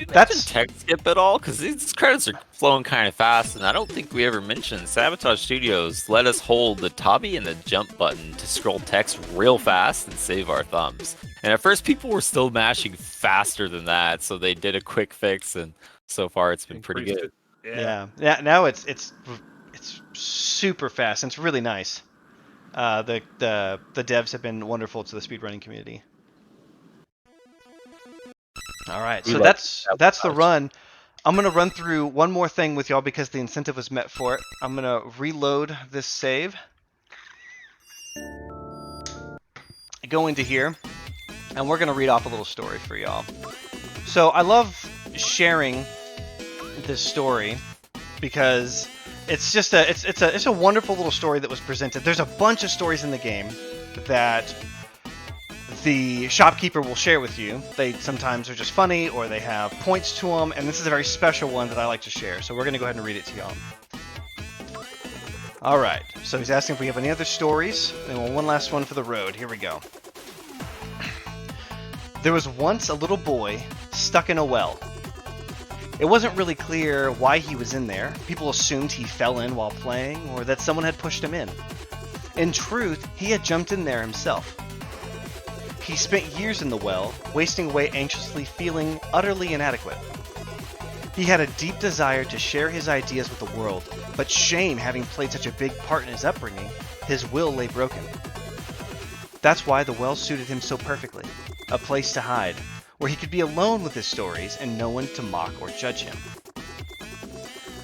That's tech skip at all, because these credits are flowing kind of fast, and I don't think we ever mentioned Sabotage Studios let us hold the tabby and the jump button to scroll text real fast and save our thumbs. And at first, people were still mashing faster than that, so they did a quick fix, and so far it's been pretty good. Yeah. Now it's super fast, and it's really nice. The devs have been wonderful to the speedrunning community. All right, so that's the run. I'm gonna run through one more thing with y'all because the incentive was met for it. I'm gonna reload this save, go into here, and we're gonna read off a little story for y'all. So I love sharing this story because it's just it's a wonderful little story that was presented. There's a bunch of stories in the game that the shopkeeper will share with you. They sometimes are just funny or they have points to them, and this is a very special one that I like to share. So we're going to go ahead and read it to y'all. All right, so he's asking if we have any other stories. And one last one for the road. Here we go. There was once a little boy stuck in a well. It wasn't really clear why he was in there. People assumed he fell in while playing or that someone had pushed him in. In truth, he had jumped in there himself. He spent years in the well, wasting away anxiously, feeling utterly inadequate. He had a deep desire to share his ideas with the world, but shame having played such a big part in his upbringing, his will lay broken. That's why the well suited him so perfectly, a place to hide, where he could be alone with his stories and no one to mock or judge him.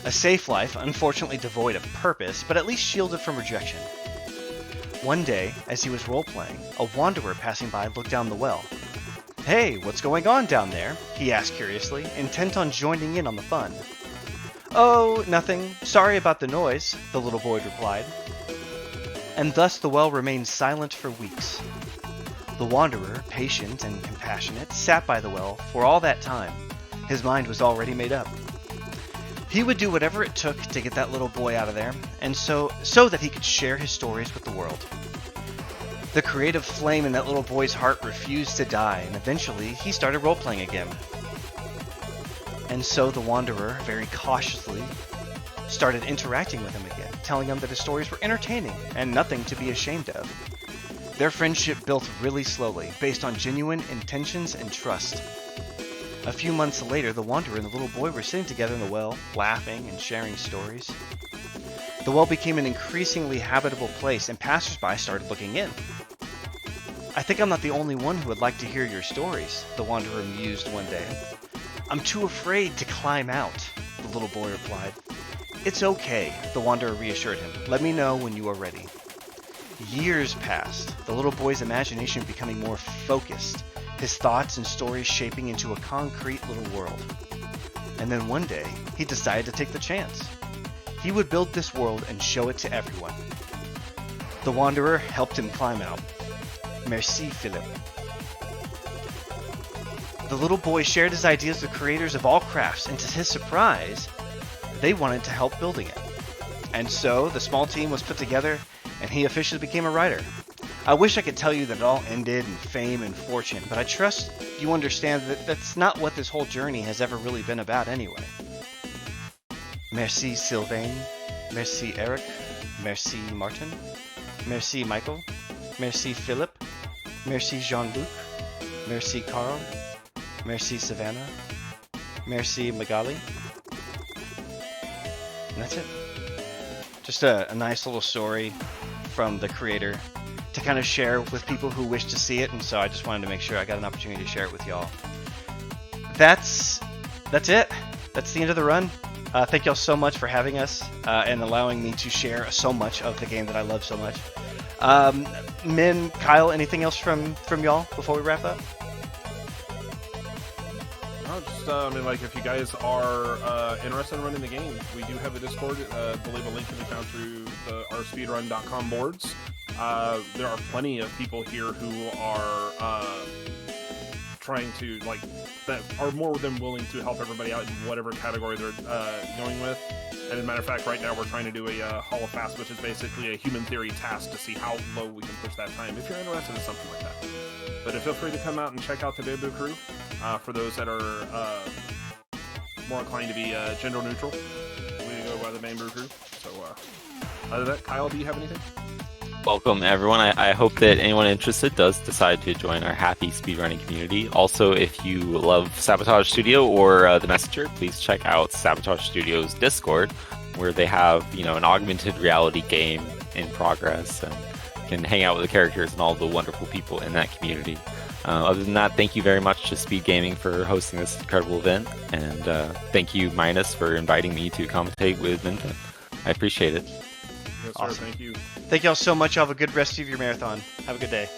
A safe life, unfortunately devoid of purpose, but at least shielded from rejection. One day, as he was role-playing, a wanderer passing by looked down the well. "Hey, what's going on down there?" he asked curiously, intent on joining in on the fun. "Oh, nothing. Sorry about the noise," the little boy replied. And thus the well remained silent for weeks. The wanderer, patient and compassionate, sat by the well for all that time. His mind was already made up. He would do whatever it took to get that little boy out of there, and so that he could share his stories with the world. The creative flame in that little boy's heart refused to die, and eventually he started role-playing again. And so the wanderer, very cautiously, started interacting with him again, telling him that his stories were entertaining and nothing to be ashamed of. Their friendship built really slowly, based on genuine intentions and trust. A few months later, the wanderer and the little boy were sitting together in the well, laughing and sharing stories. The well became an increasingly habitable place, and passersby started looking in. "I think I'm not the only one who would like to hear your stories," the wanderer mused one day. "I'm too afraid to climb out," the little boy replied. "It's okay," the wanderer reassured him. "Let me know when you are ready." Years passed, the little boy's imagination becoming more focused, his thoughts and stories shaping into a concrete little world. And then one day, he decided to take the chance. He would build this world and show it to everyone. The wanderer helped him climb out. Merci, Philip. The little boy shared his ideas with creators of all crafts, and to his surprise, they wanted to help building it. And so, the small team was put together, and he officially became a writer. I wish I could tell you that it all ended in fame and fortune, but I trust you understand that that's not what this whole journey has ever really been about anyway. Merci Sylvain, merci Eric, merci Martin, merci Michael, merci Philip, merci Jean-Luc, merci Carl, merci Savannah, merci Magali. And that's it. Just a nice little story from the creator to kind of share with people who wish to see it, and so I just wanted to make sure I got an opportunity to share it with y'all. That's it. That's the end of the run. Thank y'all so much for having us and allowing me to share so much of the game that I love so much. Min, Kyle, anything else from y'all before we wrap up? No, just I mean, like, if you guys are interested in running the game, we do have a Discord. We'll leave a link can be found through our speedrun.com boards. There are plenty of people here who are trying to that are more than willing to help everybody out in whatever category they're going with. And as a matter of fact, right now we're trying to do a Hall of Fast, which is basically a human theory task to see how low we can push that time. If you're interested in something like that, but feel free to come out and check out the Bamboo Crew. For those that are more inclined to be gender neutral, we go by the Bamboo Crew. So other than that, Kyle, do you have anything? Welcome, everyone. I hope that anyone interested does decide to join our happy speedrunning community. Also, if you love Sabotage Studio or The Messenger, please check out Sabotage Studio's Discord, where they have, an augmented reality game in progress and can hang out with the characters and all the wonderful people in that community. Other than that, thank you very much to SpeedGaming for hosting this incredible event, and thank you, Minus, for inviting me to commentate with Minta. I appreciate it. Yes, Awesome. sir, thank you. Thank you all so much. Y'all have a good rest of your marathon. Have a good day.